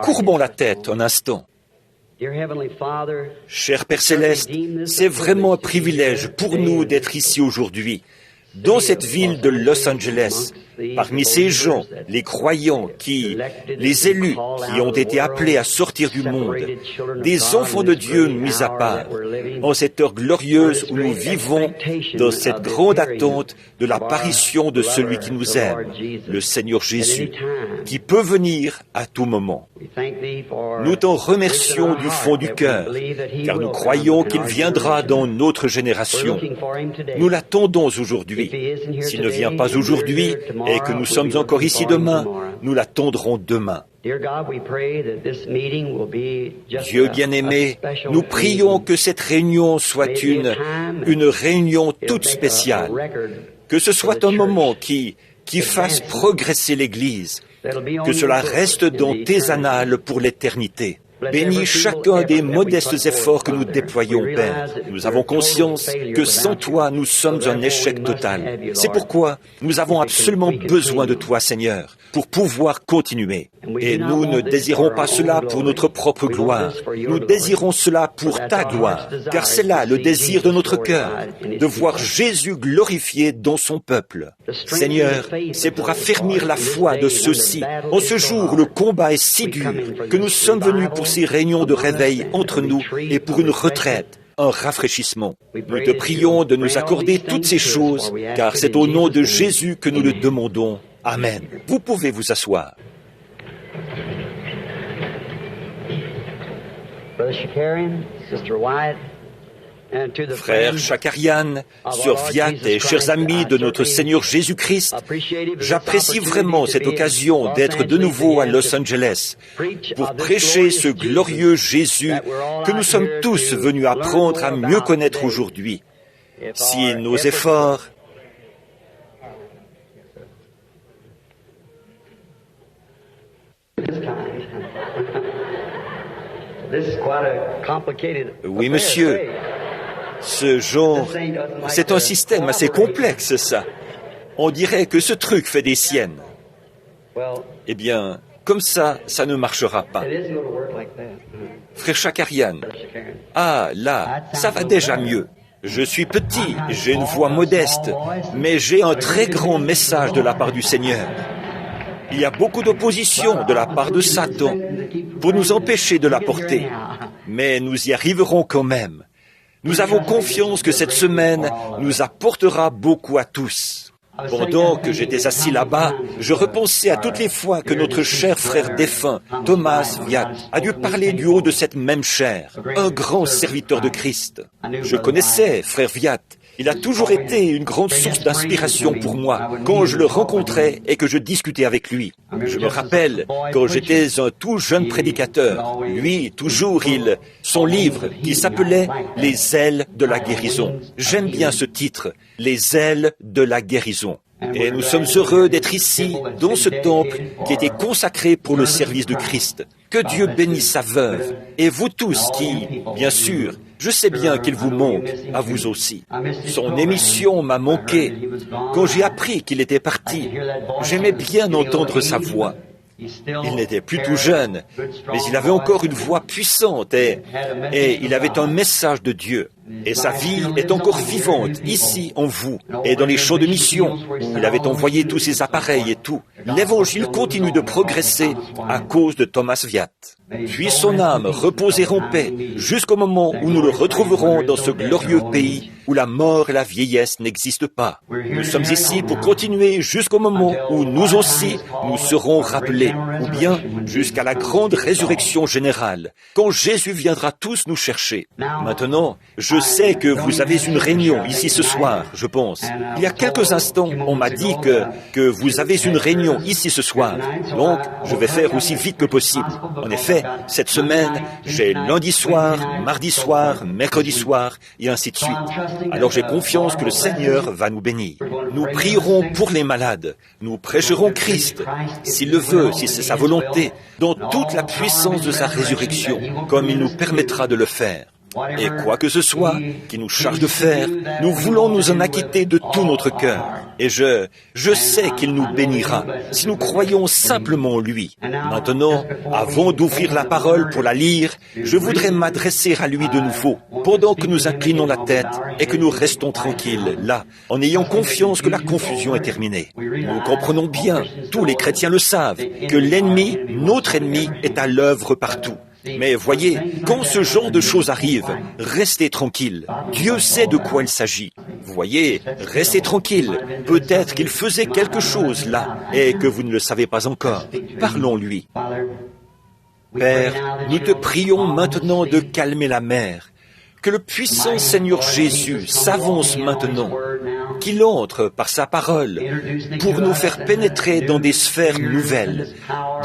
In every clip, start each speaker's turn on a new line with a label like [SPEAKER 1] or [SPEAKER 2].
[SPEAKER 1] Courbons la tête un instant. Cher Père Céleste, c'est vraiment un privilège pour nous d'être ici aujourd'hui, dans cette ville de Los Angeles, parmi ces gens, les croyants, les élus qui ont été appelés à sortir du monde, des enfants de Dieu mis à part, en cette heure glorieuse où nous vivons dans cette grande attente de l'apparition de celui qui nous aime, le Seigneur Jésus, qui peut venir à tout moment. Nous t'en remercions du fond du cœur, car nous croyons qu'il viendra dans notre génération. Nous l'attendons aujourd'hui. S'il ne vient pas aujourd'hui et que nous sommes encore ici demain, nous l'attendrons demain. Dieu bien-aimé, nous prions que cette réunion soit une réunion toute spéciale, que ce soit un moment qui fasse progresser l'Église, que cela reste dans tes annales pour l'éternité. Bénis chacun des modestes efforts que nous déployons, Père. Nous avons conscience que sans toi, nous sommes un échec total. C'est pourquoi nous avons absolument besoin de toi, Seigneur, pour pouvoir continuer. Et nous ne désirons pas cela pour notre propre gloire. Nous désirons cela pour ta gloire, car c'est là le désir de notre cœur, de voir Jésus glorifié dans son peuple. Seigneur, c'est pour affermir la foi de ceux-ci. En ce jour où le combat est si dur, que nous sommes venus pour ces réunions de réveil entre nous et pour une retraite, un rafraîchissement. Nous te prions de nous accorder toutes ces choses, car c'est au nom de Jésus que nous le demandons. Amen. Vous pouvez vous asseoir. Frères Chakarian, Sœur Viat et chers amis de notre Seigneur Jésus-Christ, j'apprécie vraiment cette occasion d'être de nouveau à Los Angeles pour prêcher ce glorieux Jésus que nous sommes tous venus apprendre à mieux connaître aujourd'hui. Si nos efforts... Oui, monsieur. Ce genre, c'est un système assez complexe, ça. On dirait que ce truc fait des siennes. Eh bien, comme ça ne marchera pas. Frère Chakarian, ah, là, ça va déjà mieux. Je suis petit, j'ai une voix modeste, mais j'ai un très grand message de la part du Seigneur. Il y a beaucoup d'opposition de la part de Satan pour nous empêcher de la porter, mais nous y arriverons quand même. Nous avons confiance que cette semaine nous apportera beaucoup à tous. Pendant que j'étais assis là-bas, je repensais à toutes les fois que notre cher frère défunt, Thomas Viat, a dû parler du haut de cette même chair, un grand serviteur de Christ. Je connaissais frère Viat. Il a toujours été une grande source d'inspiration pour moi quand je le rencontrais et que je discutais avec lui. Je me rappelle quand j'étais un tout jeune prédicateur, lui, toujours, son livre qui s'appelait « Les ailes de la guérison ». J'aime bien ce titre, « Les ailes de la guérison ». Et nous sommes heureux d'être ici, dans ce temple qui était consacré pour le service de Christ. Que Dieu bénisse sa veuve et vous tous qui, bien sûr, je sais bien qu'il vous manque, à vous aussi. Son émission m'a manqué. Quand j'ai appris qu'il était parti, j'aimais bien entendre sa voix. Il n'était plus tout jeune, mais il avait encore une voix puissante et il avait un message de Dieu. Et sa vie est encore vivante, ici, en vous, et dans les champs de mission, où il avait envoyé tous ses appareils et tout. L'Évangile continue de progresser à cause de Thomas Viat. Puis son âme reposer en paix, jusqu'au moment où nous le retrouverons dans ce glorieux pays où la mort et la vieillesse n'existent pas. Nous sommes ici pour continuer jusqu'au moment où nous aussi, nous serons rappelés, ou bien jusqu'à la grande résurrection générale, quand Jésus viendra tous nous chercher. Maintenant, je sais que vous avez une réunion ici ce soir, je pense. Il y a quelques instants, on m'a dit que vous avez une réunion ici ce soir. Donc, je vais faire aussi vite que possible. En effet, cette semaine, j'ai lundi soir, mardi soir, mercredi soir, et ainsi de suite. Alors j'ai confiance que le Seigneur va nous bénir. Nous prierons pour les malades. Nous prêcherons Christ, s'il le veut, si c'est sa volonté, dans toute la puissance de sa résurrection, comme il nous permettra de le faire. Et quoi que ce soit qui nous charge de faire, nous voulons nous en acquitter de tout notre cœur. Et je sais qu'il nous bénira si nous croyons simplement en lui. Maintenant, avant d'ouvrir la parole pour la lire, je voudrais m'adresser à lui de nouveau, pendant que nous inclinons la tête et que nous restons tranquilles, là, en ayant confiance que la confusion est terminée. Nous comprenons bien, tous les chrétiens le savent, que l'ennemi, notre ennemi, est à l'œuvre partout. Mais voyez, quand ce genre de choses arrive, restez tranquille. Dieu sait de quoi il s'agit. Vous voyez, restez tranquille. Peut-être qu'il faisait quelque chose là et que vous ne le savez pas encore. Parlons-lui. Père, nous te prions maintenant de calmer la mer. Que le puissant Seigneur Jésus s'avance maintenant, qu'il entre par sa parole pour nous faire pénétrer dans des sphères nouvelles,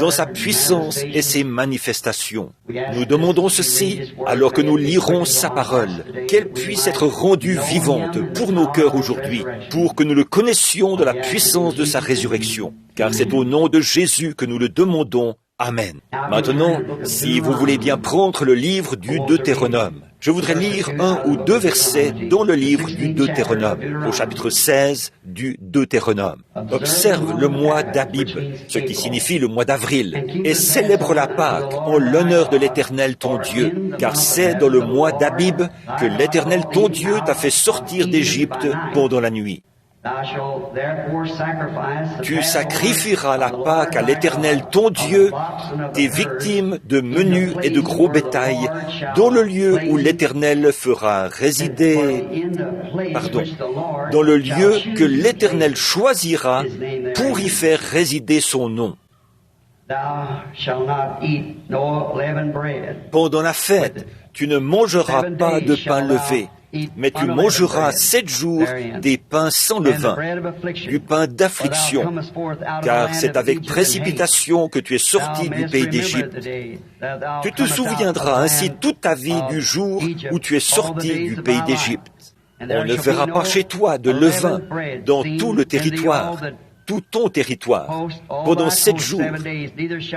[SPEAKER 1] dans sa puissance et ses manifestations. Nous demandons ceci alors que nous lirons sa parole, qu'elle puisse être rendue vivante pour nos cœurs aujourd'hui, pour que nous le connaissions de la puissance de sa résurrection. Car c'est au nom de Jésus que nous le demandons. Amen. Maintenant, si vous voulez bien prendre le livre du Deutéronome, je voudrais lire un ou deux versets dans le livre du Deutéronome, au chapitre 16 du Deutéronome. Observe le mois d'Abib, ce qui signifie le mois d'avril, et célèbre la Pâque en l'honneur de l'Éternel ton Dieu, car c'est dans le mois d'Abib que l'Éternel ton Dieu t'a fait sortir d'Égypte pendant la nuit. Tu sacrifieras la Pâque à l'Éternel ton Dieu, des victimes de menu et de gros bétail, dans le lieu où l'Éternel fera résider, dans le lieu que l'Éternel choisira pour y faire résider son nom. Pendant la fête, tu ne mangeras pas de pain levé, mais tu mangeras 7 jours des pains sans levain, du pain d'affliction, car c'est avec précipitation que tu es sorti du pays d'Égypte. Tu te souviendras ainsi toute ta vie du jour où tu es sorti du pays d'Égypte. On ne verra pas chez toi de levain dans tout le territoire, tout ton territoire, pendant 7 jours,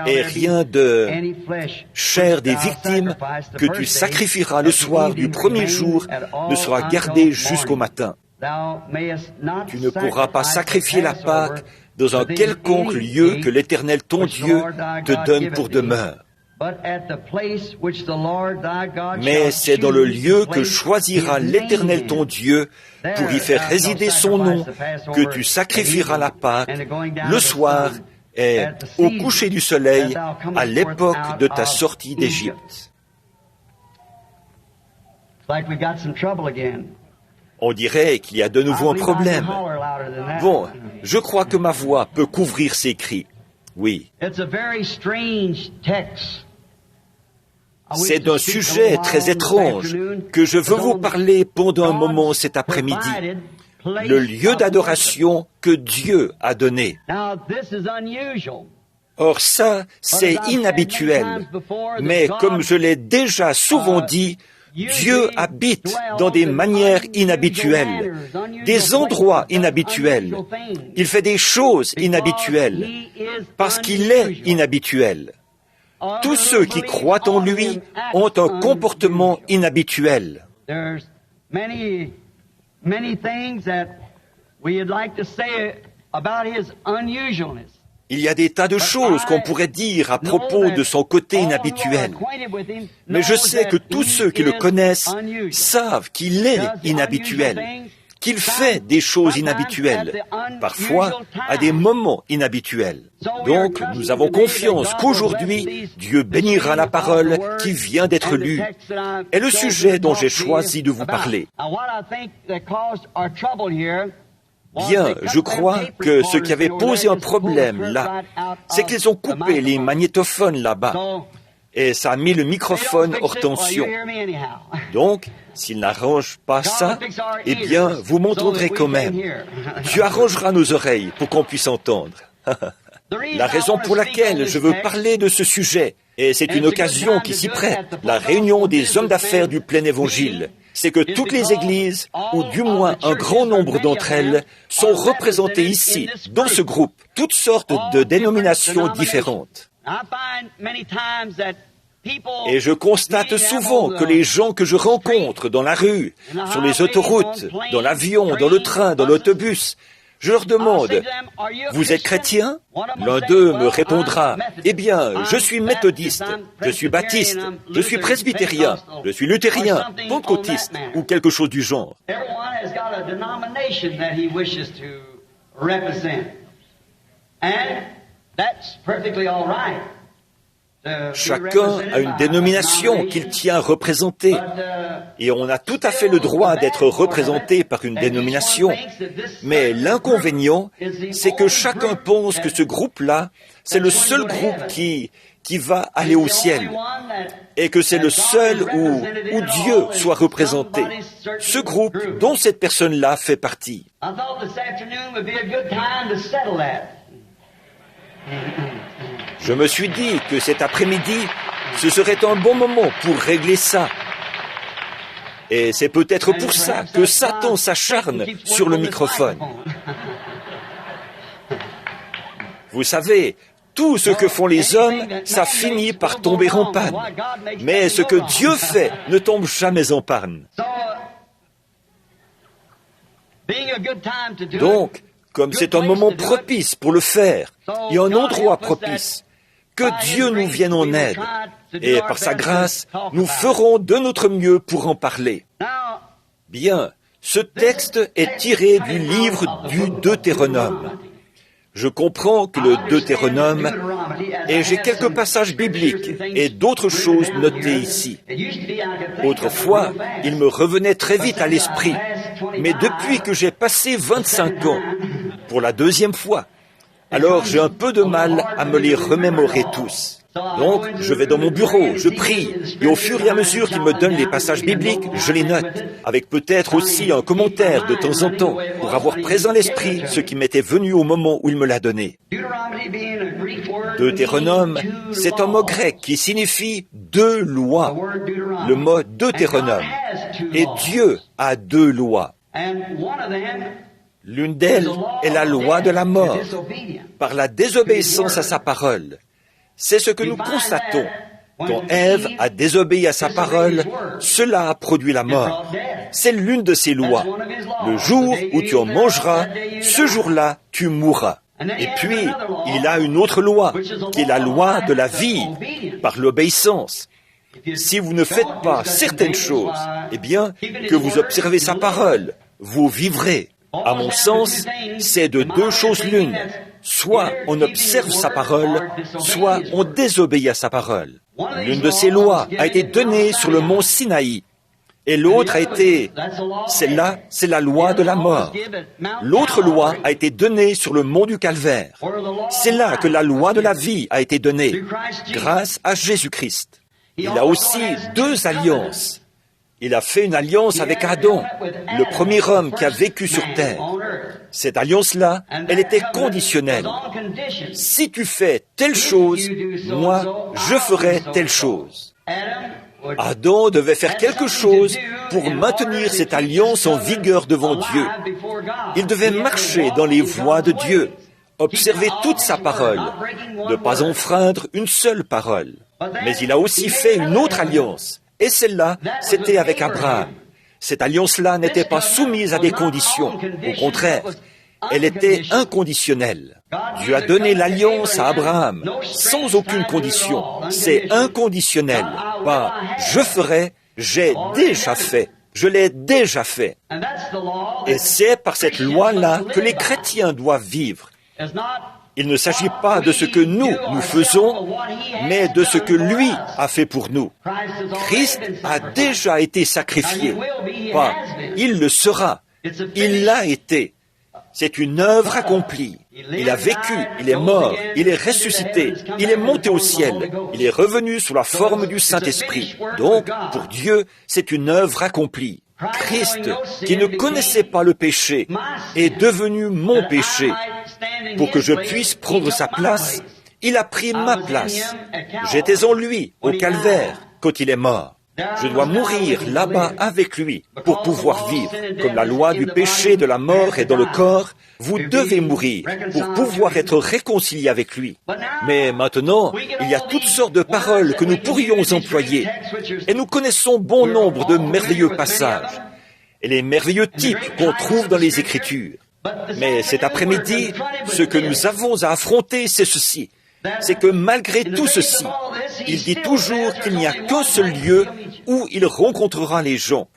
[SPEAKER 1] et rien de chair des victimes que tu sacrifieras le soir du premier jour ne sera gardé jusqu'au matin. Tu ne pourras pas sacrifier la Pâque dans un quelconque lieu que l'Éternel ton Dieu te donne pour demeure. Mais c'est dans le lieu que choisira l'Éternel ton Dieu pour y faire résider son nom que tu sacrifieras la Pâque le soir et au coucher du soleil à l'époque de ta sortie d'Égypte. On dirait qu'il y a de nouveau un problème. Bon, je crois que ma voix peut couvrir ces cris. Oui. C'est d'un sujet très étrange que je veux vous parler pendant un moment cet après-midi. Le lieu d'adoration que Dieu a donné. Or ça, c'est inhabituel. Mais comme je l'ai déjà souvent dit, Dieu habite dans des manières inhabituelles, des endroits inhabituels. Il fait des choses inhabituelles, parce qu'il est inhabituel. Tous ceux qui croient en lui ont un comportement inhabituel. Il y a des tas de choses qu'on pourrait dire à propos de son côté inhabituel. Mais je sais que tous ceux qui le connaissent savent qu'il est inhabituel, qu'il fait des choses inhabituelles, parfois à des moments inhabituels. Donc, nous avons confiance qu'aujourd'hui, Dieu bénira la parole qui vient d'être lue et le sujet dont j'ai choisi de vous parler. Bien, je crois que ce qui avait posé un problème là, c'est qu'ils ont coupé les magnétophones là-bas. Et ça a mis le microphone hors tension. Donc, s'il n'arrange pas ça, eh bien, vous m'entendrez quand même. Tu arrangeras nos oreilles pour qu'on puisse entendre. La raison pour laquelle je veux parler de ce sujet, et c'est une occasion qui s'y prête, la réunion des hommes d'affaires du plein évangile, c'est que toutes les églises, ou du moins un grand nombre d'entre elles, sont représentées ici, dans ce groupe, toutes sortes de dénominations différentes. Et je constate souvent que les gens que je rencontre dans la rue, sur les autoroutes, dans l'avion, dans le train, dans l'autobus, je leur demande, « Vous êtes chrétien ?» L'un d'eux me répondra, « Eh bien, je suis méthodiste, je suis baptiste, je suis presbytérien, je suis luthérien, pentecôtiste, ou quelque chose du genre. » Chacun a une dénomination qu'il tient à représenter, et on a tout à fait le droit d'être représenté par une dénomination, mais l'inconvénient, c'est que chacun pense que ce groupe-là, c'est le seul groupe qui va aller au ciel, et que c'est le seul où Dieu soit représenté, ce groupe dont cette personne-là fait partie. Je me suis dit que cet après-midi, ce serait un bon moment pour régler ça. Et c'est peut-être pour ça que Satan s'acharne sur le microphone. Vous savez, tout ce que font les hommes, ça finit par tomber en panne. Mais ce que Dieu fait ne tombe jamais en panne. Donc, comme c'est un moment propice pour le faire, et un endroit propice, que Dieu nous vienne en aide, et par sa grâce, nous ferons de notre mieux pour en parler. Bien, ce texte est tiré du livre du Deutéronome. Je comprends que le Deutéronome, et j'ai quelques passages bibliques et d'autres choses notées ici. Autrefois, il me revenait très vite à l'esprit, mais depuis que j'ai passé 25 ans, pour la deuxième fois, alors j'ai un peu de mal à me les remémorer tous. Donc, je vais dans mon bureau, je prie, et au fur et à mesure qu'il me donne les passages bibliques, je les note, avec peut-être aussi un commentaire de temps en temps, pour avoir présent à l'esprit ce qui m'était venu au moment où il me l'a donné. Deutéronome, c'est un mot grec qui signifie deux lois, le mot Deutéronome, et Dieu a deux lois. L'une d'elles est la loi de la mort, par la désobéissance à sa parole. C'est ce que nous constatons. Quand Ève a désobéi à sa parole, cela a produit la mort. C'est l'une de ses lois. Le jour où tu en mangeras, ce jour-là, tu mourras. Et puis, il a une autre loi, qui est la loi de la vie, par l'obéissance. Si vous ne faites pas certaines choses, eh bien, que vous observez sa parole, vous vivrez. À mon sens, c'est de deux choses l'une. Soit on observe sa parole, soit on désobéit à sa parole. L'une de ces lois a été donnée sur le mont Sinaï, et l'autre a été, celle-là, c'est la loi de la mort. L'autre loi a été donnée sur le mont du Calvaire. C'est là que la loi de la vie a été donnée, grâce à Jésus-Christ. Il a aussi deux alliances. Il a fait une alliance avec Adam, le premier homme qui a vécu sur terre. Cette alliance-là, elle était conditionnelle. Si tu fais telle chose, moi, je ferai telle chose. Adam devait faire quelque chose pour maintenir cette alliance en vigueur devant Dieu. Il devait marcher dans les voies de Dieu, observer toute sa parole, ne pas enfreindre une seule parole. Mais il a aussi fait une autre alliance. Et celle-là, c'était avec Abraham. Cette alliance-là n'était pas soumise à des conditions. Au contraire, elle était inconditionnelle. Dieu a donné l'alliance à Abraham sans aucune condition. C'est inconditionnel. Pas « je ferai », j'ai déjà fait. Je l'ai déjà fait. Et c'est par cette loi-là que les chrétiens doivent vivre. Il ne s'agit pas de ce que nous faisons, mais de ce que lui a fait pour nous. Christ a déjà été sacrifié. Pas, il le sera. Il l'a été. C'est une œuvre accomplie. Il a vécu, il est mort, il est ressuscité, il est monté au ciel, il est revenu sous la forme du Saint-Esprit. Donc, pour Dieu, c'est une œuvre accomplie. Christ, qui ne connaissait pas le péché, est devenu mon péché. Pour que je puisse prendre sa place, il a pris ma place. J'étais en lui, au calvaire, quand il est mort. Je dois mourir là-bas avec lui pour pouvoir vivre. Comme la loi du péché, de la mort est dans le corps, vous devez mourir pour pouvoir être réconcilié avec lui. Mais maintenant, il y a toutes sortes de paroles que nous pourrions employer. Et nous connaissons bon nombre de merveilleux passages et les merveilleux types qu'on trouve dans les Écritures. Mais cet après-midi, ce que nous avons à affronter, c'est ceci. C'est que malgré tout ceci, il dit toujours qu'il n'y a qu'un seul lieu où il rencontrera les gens.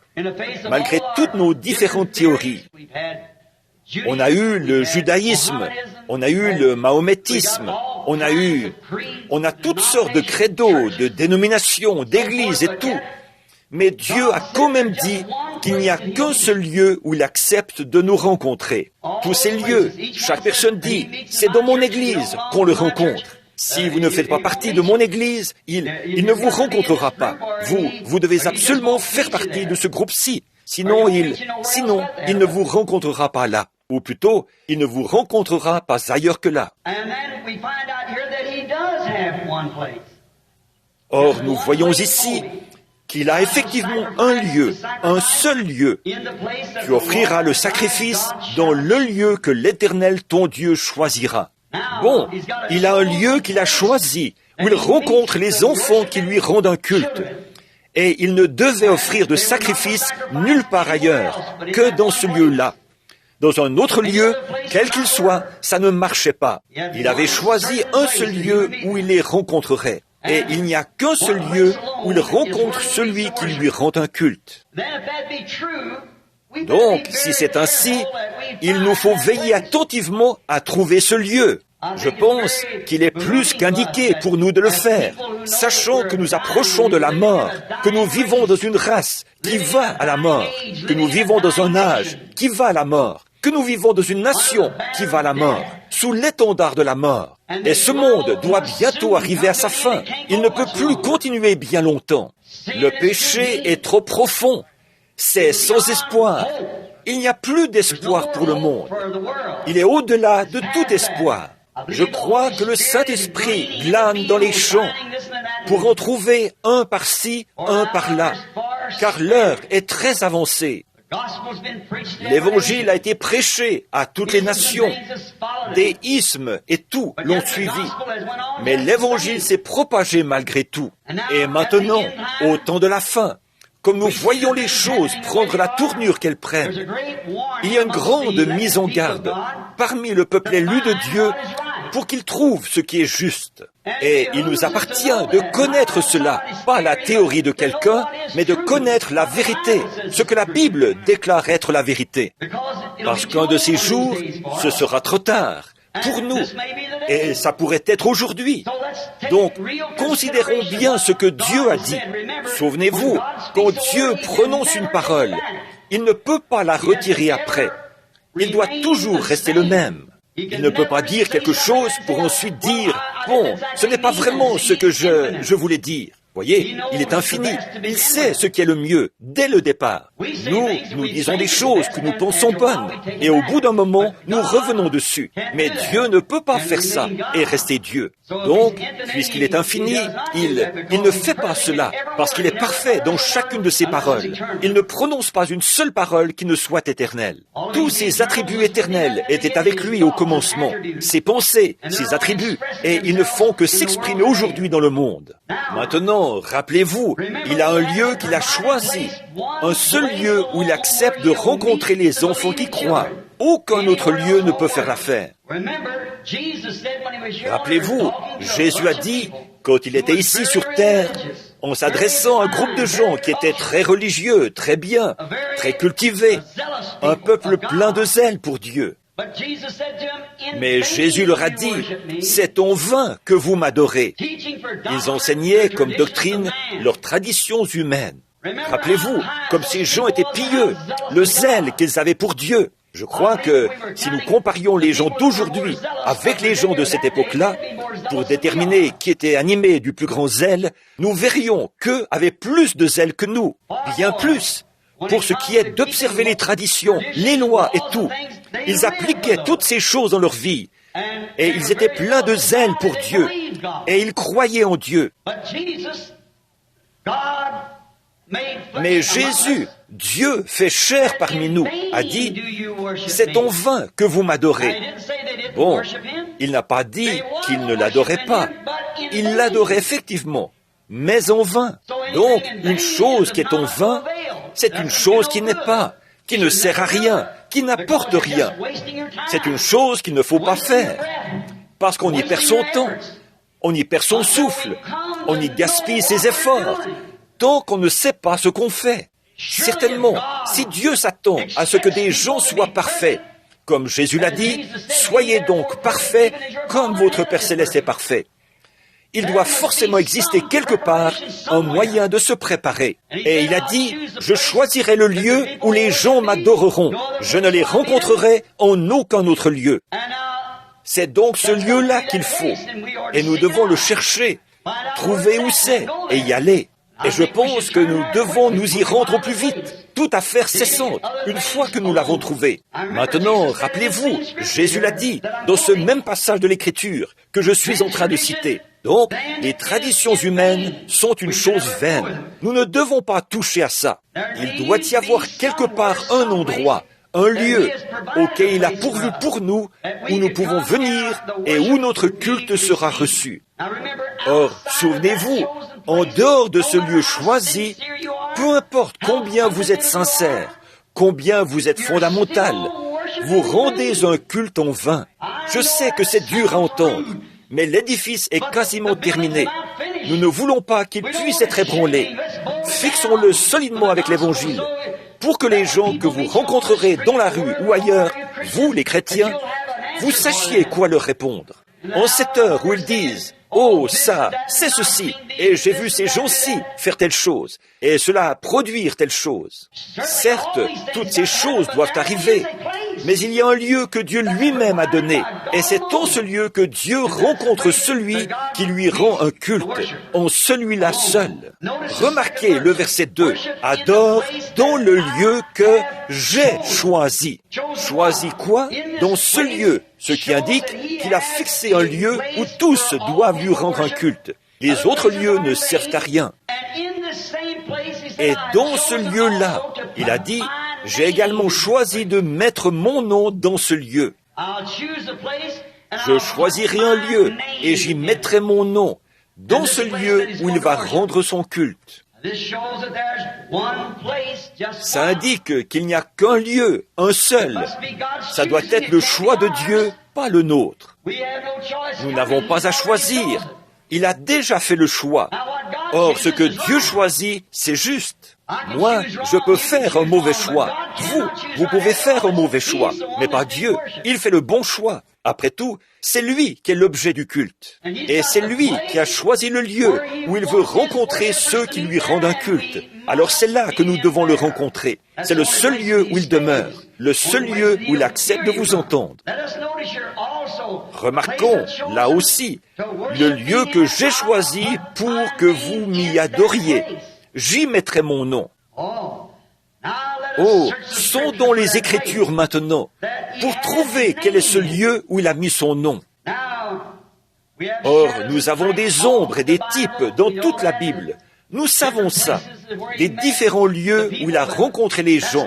[SPEAKER 1] Malgré toutes nos différentes théories, on a eu le judaïsme, on a eu le mahométisme, on a toutes sortes de credos, de dénominations, d'églises et tout. Mais Dieu a quand même dit qu'il n'y a qu'un seul lieu où il accepte de nous rencontrer. Tous ces lieux, chaque personne dit, c'est dans mon église qu'on le rencontre. Si vous ne faites pas partie de mon église, il ne vous rencontrera pas. Vous devez absolument faire partie de ce groupe-ci. Sinon, il ne vous rencontrera pas là. Ou plutôt, il ne vous rencontrera pas ailleurs que là. Or, nous voyons ici qu'il a effectivement un lieu, un seul lieu, qui offrira le sacrifice dans le lieu que l'Éternel, ton Dieu, choisira. Bon, il a un lieu qu'il a choisi, où il rencontre les enfants qui lui rendent un culte. Et il ne devait offrir de sacrifice nulle part ailleurs que dans ce lieu-là. Dans un autre lieu, quel qu'il soit, ça ne marchait pas. Il avait choisi un seul lieu où il les rencontrerait. Et il n'y a qu'un seul lieu où il rencontre celui qui lui rend un culte. Donc, si c'est ainsi, il nous faut veiller attentivement à trouver ce lieu. Je pense qu'il est plus qu'indiqué pour nous de le faire, sachant que nous approchons de la mort, que nous vivons dans une race qui va à la mort, que nous vivons dans un âge qui va à la mort, que nous vivons dans une nation qui va à la mort, sous l'étendard de la mort. Et ce monde doit bientôt arriver à sa fin. Il ne peut plus continuer bien longtemps. Le péché est trop profond. C'est sans espoir. Il n'y a plus d'espoir pour le monde. Il est au-delà de tout espoir. Je crois que le Saint-Esprit glane dans les champs pour en trouver un par-ci, un par-là, car l'heure est très avancée. L'Évangile a été prêché à toutes les nations. Des isthmes et tout l'ont suivi. Mais l'Évangile s'est propagé malgré tout. Et maintenant, au temps de la fin, comme nous voyons les choses prendre la tournure qu'elles prennent, il y a une grande mise en garde parmi le peuple élu de Dieu pour qu'il trouve ce qui est juste. Et il nous appartient de connaître cela, pas la théorie de quelqu'un, mais de connaître la vérité, ce que la Bible déclare être la vérité. Parce qu'un de ces jours, ce sera trop tard pour nous, et ça pourrait être aujourd'hui. Donc, considérons bien ce que Dieu a dit. Souvenez-vous, quand Dieu prononce une parole, il ne peut pas la retirer après. Il doit toujours rester le même. Il ne peut pas dire quelque chose pour ensuite dire « Bon, ce n'est pas vraiment ce que je voulais dire ». Voyez, il est infini. Il sait ce qui est le mieux dès le départ. Nous disons des choses que nous pensons bonnes. Et au bout d'un moment, nous revenons dessus. Mais Dieu ne peut pas faire ça et rester Dieu. Donc, puisqu'il est infini, il ne fait pas cela parce qu'il est parfait dans chacune de ses paroles. Il ne prononce pas une seule parole qui ne soit éternelle. Tous ses attributs éternels étaient avec lui au commencement. Ses pensées, ses attributs, et ils ne font que s'exprimer aujourd'hui dans le monde. Maintenant, rappelez-vous, il a un lieu qu'il a choisi, un seul lieu où il accepte de rencontrer les enfants qui croient. Aucun autre lieu ne peut faire l'affaire. Rappelez-vous, Jésus a dit, quand il était ici sur terre, en s'adressant à un groupe de gens qui étaient très religieux, très bien, très cultivés, un peuple plein de zèle pour Dieu. Mais Jésus leur a dit, c'est en vain que vous m'adorez. Ils enseignaient comme doctrine leurs traditions humaines. Rappelez-vous, comme ces gens étaient pieux, le zèle qu'ils avaient pour Dieu. Je crois que si nous comparions les gens d'aujourd'hui avec les gens de cette époque-là, pour déterminer qui était animé du plus grand zèle, nous verrions qu'eux avaient plus de zèle que nous, bien plus. Pour ce qui est d'observer les traditions, les lois et tout, ils appliquaient toutes ces choses dans leur vie. Et ils étaient pleins de zèle pour Dieu. Et ils croyaient en Dieu. Mais Jésus, Dieu fait chair parmi nous, a dit, c'est en vain que vous m'adorez. Bon, il n'a pas dit qu'il ne l'adorait pas. Il l'adorait effectivement, mais en vain. Donc, une chose qui est en vain, c'est une chose qui n'est pas, qui ne sert à rien, qui n'apporte rien. C'est une chose qu'il ne faut pas faire, parce qu'on y perd son temps, on y perd son souffle, on y gaspille ses efforts, tant qu'on ne sait pas ce qu'on fait. Certainement, si Dieu s'attend à ce que des gens soient parfaits, comme Jésus l'a dit, soyez donc parfaits comme votre Père Céleste est parfait. Il doit forcément exister quelque part un moyen de se préparer. Et il a dit, je choisirai le lieu où les gens m'adoreront. Je ne les rencontrerai en aucun autre lieu. C'est donc ce lieu-là qu'il faut. Et nous devons le chercher, trouver où c'est et y aller. Et je pense que nous devons nous y rendre au plus vite, toute affaire cessante, une fois que nous l'avons trouvé. Maintenant, rappelez-vous, Jésus l'a dit dans ce même passage de l'Écriture que je suis en train de citer. Donc, les traditions humaines sont une chose vaine. Nous ne devons pas toucher à ça. Il doit y avoir quelque part un endroit, un lieu auquel il a pourvu pour nous, où nous pouvons venir et où notre culte sera reçu. Or, souvenez-vous, en dehors de ce lieu choisi, peu importe combien vous êtes sincère, combien vous êtes fondamental, vous rendez un culte en vain. Je sais que c'est dur à entendre, mais l'édifice est quasiment terminé. Nous ne voulons pas qu'il puisse être ébranlé. Fixons-le solidement avec l'Évangile, pour que les gens que vous rencontrerez dans la rue ou ailleurs, vous les chrétiens, vous sachiez quoi leur répondre. En cette heure où ils disent « Oh, ça, c'est ceci, et j'ai vu ces gens-ci faire telle chose, et cela produire telle chose. » Certes, toutes ces choses doivent arriver, mais il y a un lieu que Dieu lui-même a donné, et c'est en ce lieu que Dieu rencontre celui qui lui rend un culte, en celui-là seul. Remarquez le verset 2, « Adore dans le lieu que j'ai choisi. » Choisi quoi? Dans ce lieu, ce qui indique qu'il a fixé un lieu où tous doivent lui rendre un culte. Les autres lieux ne servent à rien. Et dans ce lieu-là, il a dit, « J'ai également choisi de mettre mon nom dans ce lieu. Je choisirai un lieu et j'y mettrai mon nom, dans ce lieu où il va rendre son culte. » Ça indique qu'il n'y a qu'un lieu, un seul. Ça doit être le choix de Dieu, pas le nôtre. Nous n'avons pas à choisir. Il a déjà fait le choix. Or, ce que Dieu choisit, c'est juste. Moi, je peux faire un mauvais choix. Vous pouvez faire un mauvais choix, mais pas Dieu. Il fait le bon choix. Après tout, c'est lui qui est l'objet du culte. Et c'est lui qui a choisi le lieu où il veut rencontrer ceux qui lui rendent un culte. Alors c'est là que nous devons le rencontrer. C'est le seul lieu où il demeure, le seul lieu où il accepte de vous entendre. Remarquons, là aussi, le lieu que j'ai choisi pour que vous m'y adoriez. J'y mettrai mon nom. Oh, sondons les Écritures maintenant, pour trouver quel est ce lieu où il a mis son nom. Or, nous avons des ombres et des types dans toute la Bible. Nous savons ça, des différents lieux où il a rencontré les gens.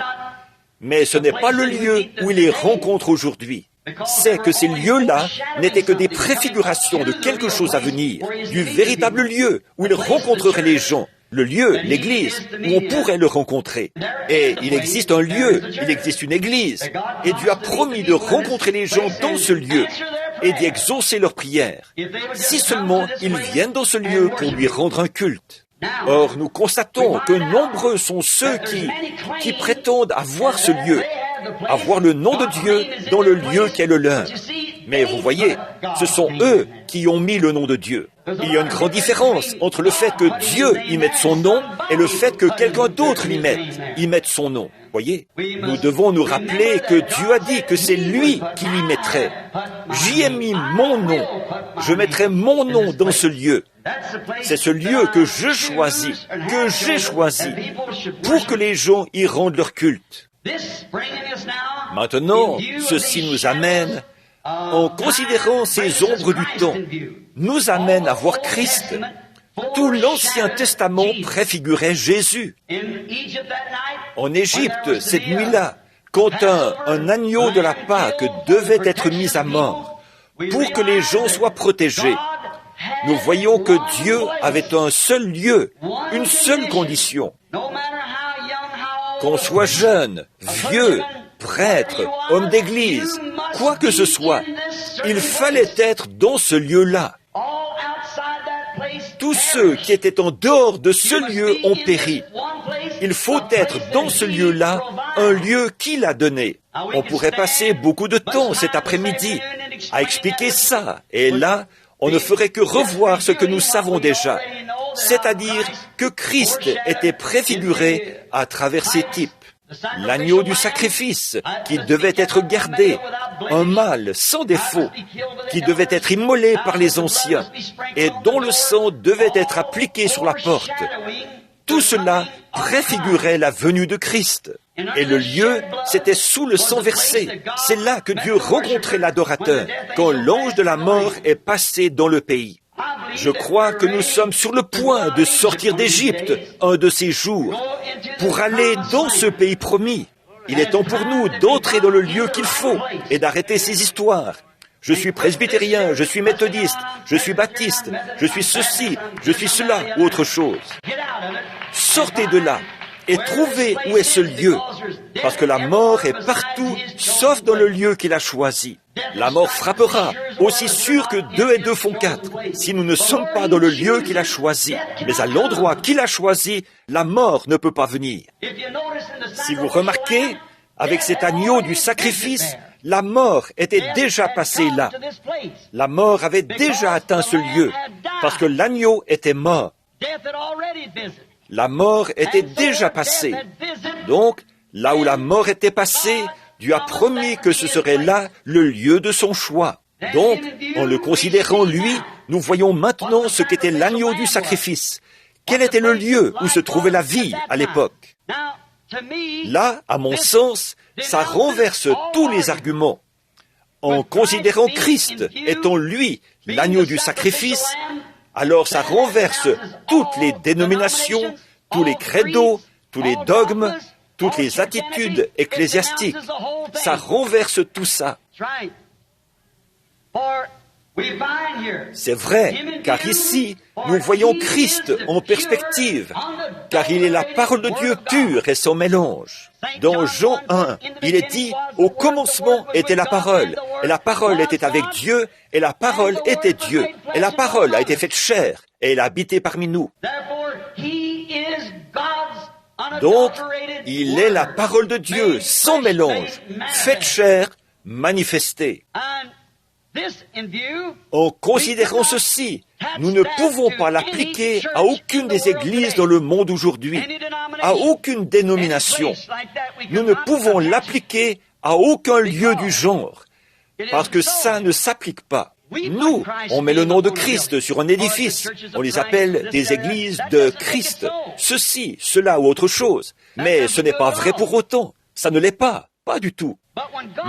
[SPEAKER 1] Mais ce n'est pas le lieu où il les rencontre aujourd'hui. C'est que ces lieux-là n'étaient que des préfigurations de quelque chose à venir, du véritable lieu où il rencontrerait les gens. Le lieu, l'église, où on pourrait le rencontrer. Et il existe un lieu, il existe une église. Et Dieu a promis de rencontrer les gens dans ce lieu et d'y exaucer leurs prières. Si seulement ils viennent dans ce lieu pour lui rendre un culte. Or, nous constatons que nombreux sont ceux qui prétendent avoir ce lieu, avoir le nom de Dieu dans le lieu qui est le leur. Mais vous voyez, ce sont eux qui ont mis le nom de Dieu. Il y a une grande différence entre le fait que Dieu y mette son nom et le fait que quelqu'un d'autre y mette son nom. Voyez, nous devons nous rappeler que Dieu a dit que c'est lui qui l'y mettrait. J'y ai mis mon nom. Je mettrai mon nom dans ce lieu. C'est ce lieu que je choisis, que j'ai choisi, pour que les gens y rendent leur culte. Maintenant, ceci nous amène, en considérant ces ombres du temps, nous amène à voir Christ, Tout l'Ancien Testament préfigurait Jésus. En Égypte, cette nuit-là, quand un agneau de la Pâque devait être mis à mort pour que les gens soient protégés, nous voyons que Dieu avait un seul lieu, une seule condition. Qu'on soit jeune, vieux, prêtre, homme d'église, quoi que ce soit, il fallait être dans ce lieu-là. Tous ceux qui étaient en dehors de ce lieu ont péri. Il faut être dans ce lieu-là, un lieu qu'il a donné. On pourrait passer beaucoup de temps cet après-midi à expliquer ça, et là, on ne ferait que revoir ce que nous savons déjà, c'est-à-dire que Christ était préfiguré à travers ces types. L'agneau du sacrifice qui devait être gardé, un mâle sans défaut, qui devait être immolé par les anciens et dont le sang devait être appliqué sur la porte. Tout cela préfigurait la venue de Christ. Et le lieu, c'était sous le sang versé. C'est là que Dieu rencontrait l'adorateur, quand l'ange de la mort est passé dans le pays. Je crois que nous sommes sur le point de sortir d'Égypte un de ces jours pour aller dans ce pays promis. Il est temps pour nous d'entrer dans le lieu qu'il faut et d'arrêter ces histoires. Je suis presbytérien, je suis méthodiste, je suis baptiste, je suis ceci, je suis cela ou autre chose. Sortez de là et trouvez où est ce lieu, parce que la mort est partout, sauf dans le lieu qu'il a choisi. La mort frappera, aussi sûr que 2 et 2 font 4, si nous ne sommes pas dans le lieu qu'il a choisi. Mais à l'endroit qu'il a choisi, la mort ne peut pas venir. Si vous remarquez, avec cet agneau du sacrifice, la mort était déjà passée là. La mort avait déjà atteint ce lieu, parce que l'agneau était mort. La mort était déjà passée. Donc, là où la mort était passée, Dieu a promis que ce serait là le lieu de son choix. Donc, en le considérant lui, nous voyons maintenant ce qu'était l'agneau du sacrifice. Quel était le lieu où se trouvait la vie à l'époque? Là, à mon sens, ça renverse tous les arguments. En considérant Christ étant lui l'agneau du sacrifice, alors ça renverse toutes les dénominations, tous les credos, tous les dogmes, toutes les attitudes ecclésiastiques. Ça renverse tout ça. C'est vrai, car ici, nous voyons Christ en perspective, car il est la parole de Dieu pure et sans mélange. Dans Jean 1, il est dit, « Au commencement était la parole, et la parole était avec Dieu, et la parole était Dieu, et la parole a été faite chair, et elle a habité parmi nous. » Donc, il est la parole de Dieu, sans mélange, faite chair, manifestée. En considérant ceci, nous ne pouvons pas l'appliquer à aucune des églises dans le monde aujourd'hui, à aucune dénomination. Nous ne pouvons l'appliquer à aucun lieu du genre, parce que ça ne s'applique pas. Nous, on met le nom de Christ sur un édifice, on les appelle des églises de Christ, ceci, cela ou autre chose. Mais ce n'est pas vrai pour autant, ça ne l'est pas, pas du tout.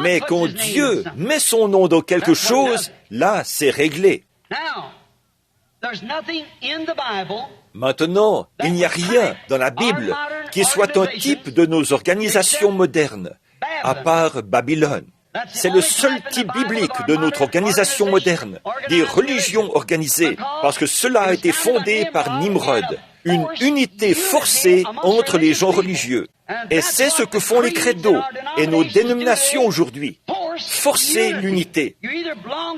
[SPEAKER 1] Mais quand Dieu met son nom dans quelque chose, là, c'est réglé. Maintenant, il n'y a rien dans la Bible qui soit un type de nos organisations modernes, à part Babylone. C'est le seul type biblique de notre organisation moderne, des religions organisées, parce que cela a été fondé par Nimrod, une unité forcée entre les gens religieux. Et c'est ce que font les credos et nos dénominations aujourd'hui, forcer l'unité.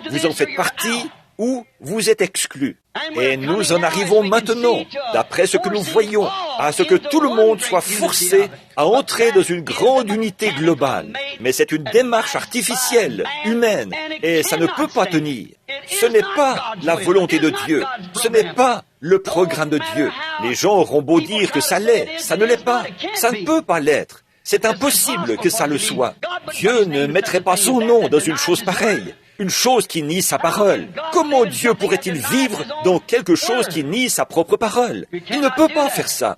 [SPEAKER 1] Vous en faites partie ou vous êtes exclus. Et nous en arrivons maintenant, d'après ce que nous voyons, à ce que tout le monde soit forcé à entrer dans une grande unité globale. Mais c'est une démarche artificielle, humaine, et ça ne peut pas tenir. Ce n'est pas la volonté de Dieu, ce n'est pas le programme de Dieu. Les gens auront beau dire que ça l'est, ça ne l'est pas, ça ne peut pas l'être. C'est impossible que ça le soit. Dieu ne mettrait pas son nom dans une chose pareille. une chose qui nie sa parole. Comment Dieu pourrait-il vivre dans quelque chose qui nie sa propre parole? Il ne peut pas faire ça.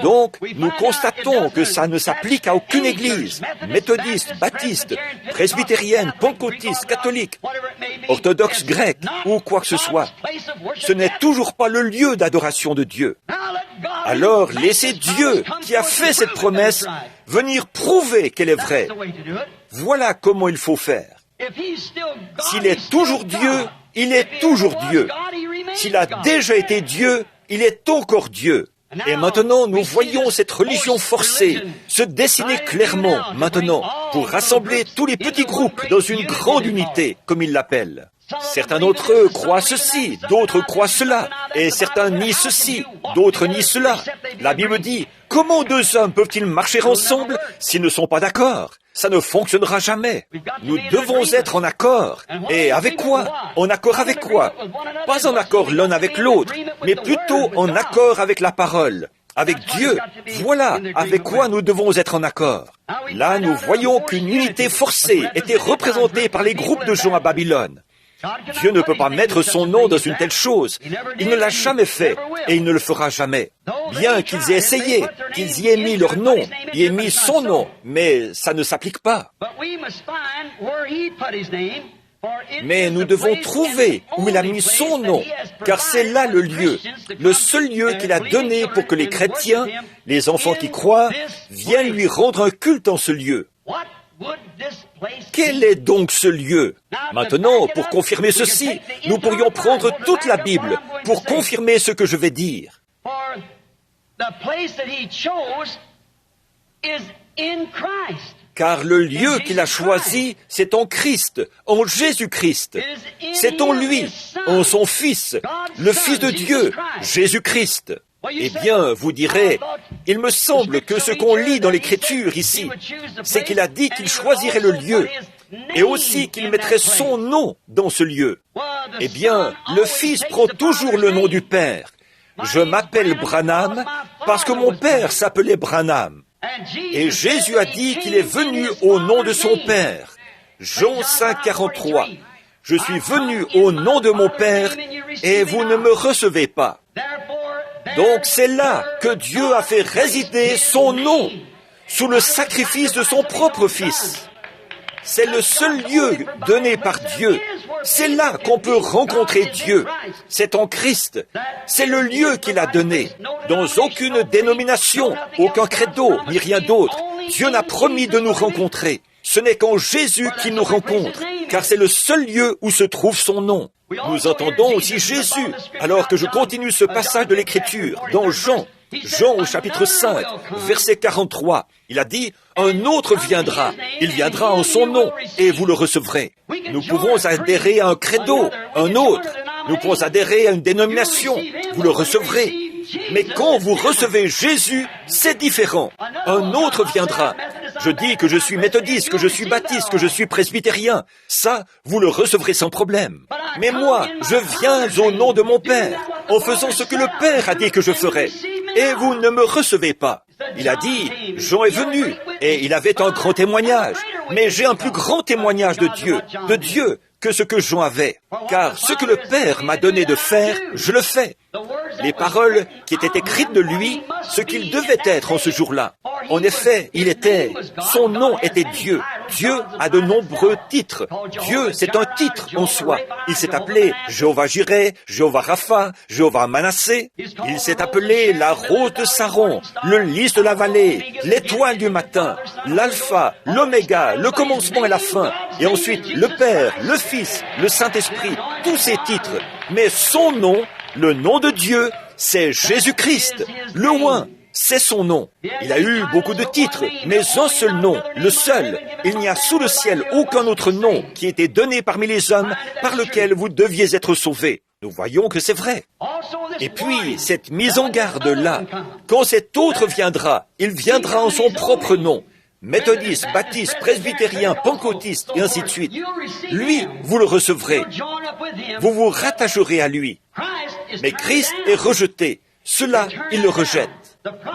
[SPEAKER 1] Donc, nous constatons que ça ne s'applique à aucune église, méthodiste, baptiste, presbytérienne, pentecôtiste, catholique, orthodoxe grecque ou quoi que ce soit. Ce n'est toujours pas le lieu d'adoration de Dieu. Alors, laissez Dieu, qui a fait cette promesse, venir prouver qu'elle est vraie. Voilà comment il faut faire. S'il est toujours Dieu, il est toujours Dieu. S'il a déjà été Dieu, il est encore Dieu. Et maintenant, nous voyons cette religion forcée se dessiner clairement, maintenant, pour rassembler tous les petits groupes dans une grande unité, comme ils l'appellent. Certains d'entre eux croient ceci, d'autres croient cela, et certains nient ceci, d'autres nient cela. La Bible dit, comment deux hommes peuvent-ils marcher ensemble s'ils ne sont pas d'accord? Ça ne fonctionnera jamais. Nous devons être en accord. Et avec quoi? En accord avec quoi? Pas en accord l'un avec l'autre, mais plutôt en accord avec la parole, avec Dieu. Voilà avec quoi nous devons être en accord. Là, nous voyons qu'une unité forcée était représentée par les groupes de gens à Babylone. Dieu ne peut pas mettre son nom dans une telle chose. Il ne l'a jamais fait et il ne le fera jamais. Bien qu'ils aient essayé, qu'ils y aient mis leur nom, y aient mis son nom, mais ça ne s'applique pas. Mais nous devons trouver où il a mis son nom, car c'est là le seul lieu qu'il a donné pour que les chrétiens, les enfants qui croient, viennent lui rendre un culte en ce lieu. Quel est donc ce lieu? Maintenant, pour confirmer ceci, nous pourrions prendre toute la Bible pour confirmer ce que je vais dire. Car le lieu qu'il a choisi, c'est en Christ, en Jésus-Christ. C'est en lui, en son Fils, le Fils de Dieu, Jésus-Christ. Eh bien, vous direz, il me semble que ce qu'on lit dans l'Écriture ici, c'est qu'il a dit qu'il choisirait le lieu, et aussi qu'il mettrait son nom dans ce lieu. Eh bien, le Fils prend toujours le nom du Père. Je m'appelle Branham parce que mon Père s'appelait Branham. Et Jésus a dit qu'il est venu au nom de son Père. Jean 5, 43. Je suis venu au nom de mon Père, et vous ne me recevez pas. Donc c'est là que Dieu a fait résider son nom, sous le sacrifice de son propre Fils. C'est le seul lieu donné par Dieu. C'est là qu'on peut rencontrer Dieu. C'est en Christ. C'est le lieu qu'il a donné. Dans aucune dénomination, aucun credo, ni rien d'autre, Dieu n'a promis de nous rencontrer. Ce n'est qu'en Jésus qu'il nous rencontre, car c'est le seul lieu où se trouve son nom. Nous entendons aussi Jésus, alors que je continue ce passage de l'Écriture, dans Jean au chapitre 5, verset 43. Il a dit, « Un autre viendra, il viendra en son nom, et vous le recevrez. » Nous pouvons adhérer à un credo, un autre. Nous pouvons adhérer à une dénomination, vous le recevrez. Mais quand vous recevez Jésus, c'est différent. Un autre viendra. Je dis que je suis méthodiste, que je suis baptiste, que je suis presbytérien. Ça, vous le recevrez sans problème. Mais moi, je viens au nom de mon Père, en faisant ce que le Père a dit que je ferais. Et vous ne me recevez pas. Il a dit, Jean est venu, et il avait un grand témoignage. Mais j'ai un plus grand témoignage de Dieu, que ce que Jean avait. Car ce que le Père m'a donné de faire, je le fais. Les paroles qui étaient écrites de lui, ce qu'il devait être en ce jour-là. En effet, son nom était Dieu. Dieu a de nombreux titres. Dieu, c'est un titre en soi. Il s'est appelé Jéhovah Jireh, Jéhovah Rapha, Jéhovah Manassé. Il s'est appelé la rose de Saron, le lys de la vallée, l'étoile du matin, l'alpha, l'oméga, le commencement et la fin. Et ensuite, le Père, le Fils, le Saint-Esprit, tous ces titres. Mais son nom, le nom de Dieu, c'est Jésus-Christ, le Oint, c'est son nom. Il a eu beaucoup de titres, mais un seul nom, le seul. Il n'y a sous le ciel aucun autre nom qui ait été donné parmi les hommes par lequel vous deviez être sauvés. Nous voyons que c'est vrai. Et puis, cette mise en garde-là, quand cet autre viendra, il viendra en son propre nom. Méthodiste, baptiste, presbytérien, pentecôtiste, et ainsi de suite. Lui, vous le recevrez. Vous vous rattacherez à lui. Mais Christ est rejeté. Cela, il le rejette.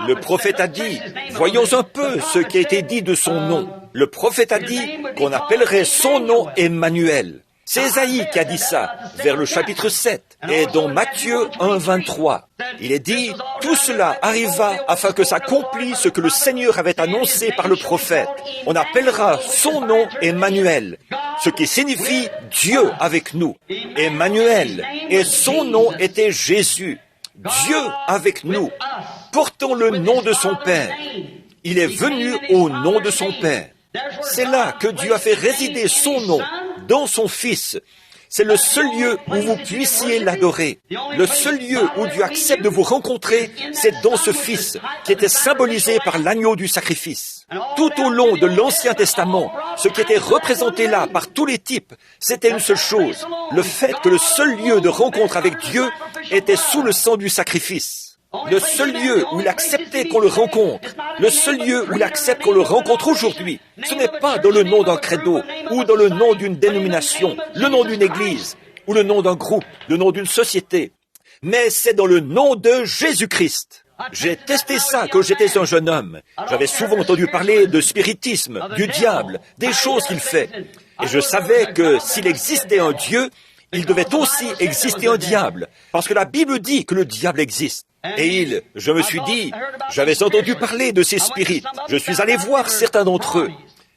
[SPEAKER 1] Le prophète a dit, voyons un peu ce qui a été dit de son nom. Le prophète a dit qu'on appellerait son nom Emmanuel. C'est Ésaïe qui a dit ça, vers le chapitre 7, et dans Matthieu 1, 23. Il est dit, « Tout cela arriva afin que s'accomplisse ce que le Seigneur avait annoncé par le prophète. On appellera son nom Emmanuel, ce qui signifie Dieu avec nous. Emmanuel, et son nom était Jésus. Dieu avec nous, portant le nom de son Père. Il est venu au nom de son Père. C'est là que Dieu a fait résider son nom dans son Fils. C'est le seul lieu où vous puissiez l'adorer. Le seul lieu où Dieu accepte de vous rencontrer, c'est dans ce Fils, qui était symbolisé par l'agneau du sacrifice. Tout au long de l'Ancien Testament, ce qui était représenté là par tous les types, c'était une seule chose, le fait que le seul lieu de rencontre avec Dieu était sous le sang du sacrifice. Le seul lieu où il acceptait qu'on le rencontre, le seul lieu où il accepte qu'on le rencontre aujourd'hui, ce n'est pas dans le nom d'un credo, ou dans le nom d'une dénomination, le nom d'une église, ou le nom d'un groupe, le nom d'une société, mais c'est dans le nom de Jésus-Christ. J'ai testé ça quand j'étais un jeune homme. J'avais souvent entendu parler de spiritisme, du diable, des choses qu'il fait. Et je savais que s'il existait un Dieu, il devait aussi exister un diable, parce que la Bible dit que le diable existe. Et je me suis dit, j'avais entendu parler de ces spirites. Je suis allé voir certains d'entre eux.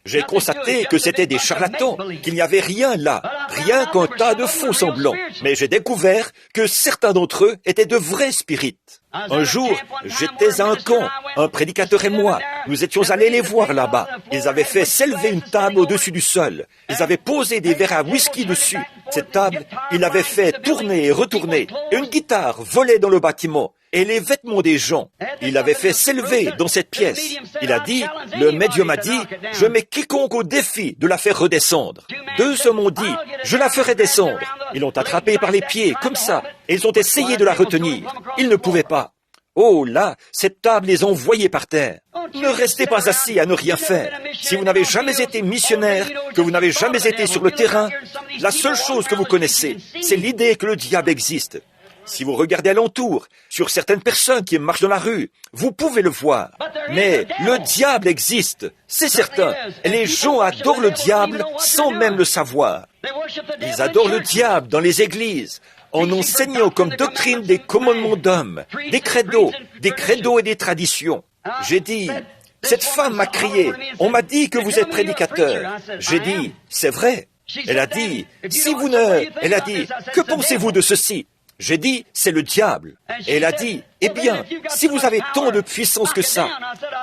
[SPEAKER 1] J'ai constaté que c'étaient des charlatans, qu'il n'y avait rien là, rien qu'un tas de faux semblants. Mais j'ai découvert que certains d'entre eux étaient de vrais spirites. Un jour, j'étais à un camp, un prédicateur et moi. Nous étions allés les voir là-bas. Ils avaient fait s'élever une table au-dessus du sol. Ils avaient posé des verres à whisky dessus. Cette table, ils l'avaient fait tourner et retourner. Et une guitare volait dans le bâtiment. Et les vêtements des gens, il avait fait s'élever dans cette pièce. Il a dit, le médium a dit, je mets quiconque au défi de la faire redescendre. Deux hommes ont dit, je la ferai descendre. Ils l'ont attrapée par les pieds, comme ça, et ils ont essayé de la retenir. Ils ne pouvaient pas. Oh là, cette table les envoyait par terre. Ne restez pas assis à ne rien faire. Si vous n'avez jamais été missionnaire, que vous n'avez jamais été sur le terrain, la seule chose que vous connaissez, c'est l'idée que le diable existe. Si vous regardez alentour, sur certaines personnes qui marchent dans la rue, vous pouvez le voir. Mais le diable existe, c'est certain. Et les gens adorent le diable sans même le savoir. Ils adorent le diable dans les églises, en enseignant comme doctrine des commandements d'hommes, des credos et des traditions. J'ai dit, cette femme m'a crié, on m'a dit que vous êtes prédicateur. J'ai dit, c'est vrai. Elle a dit, elle a dit, que pensez-vous de ceci? J'ai dit, c'est le diable. Et elle a dit, eh bien, si vous avez tant de puissance que ça,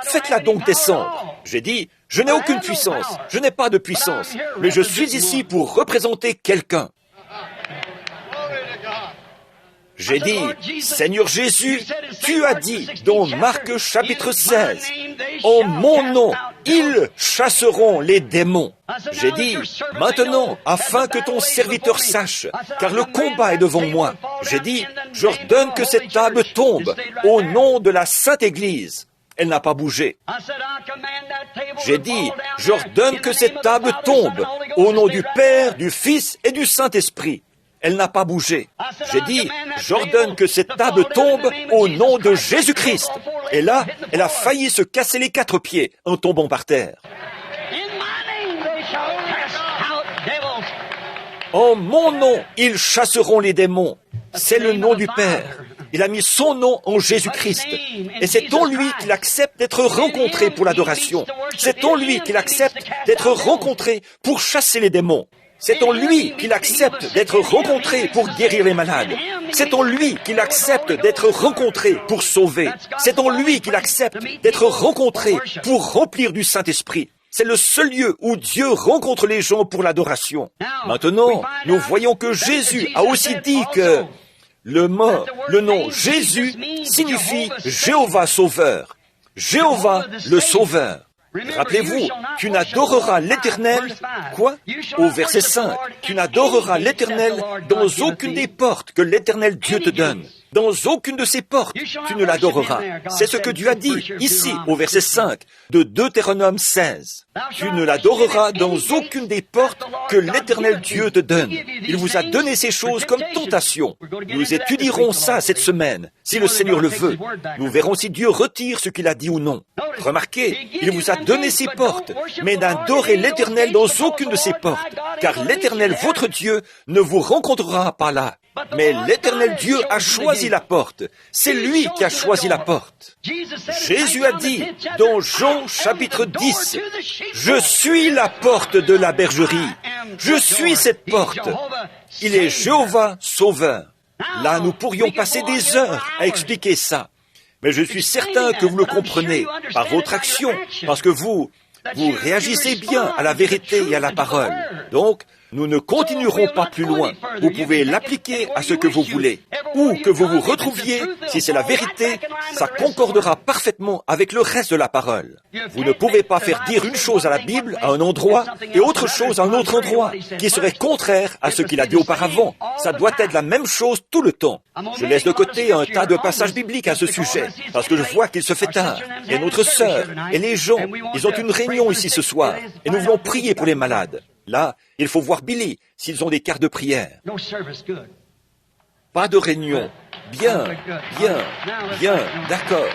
[SPEAKER 1] faites-la donc descendre. J'ai dit, je n'ai aucune puissance, je n'ai pas de puissance, mais je suis ici pour représenter quelqu'un. J'ai dit, Seigneur Jésus, tu as dit dans Marc chapitre 16, en mon nom, ils chasseront les démons. J'ai dit, maintenant, afin que ton serviteur sache, car le combat est devant moi. J'ai dit, j'ordonne que cette table tombe au nom de la Sainte Église. Elle n'a pas bougé. J'ai dit, j'ordonne que cette table tombe au nom du Père, du Fils et du Saint-Esprit. Elle n'a pas bougé. J'ai dit, j'ordonne que cette table tombe au nom de Jésus-Christ. Et là, elle a failli se casser les 4 pieds en tombant par terre. En mon nom, ils chasseront les démons. C'est le nom du Père. Il a mis son nom en Jésus-Christ. Et c'est en lui qu'il accepte d'être rencontré pour l'adoration. C'est en lui qu'il accepte d'être rencontré pour chasser les démons. C'est en lui qu'il accepte d'être rencontré pour guérir les malades. C'est en lui qu'il accepte d'être rencontré pour sauver. C'est en lui qu'il accepte d'être rencontré pour remplir du Saint-Esprit. C'est le seul lieu où Dieu rencontre les gens pour l'adoration. Maintenant, nous voyons que Jésus a aussi dit que le nom Jésus signifie Jéhovah Sauveur. Jéhovah le Sauveur. Rappelez-vous, tu n'adoreras l'Éternel, quoi? Au verset 5, tu n'adoreras l'Éternel dans aucune des portes que l'Éternel Dieu te donne. Dans aucune de ces portes, tu ne l'adoreras. C'est ce que Dieu a dit, ici, au verset 5 de Deutéronome 16. Tu ne l'adoreras dans aucune des portes que l'Éternel Dieu te donne. Il vous a donné ces choses comme tentation. Nous étudierons ça cette semaine, si le Seigneur le veut. Nous verrons si Dieu retire ce qu'il a dit ou non. Remarquez, il vous a donné ces portes, mais n'adorez l'Éternel dans aucune de ces portes, car l'Éternel, votre Dieu, ne vous rencontrera pas là. Mais l'Éternel Dieu a choisi la porte. C'est lui qui a choisi la porte. Jésus a dit, dans Jean chapitre 10, « Je suis la porte de la bergerie. Je suis cette porte. Il est Jéhovah Sauveur. » Là, nous pourrions passer des heures à expliquer ça. Mais je suis certain que vous le comprenez par votre action, parce que vous réagissez bien à la vérité et à la parole. Donc, nous ne continuerons pas plus loin. Vous pouvez l'appliquer à ce que vous voulez. Où que vous vous retrouviez, si c'est la vérité, ça concordera parfaitement avec le reste de la parole. Vous ne pouvez pas faire dire une chose à la Bible à un endroit et autre chose à un autre endroit, qui serait contraire à ce qu'il a dit auparavant. Ça doit être la même chose tout le temps. Je laisse de côté un tas de passages bibliques à ce sujet, parce que je vois qu'il se fait tard. Et notre sœur et les gens, ils ont une réunion ici ce soir, et nous voulons prier pour les malades. Là, il faut voir Billy, s'ils ont des cartes de prière. Pas de réunion. Bien, d'accord.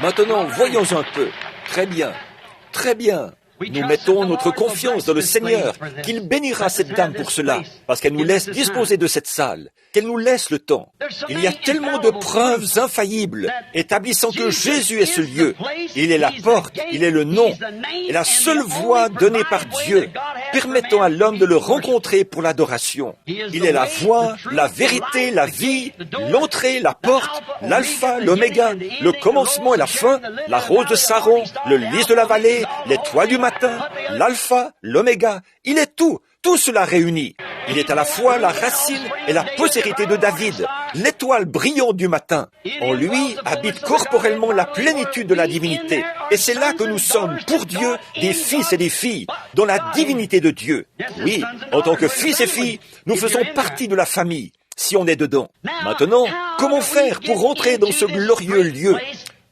[SPEAKER 1] Maintenant, voyons un peu. Très bien. Nous mettons notre confiance dans le Seigneur, qu'il bénira cette dame pour cela, parce qu'elle nous laisse disposer de cette salle, qu'elle nous laisse le temps. Il y a tellement de preuves infaillibles établissant que Jésus est ce lieu. Il est la porte, il est le nom, et la seule voie donnée par Dieu, permettant à l'homme de le rencontrer pour l'adoration. Il est la voie, la vérité, la vie, l'entrée, la porte, l'alpha, l'oméga, le commencement et la fin, la rose de Saron, le lys de la vallée, l'étoile du matin, l'alpha, l'oméga, il est tout cela réuni. Il est à la fois la racine et la postérité de David, l'étoile brillante du matin. En lui habite corporellement la plénitude de la divinité. Et c'est là que nous sommes, pour Dieu, des fils et des filles, dans la divinité de Dieu. Oui, en tant que fils et filles, nous faisons partie de la famille, si on est dedans. Maintenant, comment faire pour entrer dans ce glorieux lieu,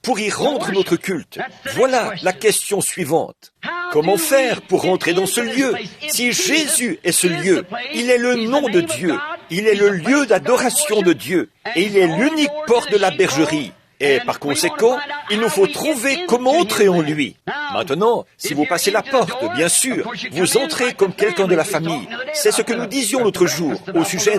[SPEAKER 1] pour y rendre notre culte? Voilà la question suivante. Comment faire pour entrer dans ce lieu? Si Jésus est ce lieu, il est le nom de Dieu, il est le lieu d'adoration de Dieu, et il est l'unique porte de la bergerie. Et par conséquent, il nous faut trouver comment entrer en lui. Maintenant, si vous passez la porte, bien sûr, vous entrez comme quelqu'un de la famille. C'est ce que nous disions l'autre jour au sujet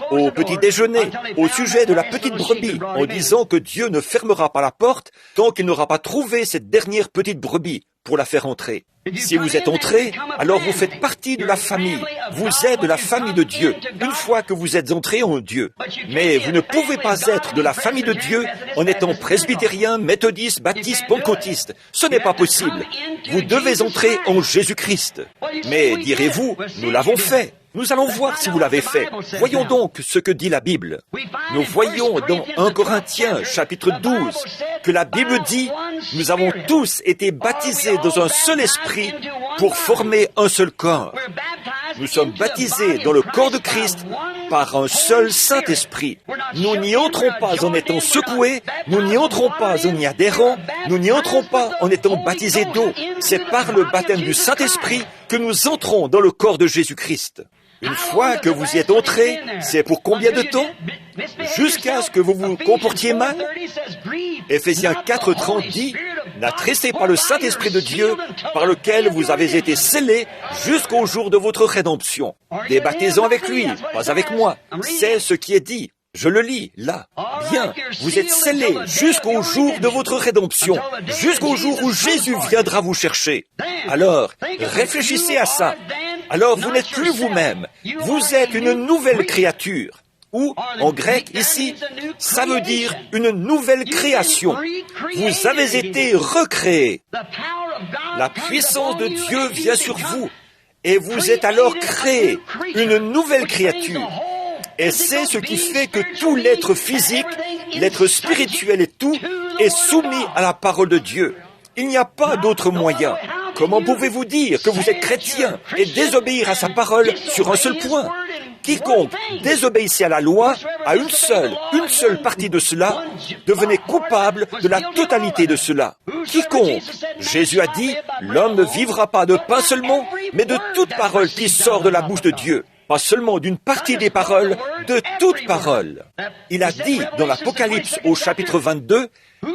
[SPEAKER 1] au petit déjeuner, au sujet de la petite brebis, en disant que Dieu ne fermera pas la porte tant qu'il n'aura pas trouvé cette dernière petite brebis pour la faire entrer. Si vous êtes entré, alors vous faites partie de la famille. Vous êtes de la famille de Dieu, une fois que vous êtes entré en Dieu. Mais vous ne pouvez pas être de la famille de Dieu en étant presbytérien, méthodiste, baptiste, pentecôtiste. Ce n'est pas possible. Vous devez entrer en Jésus-Christ. Mais direz-vous, nous l'avons fait. Nous allons voir si vous l'avez fait. Voyons donc ce que dit la Bible. Nous voyons dans 1 Corinthiens, chapitre 12, que la Bible dit « Nous avons tous été baptisés dans un seul esprit pour former un seul corps. Nous sommes baptisés dans le corps de Christ par un seul Saint-Esprit. Nous n'y entrons pas en étant secoués, nous n'y entrons pas en y adhérant, nous n'y entrons pas en étant baptisés d'eau. C'est par le baptême du Saint-Esprit que nous entrons dans le corps de Jésus-Christ. » Une fois que vous y êtes entrés, c'est pour combien de temps? Jusqu'à ce que vous vous comportiez mal? Éphésiens 4:30 dit « N'attristez pas le Saint-Esprit de Dieu, par lequel vous avez été scellés jusqu'au jour de votre rédemption. » Débattez-en avec lui, pas avec moi. C'est ce qui est dit. Je le lis, là. Bien, vous êtes scellés jusqu'au jour de votre rédemption, jusqu'au jour où Jésus viendra vous chercher. Alors, réfléchissez à ça. Alors, vous n'êtes plus vous-même. Vous êtes une nouvelle créature. Ou, en grec, ici, ça veut dire une nouvelle création. Vous avez été recréés. La puissance de Dieu vient sur vous. Et vous êtes alors créés, une nouvelle créature. Et c'est ce qui fait que tout l'être physique, l'être spirituel et tout, est soumis à la parole de Dieu. Il n'y a pas d'autre moyen. Comment pouvez-vous dire que vous êtes chrétien et désobéir à sa parole sur un seul point? Quiconque désobéissait à la loi, à une seule partie de cela, devenait coupable de la totalité de cela. Quiconque, Jésus a dit, l'homme ne vivra pas de pain seulement, mais de toute parole qui sort de la bouche de Dieu. Pas seulement d'une partie des paroles, de toute parole. Il a dit dans l'Apocalypse au chapitre 22,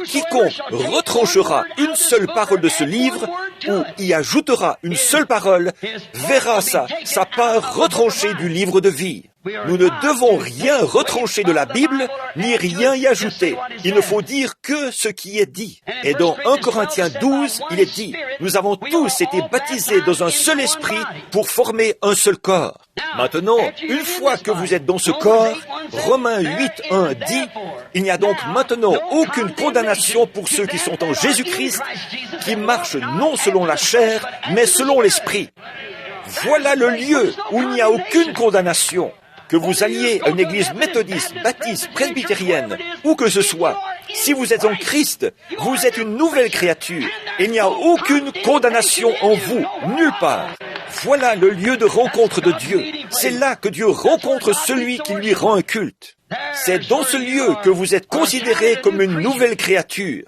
[SPEAKER 1] quiconque retranchera une seule parole de ce livre, ou y ajoutera une seule parole, verra sa part retranchée du livre de vie. Nous ne devons rien retrancher de la Bible, ni rien y ajouter. Il ne faut dire que ce qui est dit. Et dans 1 Corinthiens 12, il est dit, nous avons tous été baptisés dans un seul esprit pour former un seul corps. Maintenant, une fois que vous êtes dans ce corps, Romains 8:1 dit, il n'y a donc maintenant aucune condamnation pour ceux qui sont en Jésus-Christ, qui marchent non selon la chair, mais selon l'esprit. Voilà le lieu où il n'y a aucune condamnation. Que vous alliez à une église méthodiste, baptiste, presbytérienne, où que ce soit, si vous êtes en Christ, vous êtes une nouvelle créature. Il n'y a aucune condamnation en vous, nulle part. Voilà le lieu de rencontre de Dieu. C'est là que Dieu rencontre celui qui lui rend un culte. C'est dans ce lieu que vous êtes considérés comme une nouvelle créature,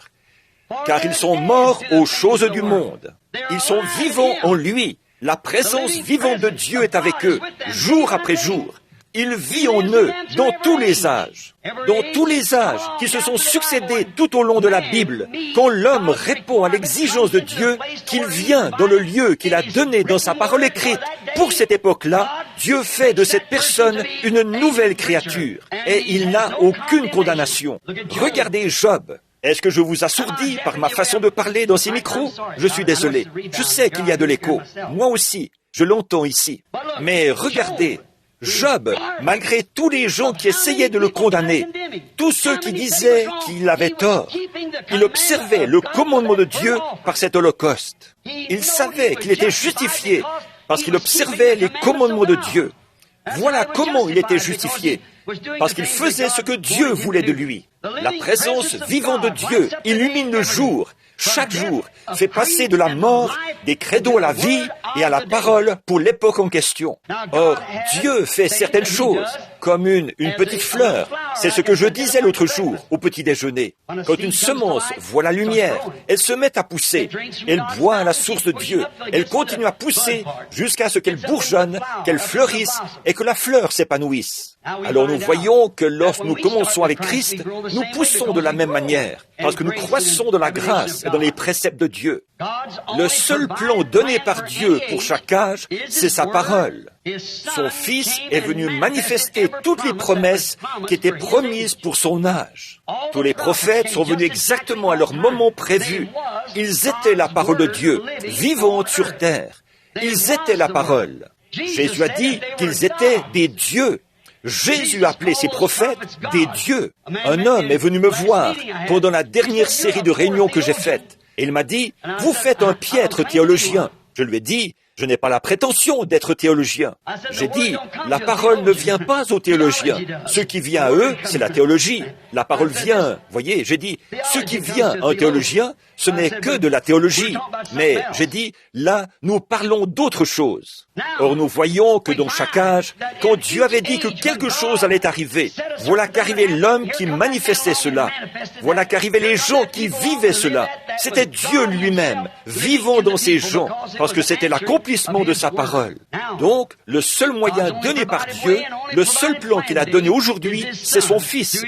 [SPEAKER 1] car ils sont morts aux choses du monde. Ils sont vivants en lui. La présence vivante de Dieu est avec eux, jour après jour. Il vit en eux, dans tous les âges qui se sont succédés tout au long de la Bible, quand l'homme répond à l'exigence de Dieu, qu'il vient dans le lieu qu'il a donné dans sa parole écrite. Pour cette époque-là, Dieu fait de cette personne une nouvelle créature, et il n'a aucune condamnation. Regardez Job. Est-ce que je vous assourdis par ma façon de parler dans ces micros? Je suis désolé. Je sais qu'il y a de l'écho. Moi aussi, je l'entends ici. Mais regardez, Job, malgré tous les gens qui essayaient de le condamner, tous ceux qui disaient qu'il avait tort, il observait le commandement de Dieu par cet holocauste. Il savait qu'il était justifié parce qu'il observait les commandements de Dieu. Voilà comment il était justifié, parce qu'il faisait ce que Dieu voulait de lui. La présence vivante de Dieu illumine le jour, chaque jour, fait passer de la mort, des credos à la vie et à la parole pour l'époque en question. Or, Dieu fait certaines choses, comme une petite fleur. C'est ce que je disais l'autre jour, au petit déjeuner. Quand une semence voit la lumière, elle se met à pousser. Elle boit à la source de Dieu. Elle continue à pousser jusqu'à ce qu'elle bourgeonne, qu'elle fleurisse et que la fleur s'épanouisse. Alors nous voyons que lorsque nous commençons avec Christ, nous poussons de la même manière, parce que nous croissons dans la grâce et dans les préceptes de Dieu. Le seul plan donné par Dieu pour chaque âge, c'est sa parole. Son Fils est venu manifester toutes les promesses qui étaient promises pour son âge. Tous les prophètes sont venus exactement à leur moment prévu. Ils étaient la parole de Dieu, vivante sur terre. Ils étaient la parole. Jésus a dit qu'ils étaient des dieux. Jésus appelait ses prophètes des dieux. Un homme est venu me voir pendant la dernière série de réunions que j'ai faites. Et il m'a dit, « Vous faites un piètre théologien. » Je lui ai dit, « Je n'ai pas la prétention d'être théologien. » J'ai dit, « La parole ne vient pas aux théologiens. Ce qui vient à eux, c'est la théologie. La parole vient. » Voyez, j'ai dit, « Ce qui vient à un théologien, ce n'est que de la théologie. » Mais j'ai dit, là, nous parlons d'autre chose. Or, nous voyons que dans chaque âge, quand Dieu avait dit que quelque chose allait arriver, voilà qu'arrivait l'homme qui manifestait cela. Voilà qu'arrivaient les gens qui vivaient cela. C'était Dieu lui-même, vivant dans ces gens, parce que c'était l'accomplissement de sa parole. Donc, le seul moyen donné par Dieu, le seul plan qu'il a donné aujourd'hui, c'est son Fils,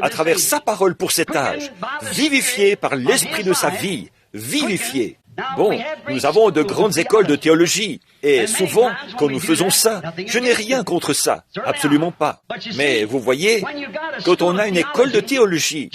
[SPEAKER 1] à travers sa parole pour cet âge, vivifié par l'esprit de sa vie, vivifié. Bon, nous avons de grandes écoles de théologie, et souvent, quand nous faisons ça, je n'ai rien contre ça, absolument pas. Mais vous voyez, quand on a une école de théologie,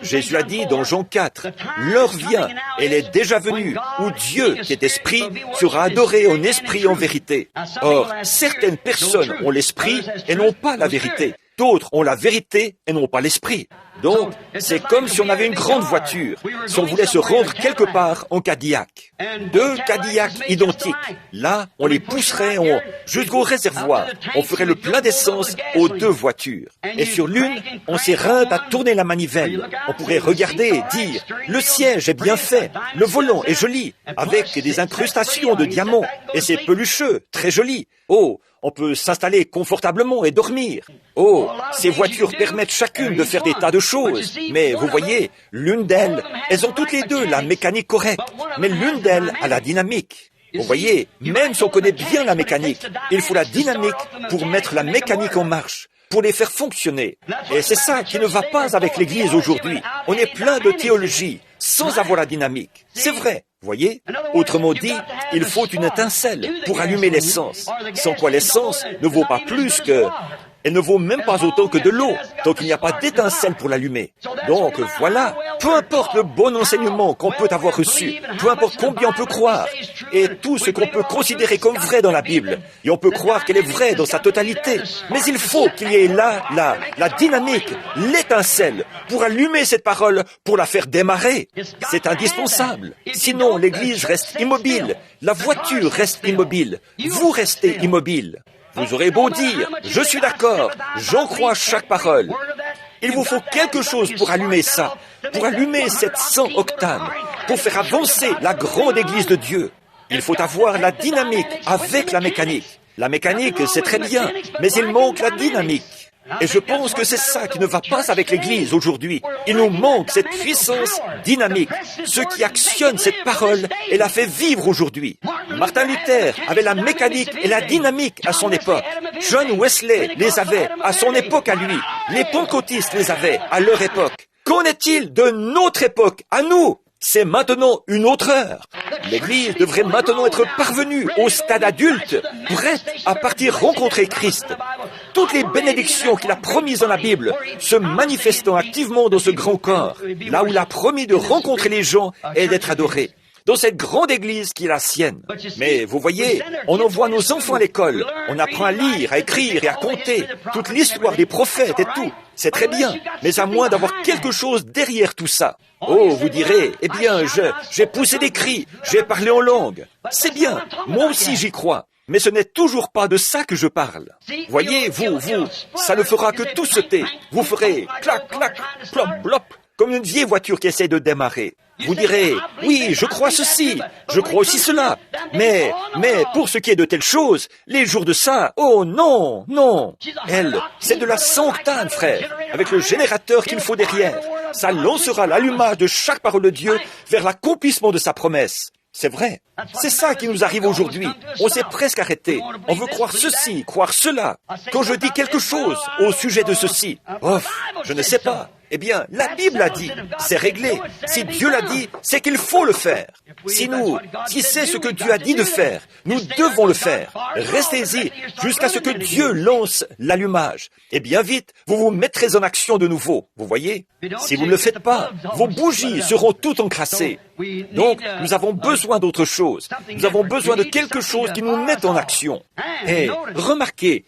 [SPEAKER 1] Jésus a dit dans Jean 4, « L'heure vient, elle est déjà venue, où Dieu, qui est esprit, sera adoré en esprit et en vérité. » Or, certaines personnes ont l'esprit et n'ont pas la vérité. D'autres ont la vérité et n'ont pas l'esprit. Donc, c'est comme si on avait une grande voiture, si on voulait se rendre quelque part en Cadillac. 2 Cadillacs identiques. Là, on les pousserait jusqu'au réservoir. On ferait le plein d'essence aux 2 voitures. Et sur l'une, on s'érinte à tourner la manivelle. On pourrait regarder et dire, le siège est bien fait, le volant est joli, avec des incrustations de diamants, et c'est pelucheux, très joli. Oh, on peut s'installer confortablement et dormir. Oh, ces voitures permettent chacune de faire des tas de choses. Mais vous voyez, l'une d'elles, elles ont toutes les 2 la mécanique correcte, mais l'une d'elles a la dynamique. Vous voyez, même si on connaît bien la mécanique, il faut la dynamique pour mettre la mécanique en marche, pour les faire fonctionner. Et c'est ça qui ne va pas avec l'Église aujourd'hui. On est plein de théologie, sans avoir la dynamique. C'est vrai. Voyez? Autrement dit, il faut une étincelle pour allumer l'essence. Sans quoi l'essence ne vaut pas plus que... Elle ne vaut même pas autant que de l'eau, tant qu'il n'y a pas d'étincelle pour l'allumer. Donc voilà, peu importe le bon enseignement qu'on peut avoir reçu, peu importe combien on peut croire, et tout ce qu'on peut considérer comme vrai dans la Bible, et on peut croire qu'elle est vraie dans sa totalité, mais il faut qu'il y ait là, la dynamique, l'étincelle, pour allumer cette parole, pour la faire démarrer. C'est indispensable. Sinon, l'Église reste immobile, la voiture reste immobile, vous restez immobile. Vous aurez beau dire, je suis d'accord, j'en crois chaque parole. Il vous faut quelque chose pour allumer ça, pour allumer cette 100 octanes, pour faire avancer la grande Église de Dieu. Il faut avoir la dynamique avec la mécanique. La mécanique, c'est très bien, mais il manque la dynamique. Et je pense que c'est ça qui ne va pas avec l'Église aujourd'hui. Il nous manque cette puissance dynamique, ce qui actionne cette parole et la fait vivre aujourd'hui. Martin Luther avait la mécanique et la dynamique à son époque. John Wesley les avait à son époque à lui. Les pentecôtistes les avaient à leur époque. Qu'en est-il de notre époque, à nous ? C'est maintenant une autre heure. L'Église devrait maintenant être parvenue au stade adulte, prête à partir rencontrer Christ. Toutes les bénédictions qu'il a promises dans la Bible se manifestant activement dans ce grand corps, là où il a promis de rencontrer les gens et d'être adoré. Dans cette grande église qui est la sienne. Mais vous voyez, on envoie nos enfants à l'école, on apprend à lire, à écrire et à compter, toute l'histoire des prophètes et tout. C'est très bien, mais à moins d'avoir quelque chose derrière tout ça. Oh, vous direz, eh bien, j'ai poussé des cris, j'ai parlé en langue. C'est bien, moi aussi j'y crois. Mais ce n'est toujours pas de ça que je parle. Voyez, vous, ça ne fera que tout sauter. Vous ferez clac, clac, plop, plop, comme une vieille voiture qui essaie de démarrer. Vous direz, oui, je crois ceci, je crois aussi cela. Mais pour ce qui est de telles choses, les jours de ça, oh non, non. Elle, c'est de la 100 octanes, frère, avec le générateur qu'il faut derrière. Ça lancera l'allumage de chaque parole de Dieu vers l'accomplissement de sa promesse. C'est vrai. C'est ça qui nous arrive aujourd'hui. On s'est presque arrêté. On veut croire ceci, croire cela. Quand je dis quelque chose au sujet de ceci, je ne sais pas. Eh bien, la Bible a dit, c'est réglé. Si Dieu l'a dit, c'est qu'il faut le faire. Si c'est ce que Dieu a dit de faire, nous devons le faire. Restez-y jusqu'à ce que Dieu lance l'allumage. Et bien vite, vous vous mettrez en action de nouveau. Vous voyez? Si vous ne le faites pas, vos bougies seront toutes encrassées. Donc, nous avons besoin d'autre chose. Nous avons besoin de quelque chose qui nous mette en action. Et remarquez,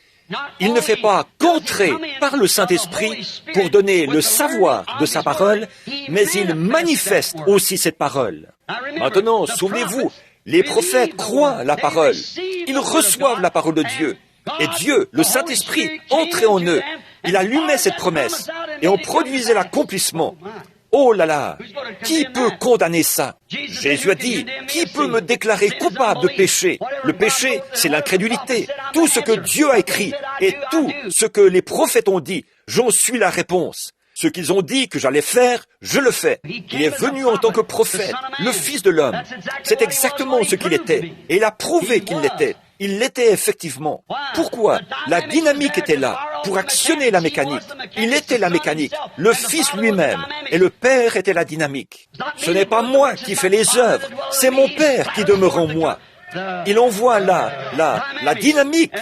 [SPEAKER 1] il ne fait pas qu'entrer par le Saint-Esprit pour donner le savoir de sa parole, mais il manifeste aussi cette parole. Maintenant, souvenez-vous, les prophètes croient la parole. Ils reçoivent la parole de Dieu. Et Dieu, le Saint-Esprit, entrait en eux. Il allumait cette promesse et on produisait l'accomplissement. Oh là là, qui peut condamner ça? Jésus a dit, qui peut me déclarer coupable de péché? Le péché, c'est l'incrédulité. Tout ce que Dieu a écrit et tout ce que les prophètes ont dit, j'en suis la réponse. Ce qu'ils ont dit que j'allais faire, je le fais. Il est venu en tant que prophète, le Fils de l'homme. C'est exactement ce qu'il était. Et il a prouvé qu'il l'était. Il l'était effectivement. Pourquoi? La dynamique était là, pour actionner la mécanique. Il était la mécanique, le Fils lui-même, et le Père était la dynamique. Ce n'est pas moi qui fais les œuvres, c'est mon Père qui demeure en moi. Il envoie la dynamique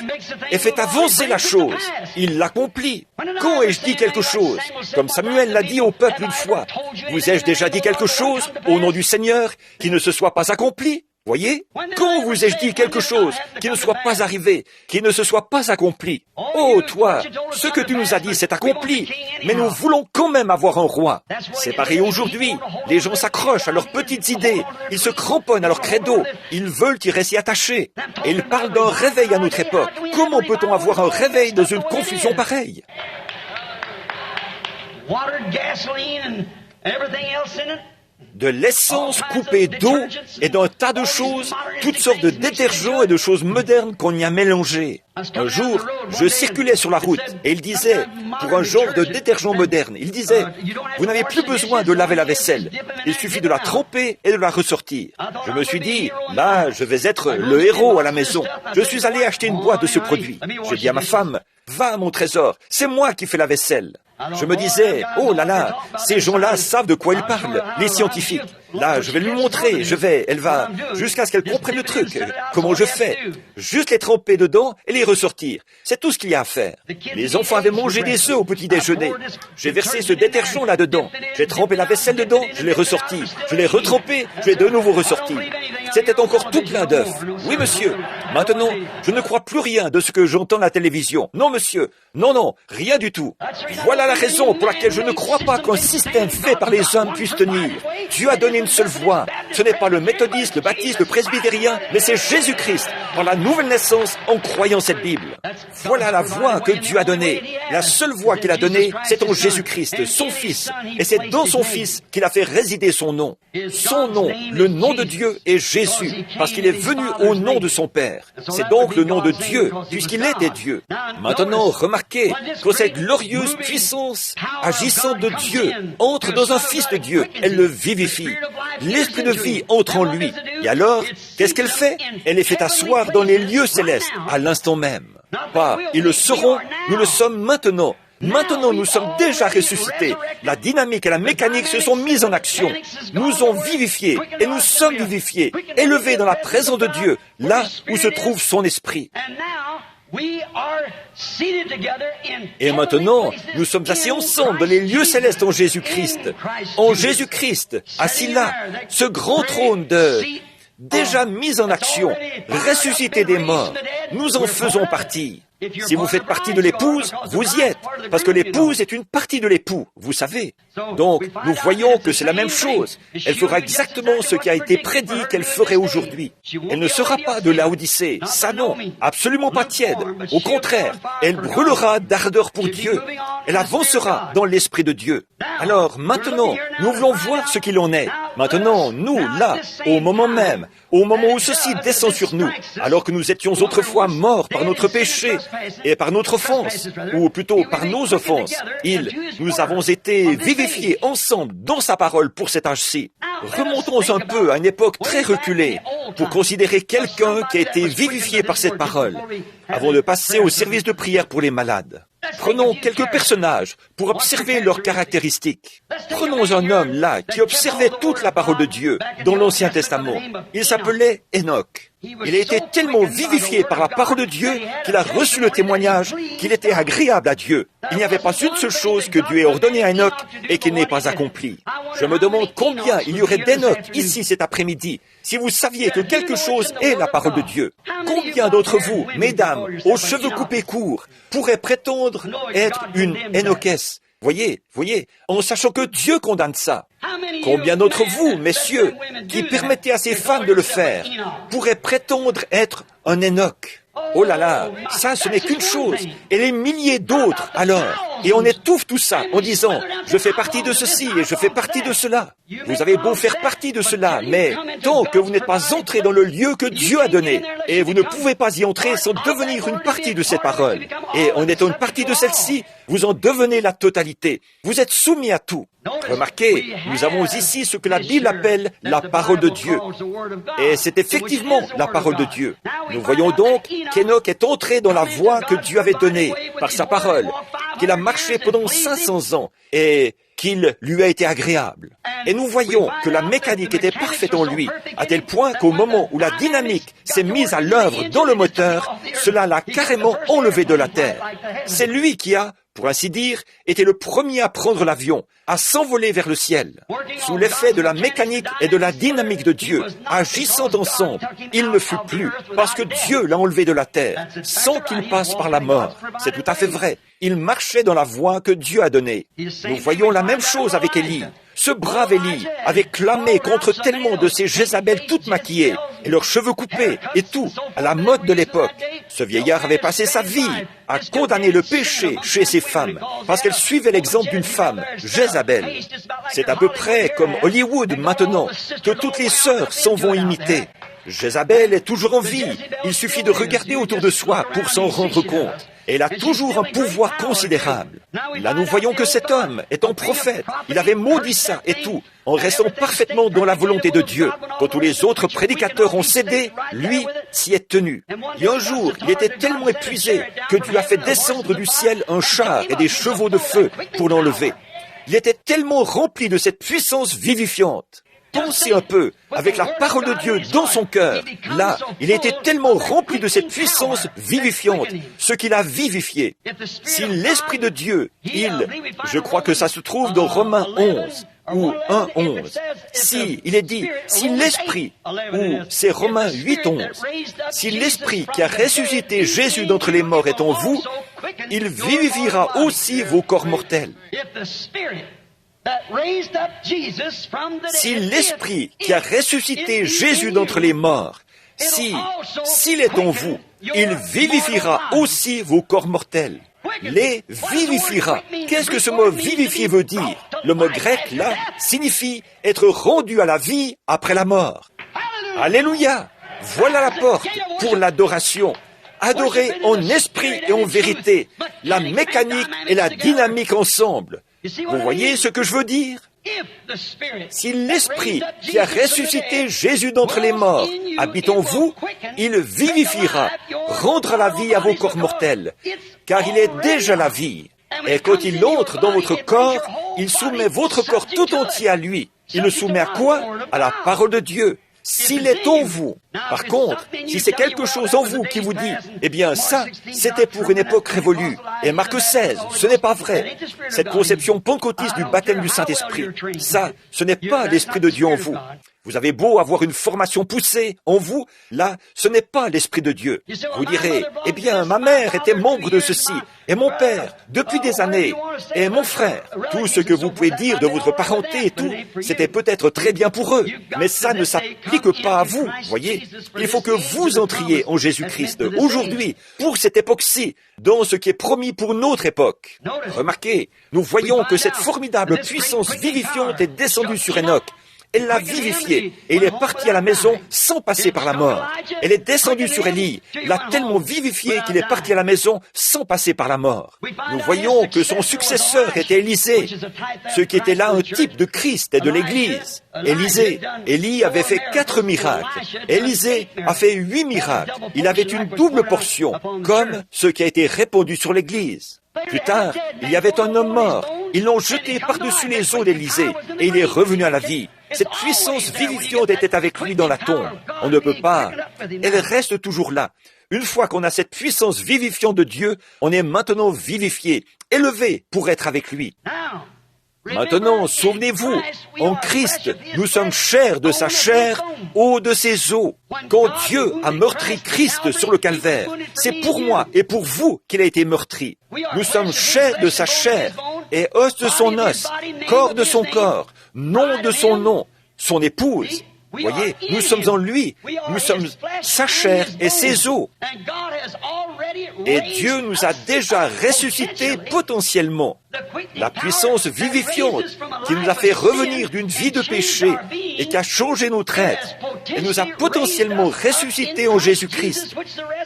[SPEAKER 1] et fait avancer la chose. Il l'accomplit. Quand ai-je dit quelque chose? Comme Samuel l'a dit au peuple une fois. Vous ai-je déjà dit quelque chose au nom du Seigneur qui ne se soit pas accompli? Voyez, quand vous ai-je dit quelque chose qui ne soit pas arrivé, qui ne se soit pas accompli? Oh, toi, ce que tu nous as dit, c'est accompli, mais nous voulons quand même avoir un roi. C'est pareil aujourd'hui. Les gens s'accrochent à leurs petites idées, ils se cramponnent à leur credo, ils veulent y rester attachés. Et ils parlent d'un réveil à notre époque. Comment peut-on avoir un réveil dans une confusion pareille? De l'essence coupée d'eau et d'un tas de choses, toutes sortes de détergents et de choses modernes qu'on y a mélangées. Un jour, je circulais sur la route et il disait, pour un genre de détergent moderne, il disait, vous n'avez plus besoin de laver la vaisselle, il suffit de la tremper et de la ressortir. Je me suis dit, là, je vais être le héros à la maison. Je suis allé acheter une boîte de ce produit. J'ai dit à ma femme, va mon trésor, c'est moi qui fais la vaisselle. Je me disais, oh là là, ces gens-là savent de quoi ils parlent, les scientifiques. Là, je vais lui montrer, elle va, jusqu'à ce qu'elle comprenne le truc. Comment je fais? Juste les tremper dedans et les ressortir. C'est tout ce qu'il y a à faire. Les enfants avaient mangé des œufs au petit déjeuner. J'ai versé ce détergent là-dedans. J'ai trempé la vaisselle dedans, je l'ai ressorti. Je l'ai retrempé, je l'ai de nouveau ressorti. C'était encore tout plein d'œufs. Oui, monsieur. Maintenant, je ne crois plus rien de ce que j'entends à la télévision. Non, monsieur. Non, non, rien du tout. Voilà la raison pour laquelle je ne crois pas qu'un système fait par les hommes puisse tenir. Dieu a donné une seule voie. Ce n'est pas le méthodiste, le baptiste, le presbytérien, mais c'est Jésus-Christ, par la nouvelle naissance, en croyant cette Bible. Voilà la voie que Dieu a donnée. La seule voie qu'il a donnée, c'est en Jésus-Christ, son Fils. Et c'est dans son Fils qu'il a fait résider son nom. Son nom, le nom de Dieu, est Jésus, parce qu'il est venu au nom de son Père. C'est donc le nom de Dieu, puisqu'il était Dieu. Maintenant, remarquez que cette glorieuse puissance agissante de Dieu entre dans un Fils de Dieu. Elle le vivifie. L'esprit de vie entre en lui. Et alors, qu'est-ce qu'elle fait? Elle est fait asseoir dans les lieux célestes, à l'instant même. Pas, ils le seront, nous le sommes maintenant. Maintenant, nous sommes déjà ressuscités. La dynamique et la mécanique se sont mises en action. Nous ont vivifiés et nous sommes vivifiés, élevés dans la présence de Dieu, là où se trouve son esprit. Et maintenant, nous sommes assis ensemble dans les lieux célestes en Jésus-Christ. En Jésus-Christ, assis là, ce grand trône déjà mis en action, ressuscité des morts. Nous en faisons partie. Si vous faites partie de l'épouse, vous y êtes, parce que l'épouse est une partie de l'époux, vous savez. Donc, nous voyons que c'est la même chose. Elle fera exactement ce qui a été prédit qu'elle ferait aujourd'hui. Elle ne sera pas de Laodicée, ça non, absolument pas tiède. Au contraire, elle brûlera d'ardeur pour Dieu. Elle avancera dans l'Esprit de Dieu. Alors, maintenant, nous voulons voir ce qu'il en est. Maintenant, nous, là, au moment même, au moment où ceci descend sur nous, alors que nous étions autrefois morts par notre péché et par notre offense, ou plutôt par nos offenses, nous avons été vivifiés ensemble dans sa parole pour cet âge-ci. Remontons un peu à une époque très reculée pour considérer quelqu'un qui a été vivifié par cette parole, avant de passer au service de prière pour les malades. Prenons quelques personnages pour observer leurs caractéristiques. Prenons un homme là qui observait toute la parole de Dieu dans l'Ancien Testament. Il s'appelait Enoch. Il a été tellement vivifié par la parole de Dieu qu'il a reçu le témoignage qu'il était agréable à Dieu. Il n'y avait pas une seule chose que Dieu ait ordonnée à Enoch et qu'il n'ait pas accomplie. Je me demande combien il y aurait d'Enoch ici cet après-midi si vous saviez que quelque chose est la parole de Dieu. Combien d'entre vous, mesdames, aux cheveux coupés courts, pourraient prétendre être une Enochesse? Voyez, en sachant que Dieu condamne ça. Combien d'entre vous, messieurs, qui permettez à ces femmes de le faire, pourraient prétendre être un Enoch? Oh là là, ça ce n'est qu'une chose, et les milliers d'autres alors. Et on étouffe tout ça en disant, je fais partie de ceci et je fais partie de cela. Vous avez beau faire partie de cela, mais tant que vous n'êtes pas entré dans le lieu que Dieu a donné, et vous ne pouvez pas y entrer sans devenir une partie de cette parole. Et en étant une partie de celle-ci, vous en devenez la totalité. Vous êtes soumis à tout. Remarquez, nous avons ici ce que la Bible appelle la parole de Dieu. Et c'est effectivement la parole de Dieu. Nous voyons donc qu'Enoch est entré dans la voie que Dieu avait donnée par sa parole, qu'il a marché pendant 500 ans et qu'il lui a été agréable. Et nous voyons que la mécanique était parfaite en lui, à tel point qu'au moment où la dynamique s'est mise à l'œuvre dans le moteur, cela l'a carrément enlevé de la terre. C'est lui qui a pour ainsi dire, était le premier à prendre l'avion, à s'envoler vers le ciel. Sous l'effet de la mécanique et de la dynamique de Dieu, agissant ensemble, il ne fut plus, parce que Dieu l'a enlevé de la terre, sans qu'il passe par la mort. C'est tout à fait vrai. Il marchait dans la voie que Dieu a donnée. Nous voyons la même chose avec Élie. Ce brave Élie avait clamé contre tellement de ces Jézabel toutes maquillées et leurs cheveux coupés et tout, à la mode de l'époque. Ce vieillard avait passé sa vie à condamner le péché chez ces femmes parce qu'elles suivaient l'exemple d'une femme, Jézabel. C'est à peu près comme Hollywood maintenant, que toutes les sœurs s'en vont imiter. Jézabel est toujours en vie. Il suffit de regarder autour de soi pour s'en rendre compte. Elle a toujours un pouvoir considérable. Là, nous voyons que cet homme, étant prophète, il avait maudit ça et tout, en restant parfaitement dans la volonté de Dieu. Quand tous les autres prédicateurs ont cédé, lui s'y est tenu. Et un jour, il était tellement épuisé que Dieu a fait descendre du ciel un char et des chevaux de feu pour l'enlever. Il était tellement rempli de cette puissance vivifiante. Pensez un peu, avec la parole de Dieu dans son cœur. Là, il était tellement rempli de cette puissance vivifiante, ce qu'il a vivifié. Si l'Esprit de Dieu, je crois que ça se trouve dans Romains 11, ou 1:11. Il est dit, si l'Esprit, ou c'est Romains 8:11, si l'Esprit qui a ressuscité Jésus d'entre les morts est en vous, il vivifiera aussi vos corps mortels. Si l'Esprit qui a ressuscité Jésus d'entre les morts, s'il est en vous, il vivifiera aussi vos corps mortels. Les vivifiera. Qu'est-ce que ce mot vivifier veut dire? Le mot grec, là, signifie être rendu à la vie après la mort. Alléluia! Voilà la porte pour l'adoration. Adorer en esprit et en vérité, la mécanique et la dynamique ensemble. Vous voyez ce que je veux dire? Si l'Esprit qui a ressuscité Jésus d'entre les morts habite en vous, il vivifiera, rendra la vie à vos corps mortels, car il est déjà la vie. Et quand il entre dans votre corps, il soumet votre corps tout entier à lui. Il le soumet à quoi? À la parole de Dieu. S'il est en vous. Par contre, si c'est quelque chose en vous qui vous dit, eh bien ça, c'était pour une époque révolue. Et Marc 16, ce n'est pas vrai. Cette conception pentecôtiste du baptême du Saint-Esprit, ça, ce n'est pas l'Esprit de Dieu en vous. Vous avez beau avoir une formation poussée en vous, là, ce n'est pas l'Esprit de Dieu. Vous direz, eh bien, ma mère était membre de ceci, et mon père, depuis des années, et mon frère. Tout ce que vous pouvez dire de votre parenté et tout, c'était peut-être très bien pour eux, mais ça ne s'applique pas à vous, voyez. Il faut que vous entriez en Jésus-Christ aujourd'hui, pour cette époque-ci, dans ce qui est promis pour notre époque. Remarquez, nous voyons que cette formidable puissance vivifiante est descendue sur Enoch. Elle l'a vivifié et il est parti à la maison sans passer par la mort. Elle est descendue sur Élie, l'a tellement vivifié qu'il est parti à la maison sans passer par la mort. Nous voyons que son successeur était Élisée, ce qui était là un type de Christ et de l'Église. Élie avait fait 4 miracles. Élisée a fait 8 miracles. Il avait une double portion, comme ce qui a été répandu sur l'Église. Plus tard, il y avait un homme mort. Ils l'ont jeté par-dessus les os d'Élisée et il est revenu à la vie. Cette puissance vivifiante était avec lui dans la tombe. On ne peut pas. Elle reste toujours là. Une fois qu'on a cette puissance vivifiante de Dieu, on est maintenant vivifié, élevé pour être avec lui. Maintenant, souvenez-vous, en Christ, nous sommes chairs de sa chair, os de ses os. Quand Dieu a meurtri Christ sur le calvaire, c'est pour moi et pour vous qu'il a été meurtri. Nous sommes chair de sa chair et os de son os, corps de son corps, nom de son nom, son épouse. Voyez, nous sommes en lui, nous sommes sa chair et ses os. Et Dieu nous a déjà ressuscités potentiellement. La puissance vivifiante qui nous a fait revenir d'une vie de péché et qui a changé notre être et nous a potentiellement ressuscités en Jésus-Christ.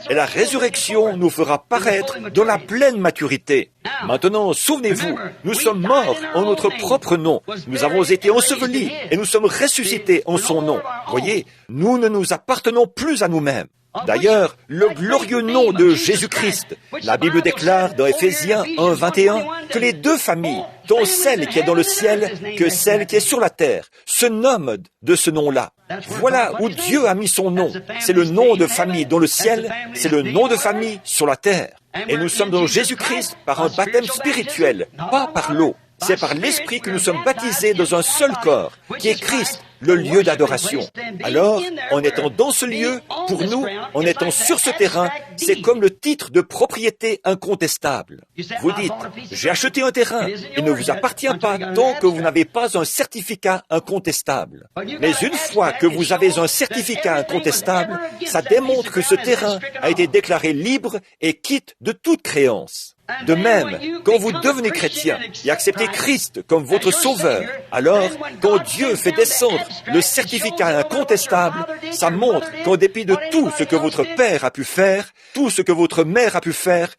[SPEAKER 1] Et la résurrection nous fera paraître dans la pleine maturité. Maintenant, souvenez-vous, nous sommes morts en notre propre nom. Nous avons été ensevelis et nous sommes ressuscités en son nom. Voyez, nous ne nous appartenons plus à nous-mêmes. D'ailleurs, le glorieux nom de Jésus-Christ, la Bible déclare dans Éphésiens 1, 21, que les deux familles, dont celle qui est dans le ciel que celle qui est sur la terre, se nomment de ce nom-là. Voilà où Dieu a mis son nom. C'est le nom de famille dans le ciel, c'est le nom de famille sur la terre. Et nous sommes dans Jésus-Christ par un baptême spirituel, pas par l'eau. C'est par l'Esprit que nous sommes baptisés dans un seul corps, qui est Christ, le lieu d'adoration. Alors, en étant dans ce lieu, pour nous, en étant sur ce terrain, c'est comme le titre de propriété incontestable. Vous dites, j'ai acheté un terrain, il ne vous appartient pas tant que vous n'avez pas un certificat incontestable. Mais une fois que vous avez un certificat incontestable, ça démontre que ce terrain a été déclaré libre et quitte de toute créance. De même, quand vous devenez chrétien et acceptez Christ comme votre sauveur, alors, quand Dieu fait descendre le certificat incontestable, ça montre qu'en dépit de tout ce que votre père a pu faire, tout ce que votre mère a pu faire,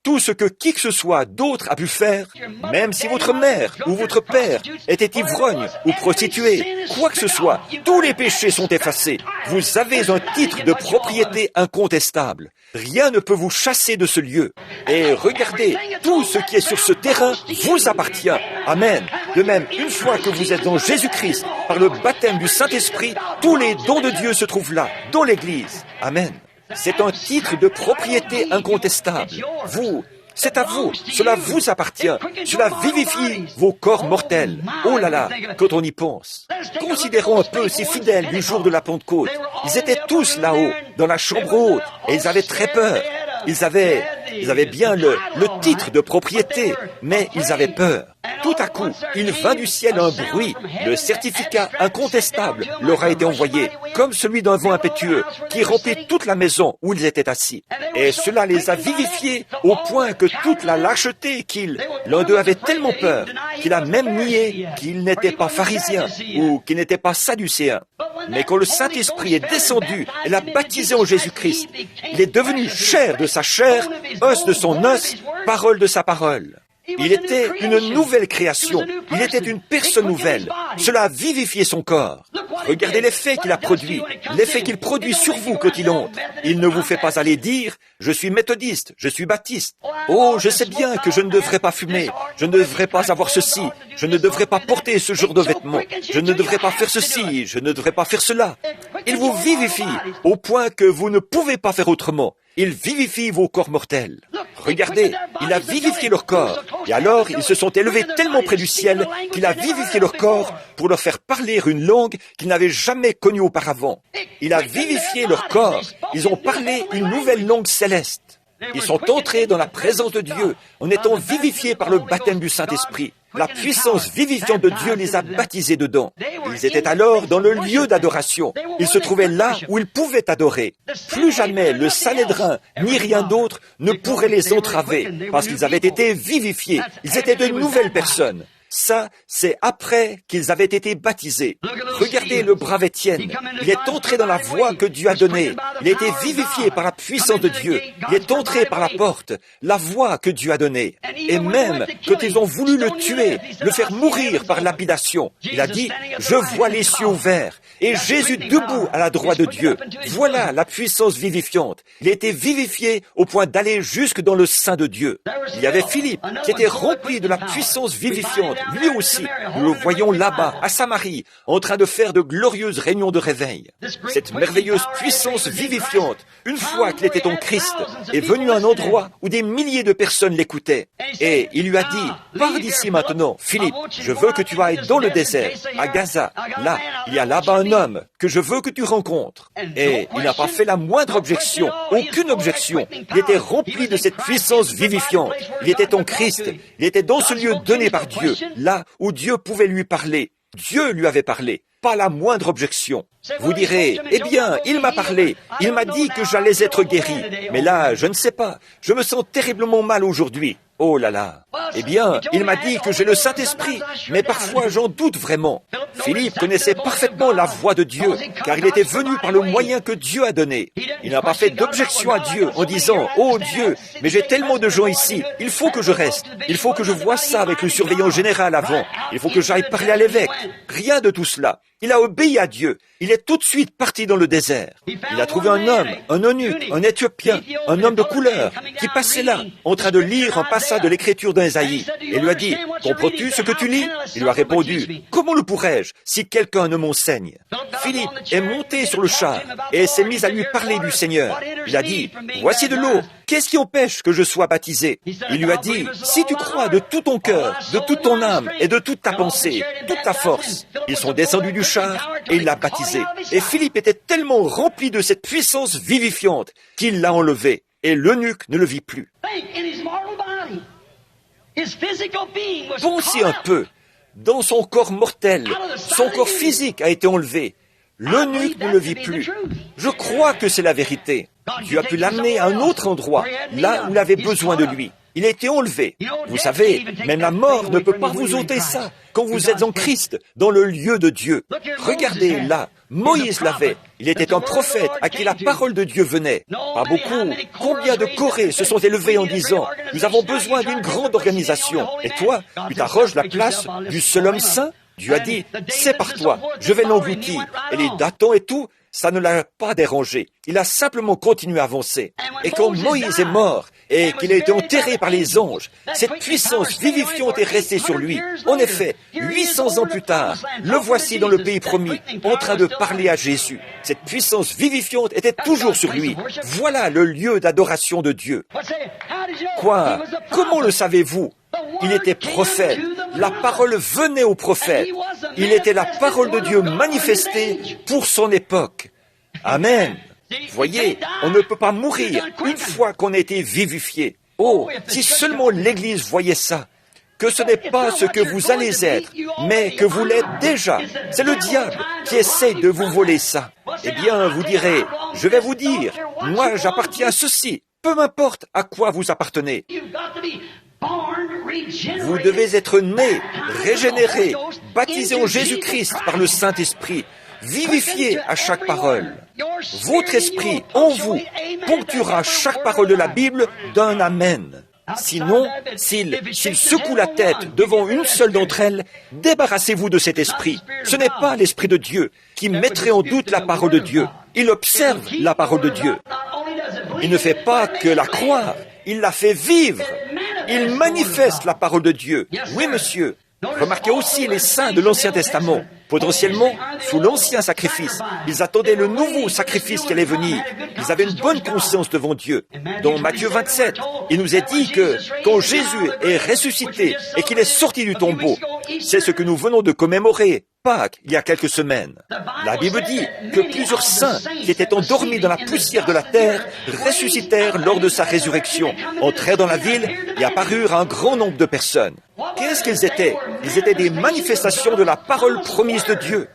[SPEAKER 1] tout ce que qui que ce soit d'autre a pu faire, même si votre mère ou votre père était ivrogne ou prostituée, quoi que ce soit, tous les péchés sont effacés. Vous avez un titre de propriété incontestable. Rien ne peut vous chasser de ce lieu. Et regardez, tout ce qui est sur ce terrain vous appartient. Amen. De même, une fois que vous êtes dans Jésus-Christ, par le baptême du Saint-Esprit, tous les dons de Dieu se trouvent là, dans l'Église. Amen. C'est un titre de propriété incontestable. C'est à vous. Cela vous appartient. Cela vivifie vos corps mortels. Oh là là, quand on y pense. Considérons un peu ces fidèles du jour de la Pentecôte. Ils étaient tous là-haut, dans la chambre haute, et ils avaient très peur. Ils avaient bien le titre de propriété, mais ils avaient peur. Tout à coup, il vint du ciel un bruit. Le certificat incontestable leur a été envoyé, comme celui d'un vent impétueux, qui remplit toute la maison où ils étaient assis. Et cela les a vivifiés au point que toute la lâcheté l'un d'eux avait tellement peur, qu'il a même nié qu'il n'était pas pharisien ou qu'il n'était pas sadducéen. Mais quand le Saint-Esprit est descendu et l'a baptisé en Jésus-Christ, il est devenu chair de sa chair, os de son os, parole de sa parole. Il était une nouvelle création. Il était une personne nouvelle. Cela a vivifié son corps. Regardez l'effet qu'il a produit, l'effet qu'il produit sur vous quand il entre. Il ne vous fait pas aller dire « Je suis méthodiste, je suis baptiste. Oh, je sais bien que je ne devrais pas fumer, je ne devrais pas avoir ceci, je ne devrais pas porter ce genre de vêtements, je ne devrais pas faire ceci, je ne devrais pas faire cela. » Il vous vivifie au point que vous ne pouvez pas faire autrement. Il vivifie vos corps mortels. Regardez, il a vivifié leur corps. Et alors, ils se sont élevés tellement près du ciel qu'il a vivifié leur corps pour leur faire parler une langue qu'ils n'avaient jamais connue auparavant. Il a vivifié leur corps. Ils ont parlé une nouvelle langue céleste. Ils sont entrés dans la présence de Dieu en étant vivifiés par le baptême du Saint-Esprit. La puissance vivifiante de Dieu les a baptisés dedans. Ils étaient alors dans le lieu d'adoration. Ils se trouvaient là où ils pouvaient adorer. Plus jamais le Sanhédrin ni rien d'autre ne pourrait les entraver parce qu'ils avaient été vivifiés. Ils étaient de nouvelles personnes. Ça, c'est après qu'ils avaient été baptisés. Regardez le brave Étienne. Il est entré dans la voie que Dieu a donnée. Il a été vivifié par la puissance de Dieu. Il est entré par la porte, la voie que Dieu a donnée. Et même quand ils ont voulu le tuer, le faire mourir par lapidation, il a dit, « Je vois les cieux ouverts et Jésus debout à la droite de Dieu. » Voilà la puissance vivifiante. Il a été vivifié au point d'aller jusque dans le sein de Dieu. Il y avait Philippe qui était rempli de la puissance vivifiante. Lui aussi, nous le voyons là-bas, à Samarie, en train de faire de glorieuses réunions de réveil. Cette merveilleuse puissance vivifiante, une fois qu'il était en Christ, est venu à un endroit où des milliers de personnes l'écoutaient. Et il lui a dit, « Pars d'ici maintenant, Philippe, je veux que tu ailles dans le désert, à Gaza. Là, il y a là-bas un homme que je veux que tu rencontres. » Et il n'a pas fait la moindre objection, aucune objection. Il était rempli de cette puissance vivifiante. Il était en Christ, il était dans ce lieu donné par Dieu. Là où Dieu pouvait lui parler. Dieu lui avait parlé, pas la moindre objection. Vous direz, eh bien, il m'a parlé, il m'a dit que j'allais être guéri. Mais là, je ne sais pas, je me sens terriblement mal aujourd'hui. Oh là là. Eh bien, il m'a dit que j'ai le Saint-Esprit, mais parfois j'en doute vraiment. Philippe connaissait parfaitement la voix de Dieu, car il était venu par le moyen que Dieu a donné. Il n'a pas fait d'objection à Dieu en disant « Oh Dieu, mais j'ai tellement de gens ici, il faut que je reste, il faut que je voie ça avec le surveillant général avant, il faut que j'aille parler à l'évêque. » Rien de tout cela. Il a obéi à Dieu. Il est tout de suite parti dans le désert. Il a trouvé un homme, un eunuque, un Éthiopien, un homme de couleur, qui passait là, en train de lire un passage de l'écriture d'Ésaïe, et lui a dit « Comprends-tu ce que tu lis ?» Il lui a répondu « Comment le pourrais-je si quelqu'un ne m'enseigne ?» Philippe est monté sur le char et s'est mis à lui parler du Seigneur. Il a dit « Voici de l'eau. Qu'est-ce qui empêche que je sois baptisé ?» Il lui a dit « Si tu crois de tout ton cœur, de toute ton âme et de toute ta pensée, toute ta force. » Ils sont descendus du char et il l'a baptisé. Et Philippe était tellement rempli de cette puissance vivifiante qu'il l'a enlevé. Et l'eunuque ne le vit plus. Pensez un peu. Dans son corps mortel, son corps physique a été enlevé. L'eunuque ne le vit plus. Je crois que c'est la vérité. Dieu a pu l'amener à un autre endroit, là où il avait besoin de lui. Il a été enlevé. Vous savez, même la mort ne peut pas vous ôter ça quand vous êtes en Christ, dans le lieu de Dieu. Regardez là, Moïse l'avait. Il était un prophète à qui la parole de Dieu venait. Pas beaucoup. Combien de Corées se sont élevés en disant « Nous avons besoin d'une grande organisation. » Et toi, tu t'arroges la place du seul homme saint? Dieu a dit « C'est par toi, je vais l'engloutir. » Et les Datons et tout, ça ne l'a pas dérangé. Il a simplement continué à avancer. Et quand Moïse est mort et qu'il a été enterré par les anges, cette puissance vivifiante est restée sur lui. En effet, 800 ans plus tard, le voici dans le pays promis, en train de parler à Jésus. Cette puissance vivifiante était toujours sur lui. Voilà le lieu d'adoration de Dieu. Quoi? Comment le savez-vous? Il était prophète. La parole venait au prophète. Il était la parole de Dieu manifestée pour son époque. Amen. Voyez, on ne peut pas mourir une fois qu'on a été vivifié. Oh, si seulement l'Église voyait ça, que ce n'est pas ce que vous allez être, mais que vous l'êtes déjà. C'est le diable qui essaie de vous voler ça. Eh bien, vous direz, je vais vous dire, moi j'appartiens à ceci, peu m'importe à quoi vous appartenez. Vous devez être né, régénéré, baptisé en Jésus-Christ par le Saint-Esprit, vivifié à chaque parole. Votre esprit, en vous, ponctuera chaque parole de la Bible d'un Amen. Sinon, s'il secoue la tête devant une seule d'entre elles, débarrassez-vous de cet esprit. Ce n'est pas l'Esprit de Dieu qui mettrait en doute la parole de Dieu. Il observe la parole de Dieu. Il ne fait pas que la croire, il la fait vivre. Il manifeste la parole de Dieu. Oui, monsieur. Remarquez aussi les saints de l'Ancien Testament. Potentiellement, sous l'ancien sacrifice, ils attendaient le nouveau sacrifice qui allait venir. Ils avaient une bonne conscience devant Dieu. Dans Matthieu 27, il nous est dit que quand Jésus est ressuscité et qu'il est sorti du tombeau, c'est ce que nous venons de commémorer, Pâques, il y a quelques semaines. La Bible dit que plusieurs saints qui étaient endormis dans la poussière de la terre ressuscitèrent lors de sa résurrection, entrèrent dans la ville et apparurent à un grand nombre de personnes. Qu'est-ce qu'ils étaient? Ils étaient des manifestations de la parole promise de Dieu.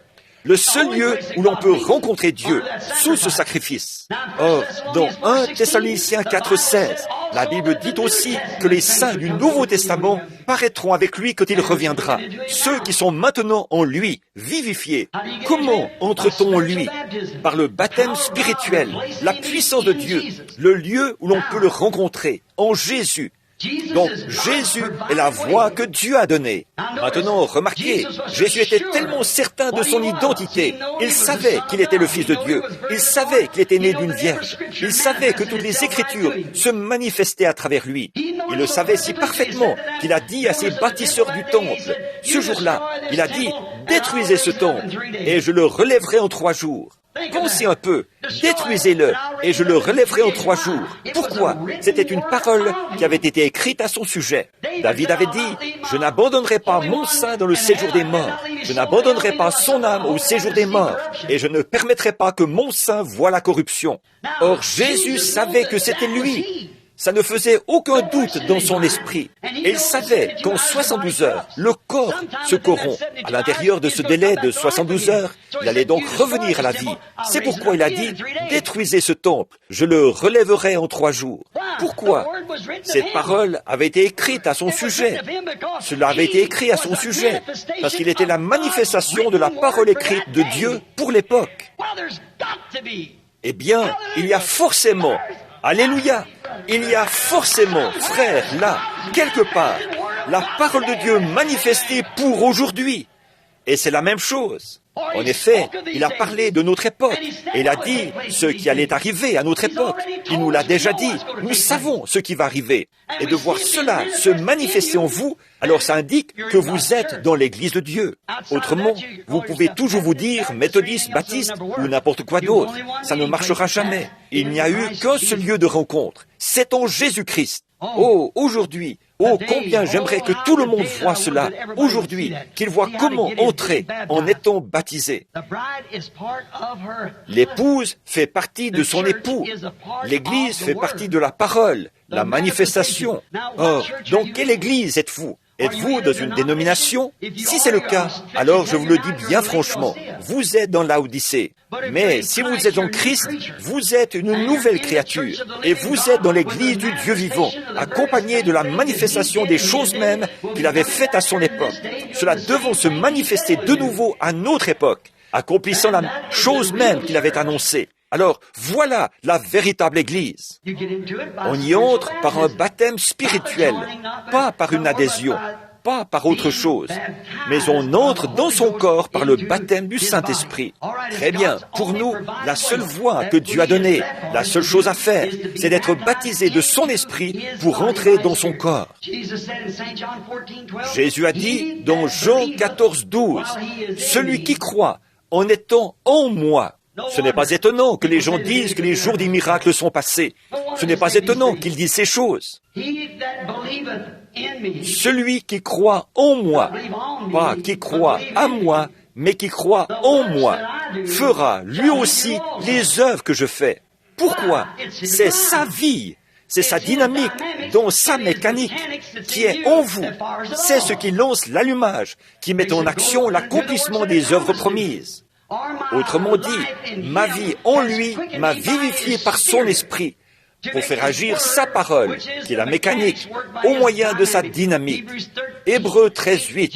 [SPEAKER 1] Le seul lieu où l'on peut rencontrer Dieu sous ce sacrifice. Or, dans 1 Thessaloniciens 4,16, la Bible dit aussi que les saints du Nouveau Testament paraîtront avec lui quand il reviendra. Ceux qui sont maintenant en lui, vivifiés. Comment entre-t-on en lui? Par le baptême spirituel, la puissance de Dieu, le lieu où l'on peut le rencontrer, en Jésus. Donc, Jésus est la voie que Dieu a donnée. Maintenant, remarquez, Jésus était tellement certain de son identité. Il savait qu'il était le Fils de Dieu. Il savait qu'il était né d'une vierge. Il savait que toutes les Écritures se manifestaient à travers lui. Il le savait si parfaitement qu'il a dit à ses bâtisseurs du temple, ce jour-là, il a dit, détruisez ce temple et je le relèverai en 3 jours. Pensez un peu, détruisez-le, et je le relèverai en 3 jours. Pourquoi? C'était une parole qui avait été écrite à son sujet. David avait dit, je n'abandonnerai pas mon sein dans le séjour des morts. Je n'abandonnerai pas son âme au séjour des morts, et je ne permettrai pas que mon sein voie la corruption. Or, Jésus savait que c'était lui. Ça ne faisait aucun doute dans son esprit. Et il savait qu'en 72 heures, le corps se corrompt. À l'intérieur de ce délai de 72 heures, il allait donc revenir à la vie. C'est pourquoi il a dit, détruisez ce temple, je le relèverai en 3 jours. Pourquoi? Cette parole avait été écrite à son sujet. Cela avait été écrit à son sujet, parce qu'il était la manifestation de la parole écrite de Dieu pour l'époque. Eh bien, il y a forcément, alléluia, il y a forcément, frère, là, quelque part, la parole de Dieu manifestée pour aujourd'hui. Et c'est la même chose. En effet, il a parlé de notre époque, et il a dit ce qui allait arriver à notre époque. Il nous l'a déjà dit, nous savons ce qui va arriver. Et de voir cela se manifester en vous, alors ça indique que vous êtes dans l'Église de Dieu. Autrement, vous pouvez toujours vous dire méthodiste, baptiste ou n'importe quoi d'autre. Ça ne marchera jamais. Il n'y a eu qu'un seul lieu de rencontre. C'est en Jésus-Christ. Oh, aujourd'hui, oh, combien j'aimerais que tout le monde voie cela, aujourd'hui, qu'il voit comment entrer en étant baptisé. L'épouse fait partie de son époux. L'Église fait partie de la parole, la manifestation. Or, dans quelle Église êtes-vous? Êtes-vous dans une dénomination? Si c'est le cas, alors je vous le dis bien franchement, vous êtes dans Laodicée. Mais si vous êtes en Christ, vous êtes une nouvelle créature. Et vous êtes dans l'Église du Dieu vivant, accompagné de la manifestation des choses mêmes qu'il avait faites à son époque. Cela devant se manifester de nouveau à notre époque, accomplissant la chose même qu'il avait annoncée. Alors, voilà la véritable Église. On y entre par un baptême spirituel, pas par une adhésion, pas par autre chose, mais on entre dans son corps par le baptême du Saint-Esprit. Très bien, pour nous, la seule voie que Dieu a donnée, la seule chose à faire, c'est d'être baptisé de son Esprit pour entrer dans son corps. Jésus a dit dans Jean 14, 12, « Celui qui croit en étant en moi ». Ce n'est pas étonnant que les gens disent que les jours des miracles sont passés. Ce n'est pas étonnant qu'ils disent ces choses. Celui qui croit en moi, pas qui croit à moi, mais qui croit en moi, fera lui aussi les œuvres que je fais. Pourquoi? C'est sa vie, c'est sa dynamique, dans sa mécanique, qui est en vous. C'est ce qui lance l'allumage, qui met en action l'accomplissement des œuvres promises. Autrement dit, ma vie en lui m'a vivifié par son esprit pour faire agir sa parole, qui est la mécanique, au moyen de sa dynamique. Hébreux 13, 8.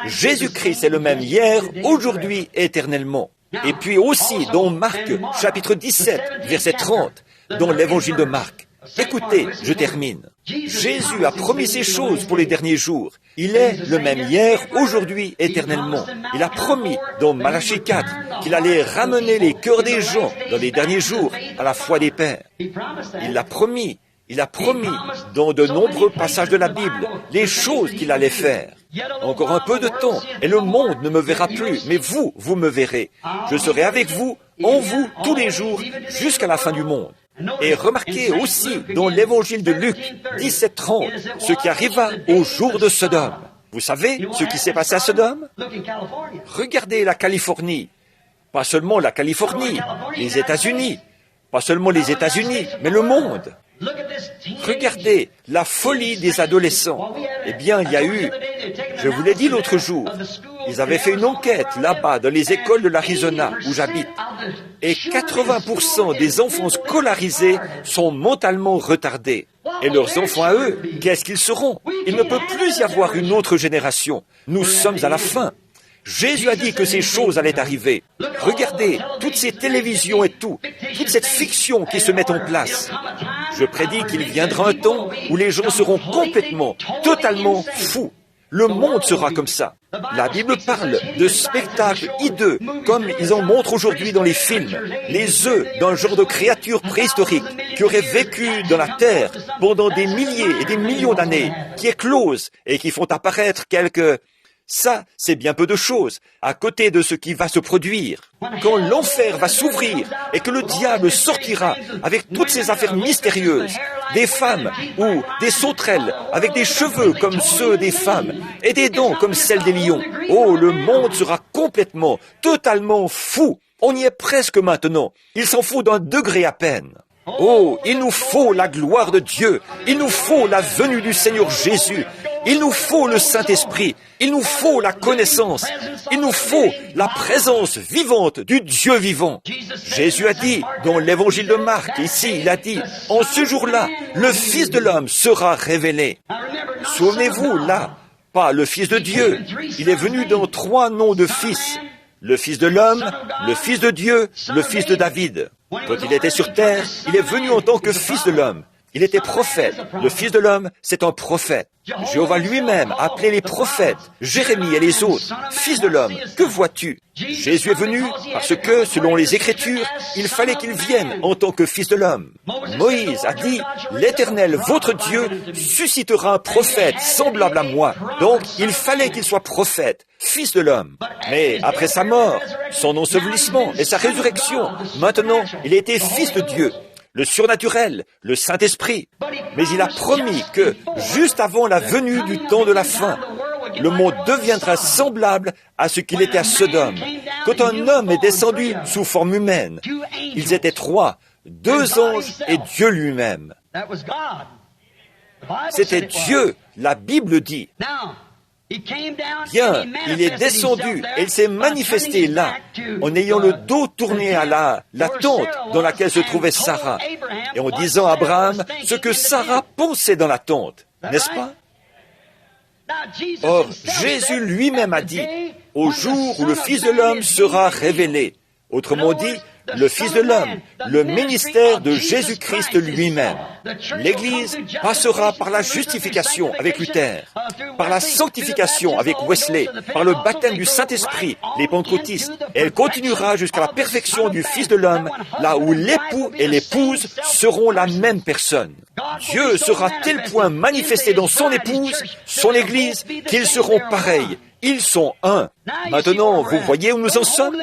[SPEAKER 1] Jésus-Christ est le même hier, aujourd'hui, éternellement. Et puis aussi dans Marc, chapitre 17, verset 30, dans l'évangile de Marc. Écoutez, je termine. Jésus a promis ces choses pour les derniers jours. Il est le même hier, aujourd'hui, éternellement. Il a promis dans Malachie 4 qu'il allait ramener les cœurs des gens dans les derniers jours à la foi des pères. Il l'a promis. Il a promis dans de nombreux passages de la Bible les choses qu'il allait faire. Encore un peu de temps et le monde ne me verra plus, mais vous me verrez. Je serai avec vous, en vous, tous les jours, jusqu'à la fin du monde. Et remarquez aussi dans l'évangile de Luc 17:30 ce qui arriva au jour de Sodome. Vous savez ce qui s'est passé à Sodome? Regardez la Californie. Pas seulement la Californie, les États-Unis. Pas seulement les États-Unis, mais le monde. Regardez la folie des adolescents. Eh bien, il y a eu, je vous l'ai dit l'autre jour, ils avaient fait une enquête là-bas dans les écoles de l'Arizona où j'habite. Et 80% des enfants scolarisés sont mentalement retardés. Et leurs enfants à eux, qu'est-ce qu'ils seront? Il ne peut plus y avoir une autre génération. Nous sommes à la fin. Jésus a dit que ces choses allaient arriver. Regardez, toutes ces télévisions et tout, toute cette fiction qui se met en place. Je prédis qu'il viendra un temps où les gens seront complètement, totalement fous. Le monde sera comme ça. La Bible parle de spectacles hideux, comme ils en montrent aujourd'hui dans les films. Les œufs d'un genre de créature préhistorique qui aurait vécu dans la terre pendant des milliers et des millions d'années, qui éclosent et qui font apparaître quelques... Ça, c'est bien peu de choses, à côté de ce qui va se produire. Quand l'enfer va s'ouvrir et que le diable sortira avec toutes ces affaires mystérieuses, des femmes ou des sauterelles avec des cheveux comme ceux des femmes et des dents comme celles des lions, oh, le monde sera complètement, totalement fou. On y est presque maintenant. Il s'en fout d'un degré à peine. Oh, il nous faut la gloire de Dieu. Il nous faut la venue du Seigneur Jésus. Il nous faut le Saint-Esprit. Il nous faut la connaissance. Il nous faut la présence vivante du Dieu vivant. Jésus a dit, dans l'évangile de Marc, ici, il a dit, en ce jour-là, le Fils de l'homme sera révélé. Souvenez-vous, là, pas le Fils de Dieu. Il est venu dans 3 noms de fils. Le Fils de l'homme, le Fils de Dieu, le Fils de David. Quand il était sur terre, il est venu en tant que Fils de l'homme. Il était prophète. Le Fils de l'homme, c'est un prophète. Jéhovah lui-même appelait les prophètes, Jérémie et les autres, Fils de l'homme. Que vois-tu? Jésus est venu parce que, selon les Écritures, il fallait qu'il vienne en tant que Fils de l'homme. Moïse a dit, l'Éternel, votre Dieu, suscitera un prophète semblable à moi. Donc, il fallait qu'il soit prophète, Fils de l'homme. Mais après sa mort, son ensevelissement et sa résurrection, maintenant, il a été Fils de Dieu. Le surnaturel, le Saint-Esprit. Mais il a promis que, juste avant la venue du temps de la fin, le monde deviendra semblable à ce qu'il était à Sodome. Quand un homme est descendu sous forme humaine, ils étaient 3, 2 anges et Dieu lui-même. C'était Dieu, la Bible dit. Bien, il est descendu et il s'est manifesté là, en ayant le dos tourné à la tente dans laquelle se trouvait Sarah, et en disant à Abraham ce que Sarah pensait dans la tente, n'est-ce pas? Or, Jésus lui-même a dit, au jour où le Fils de l'homme sera révélé, autrement dit, le Fils de l'homme, le ministère de Jésus-Christ lui-même. L'Église passera par la justification avec Luther, par la sanctification avec Wesley, par le baptême du Saint-Esprit, les pentecôtistes, et elle continuera jusqu'à la perfection du Fils de l'homme, là où l'époux et l'épouse seront la même personne. Dieu sera à tel point manifesté dans son épouse, son Église, qu'ils seront pareils. Ils sont un. Maintenant, vous voyez où nous en sommes?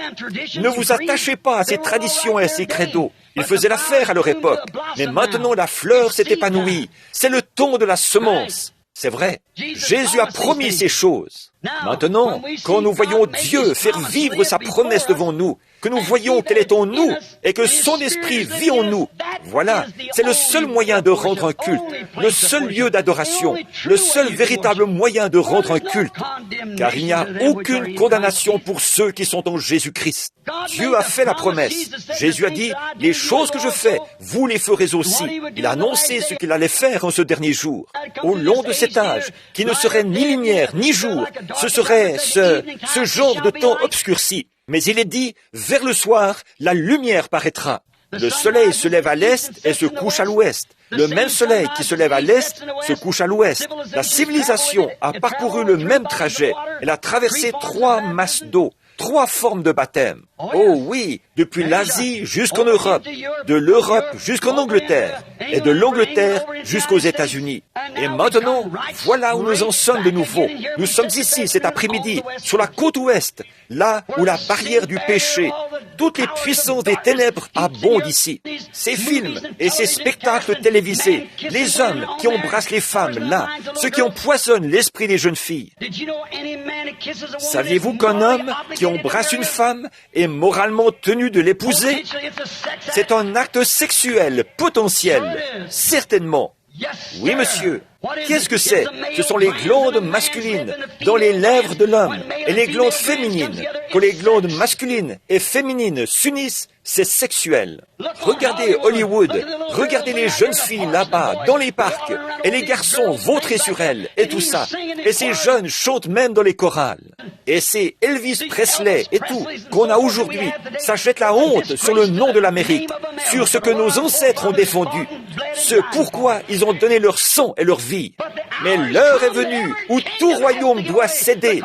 [SPEAKER 1] Ne vous attachez pas à ces traditions et à ces credos. Ils faisaient l'affaire à leur époque. Mais maintenant, la fleur s'est épanouie. C'est le temps de la semence. C'est vrai. Jésus a promis ces choses. Maintenant, quand nous voyons Dieu faire vivre sa promesse devant nous, que nous voyons qu'elle est en nous et que son esprit vit en nous, voilà, c'est le seul moyen de rendre un culte, le seul lieu d'adoration, le seul véritable moyen de rendre un culte, car il n'y a aucune condamnation pour ceux qui sont en Jésus-Christ. Dieu a fait la promesse. Jésus a dit, les choses que je fais, vous les ferez aussi. Il a annoncé ce qu'il allait faire en ce dernier jour. Au long de cet âge, qui ne serait ni lumière ni jour, ce serait ce genre de temps obscurci. Mais il est dit, vers le soir, la lumière paraîtra. Le soleil se lève à l'est et se couche à l'ouest. Le même soleil qui se lève à l'est se couche à l'ouest. La civilisation a parcouru le même trajet. Elle a traversé 3 masses d'eau, 3 formes de baptême. Oh oui, depuis l'Asie jusqu'en Europe, de l'Europe jusqu'en Angleterre, et de l'Angleterre jusqu'aux États-Unis. Et maintenant, voilà où nous en sommes de nouveau. Nous sommes ici cet après-midi, sur la côte ouest, là où la barrière du péché, toutes les puissances des ténèbres abondent ici. Ces films et ces spectacles télévisés, les hommes qui embrassent les femmes là, ceux qui empoisonnent l'esprit des jeunes filles. Saviez-vous qu'un homme qui embrasse une femme est moralement tenu de l'épouser? C'est un acte sexuel potentiel, certainement. Oui, monsieur. Qu'est-ce que c'est? Ce sont les glandes masculines dans les lèvres de l'homme et les glandes féminines. Quand les glandes masculines et féminines s'unissent, c'est sexuel. Regardez Hollywood, regardez les jeunes filles là-bas, dans les parcs, et les garçons vautrés sur elles, et tout ça. Et ces jeunes chantent même dans les chorales. Et c'est Elvis Presley et tout qu'on a aujourd'hui. Ça jette la honte sur le nom de l'Amérique, sur ce que nos ancêtres ont défendu, ce pourquoi ils ont donné leur sang et leur vie. Mais l'heure est venue où tout royaume doit céder,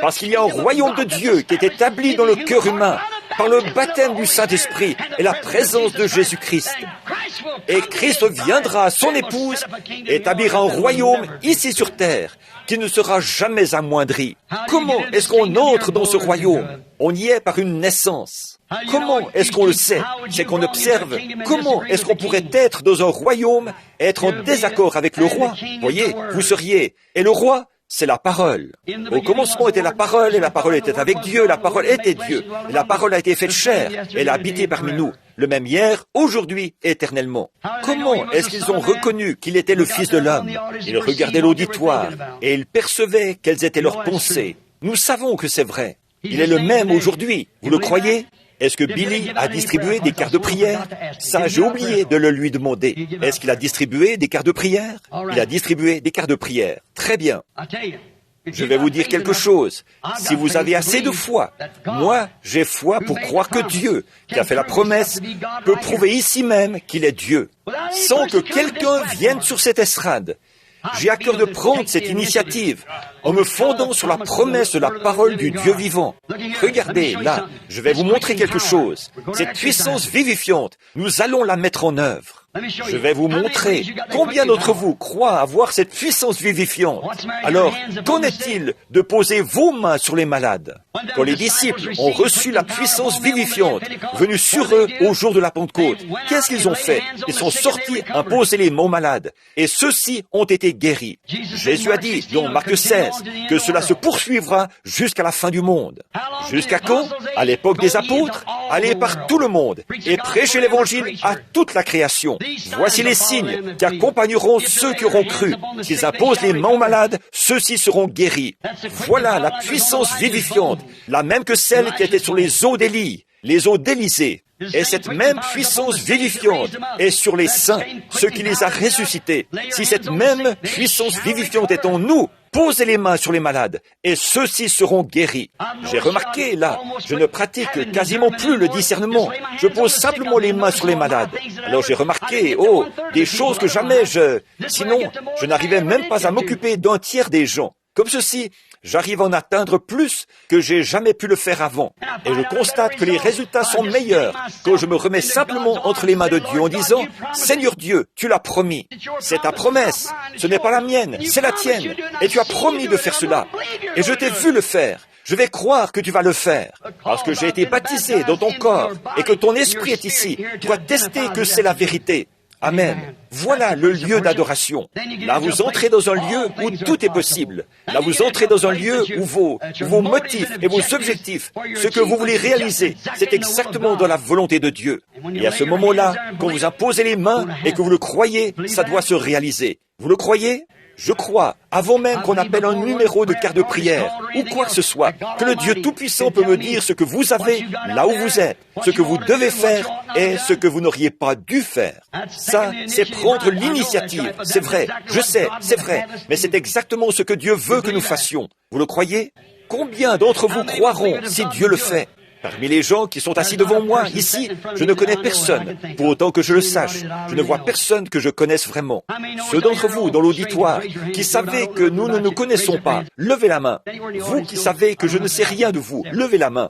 [SPEAKER 1] parce qu'il y a un royaume de Dieu qui est établi dans le cœur humain, par le baptême du Saint-Esprit et la présence de Jésus-Christ. Et Christ viendra à son épouse et établira un royaume ici sur terre qui ne sera jamais amoindri. Comment est-ce qu'on entre dans ce royaume? On y est par une naissance. Comment est-ce qu'on le sait? C'est qu'on observe. Comment est-ce qu'on pourrait être dans un royaume et être en désaccord avec le roi? Voyez, vous seriez. Et le roi, c'est la parole. Au commencement était la parole, et la parole était avec Dieu, la parole était Dieu. Et la parole a été faite chair, elle a habité parmi nous. le même hier, aujourd'hui, éternellement. Comment est-ce qu'ils ont reconnu qu'il était le Fils de l'homme? Ils regardaient l'auditoire et ils percevaient quelles étaient leurs pensées. Nous savons que c'est vrai. Il est le même aujourd'hui. Vous le croyez? Est-ce que Billy a distribué des cartes de prière? Ça, j'ai oublié de le lui demander. Est-ce qu'il a distribué des cartes de prière? Il a distribué des cartes de prière. Très bien. Je vais vous dire quelque chose. Si vous avez assez de foi, moi, j'ai foi pour croire que Dieu, qui a fait la promesse, peut prouver ici même qu'il est Dieu, sans que quelqu'un vienne sur cette estrade. J'ai à cœur de prendre cette initiative en me fondant sur la promesse de la parole du Dieu vivant. Regardez, là, je vais vous montrer quelque chose. Cette puissance vivifiante, nous allons la mettre en œuvre. Je vais vous montrer combien d'entre vous croient avoir cette puissance vivifiante. Alors, qu'en est-il de poser vos mains sur les malades? Quand les disciples ont reçu la puissance vivifiante venue sur eux au jour de la Pentecôte, qu'est-ce qu'ils ont fait? Ils sont sortis, imposé les mains aux malades, et ceux-ci ont été guéris. Jésus a dit, dans Marc 16, que cela se poursuivra jusqu'à la fin du monde. Jusqu'à quand? À l'époque des apôtres, allez par tout le monde et prêchez l'évangile à toute la création. Voici les signes qui accompagneront ceux qui auront cru. S'ils imposent les mains aux malades, ceux-ci seront guéris. Voilà la puissance vivifiante, la même que celle qui était sur les eaux d'Élie, les eaux d'Élisée. Et cette même puissance vivifiante est sur les saints, ceux qui les a ressuscités. Si cette même puissance vivifiante est en nous, posez les mains sur les malades, et ceux-ci seront guéris. J'ai remarqué, là, je ne pratique quasiment plus le discernement. Je pose simplement les mains sur les malades. Alors j'ai remarqué, des choses que jamais sinon, je n'arrivais même pas à m'occuper d'un tiers des gens. Comme ceci, j'arrive à en atteindre plus que j'ai jamais pu le faire avant. Et je constate que les résultats sont meilleurs quand je me remets simplement entre les mains de Dieu en disant « Seigneur Dieu, tu l'as promis. C'est ta promesse. Ce n'est pas la mienne, c'est la tienne. Et tu as promis de faire cela. Et je t'ai vu le faire. Je vais croire que tu vas le faire. Parce que j'ai été baptisé dans ton corps et que ton esprit est ici pour attester que c'est la vérité. » Amen. Voilà le lieu d'adoration. Là, vous entrez dans un lieu où tout est possible. Là, vous entrez dans un lieu où vos motifs et vos objectifs, ce que vous voulez réaliser, c'est exactement dans la volonté de Dieu. Et à ce moment-là, quand vous imposez les mains et que vous le croyez, ça doit se réaliser. Vous le croyez? Je crois, avant même qu'on appelle un numéro de carte de prière, ou quoi que ce soit, que le Dieu Tout-Puissant peut me dire ce que vous avez là où vous êtes, ce que vous devez faire et ce que vous n'auriez pas dû faire. Ça, c'est prendre l'initiative. C'est vrai, je sais, c'est vrai, mais c'est exactement ce que Dieu veut que nous fassions. Vous le croyez? Combien d'entre vous croiront si Dieu le fait? Parmi les gens qui sont assis devant moi, ici, je ne connais personne. Pour autant que je le sache, je ne vois personne que je connaisse vraiment. Ceux d'entre vous dans l'auditoire qui savez que nous ne nous connaissons pas, levez la main. Vous qui savez que je ne sais rien de vous, levez la main.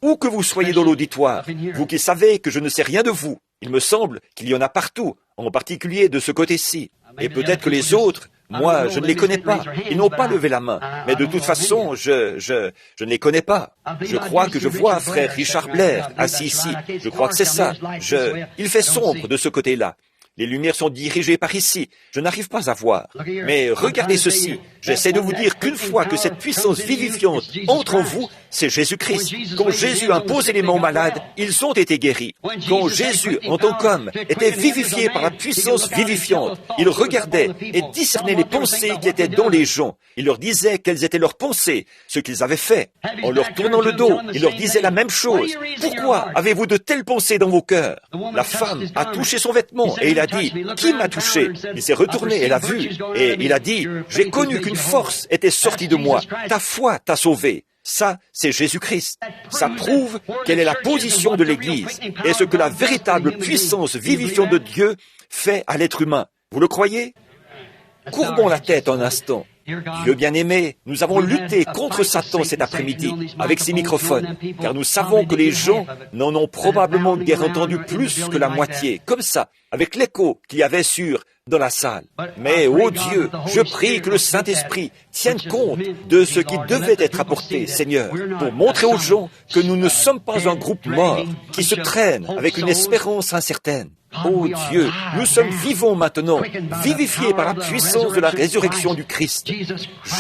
[SPEAKER 1] Où que vous soyez dans l'auditoire, vous qui savez que je ne sais rien de vous, il me semble qu'il y en a partout, en particulier de ce côté-ci. Et peut-être que les autres, moi, je ne les connais pas. Ils n'ont pas levé la main. Mais de toute façon, je ne les connais pas. Je crois que je vois frère Richard Blair assis ici. Je crois que c'est ça. Il fait sombre de ce côté-là. Les lumières sont dirigées par ici. Je n'arrive pas à voir. Mais regardez ceci. J'essaie de vous dire qu'une fois que cette puissance vivifiante entre en vous, c'est Jésus-Christ. Quand Jésus imposait les mains aux malades, ils ont été guéris. Quand Jésus, en tant qu'homme, était vivifié par la puissance vivifiante, il regardait et discernait les pensées qui étaient dans les gens. Il leur disait quelles étaient leurs pensées, ce qu'ils avaient fait. En leur tournant le dos, il leur disait la même chose. Pourquoi avez-vous de telles pensées dans vos cœurs? La femme a touché son vêtement et il a dit, qui m'a touché? Il s'est retourné, elle a vu, et il a dit, j'ai connu qu'une force était sortie de moi. Ta foi t'a sauvé. Ça, c'est Jésus-Christ. Ça prouve quelle est la position de l'Église et ce que la véritable puissance vivifiante de Dieu fait à l'être humain. Vous le croyez? Courbons la tête un instant. Dieu bien-aimé, nous avons lutté contre Satan cet après-midi avec ces microphones, car nous savons que les gens n'en ont probablement guère entendu plus que la moitié, comme ça, avec l'écho qu'il y avait dans la salle. Mais, ô Dieu, je prie que le Saint-Esprit tienne compte de ce qui devait être apporté, Seigneur, pour montrer aux gens que nous ne sommes pas un groupe mort qui se traîne avec une espérance incertaine. Oh Dieu, nous sommes vivants maintenant, vivifiés par la puissance de la résurrection du Christ.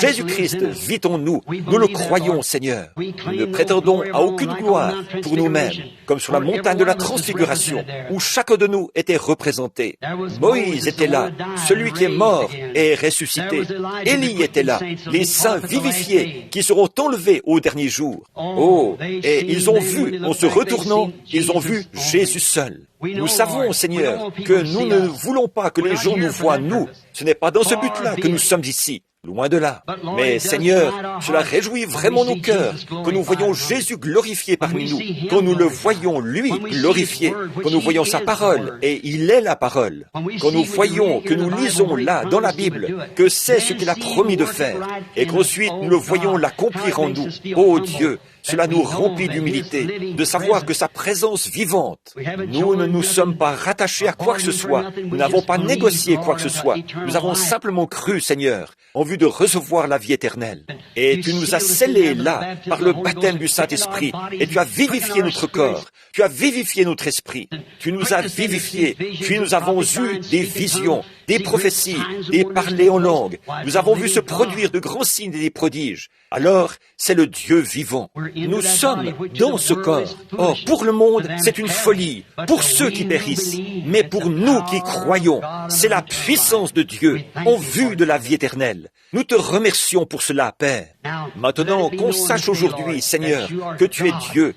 [SPEAKER 1] Jésus-Christ vit en nous, nous le croyons, Seigneur. Nous ne prétendons à aucune gloire pour nous-mêmes, comme sur la montagne de la transfiguration, où chacun de nous était représenté. Moïse était là, celui qui est mort et est ressuscité. Élie était là, les saints vivifiés qui seront enlevés au dernier jour. Oh, et ils ont vu, en se retournant, ils ont vu Jésus seul. Nous savons, Seigneur, que nous ne voulons pas que les gens nous voient, nous. Ce n'est pas dans ce but-là que nous sommes ici. Loin de là. Mais Seigneur, cela réjouit vraiment nos cœurs, que nous voyons Jésus glorifié parmi nous, quand nous le voyons, lui, glorifié, quand nous voyons sa parole, et il est la parole, quand nous voyons que nous lisons là, dans la Bible, que c'est ce qu'il a promis de faire, et qu'ensuite nous le voyons l'accomplir en nous. Oh Dieu, cela nous remplit d'humilité, de savoir que sa présence vivante. Nous ne nous sommes pas rattachés à quoi que ce soit. Nous n'avons pas négocié quoi que ce soit. Nous avons simplement cru, Seigneur, en vue de recevoir la vie éternelle. Et tu nous as scellés là, par le baptême du Saint-Esprit, et tu as vivifié notre corps. Tu as vivifié notre esprit. Tu nous as vivifiés, puis nous avons eu des visions, des prophéties, des parlers en langue. Nous avons vu se produire de grands signes et des prodiges. Alors, c'est le Dieu vivant. Nous sommes dans ce corps. Or, pour le monde, c'est une folie, pour ceux qui périssent. Mais pour nous qui croyons, c'est la puissance de Dieu en vue de la vie éternelle. Nous te remercions pour cela, Père. Maintenant, qu'on sache aujourd'hui, Seigneur, que tu es Dieu,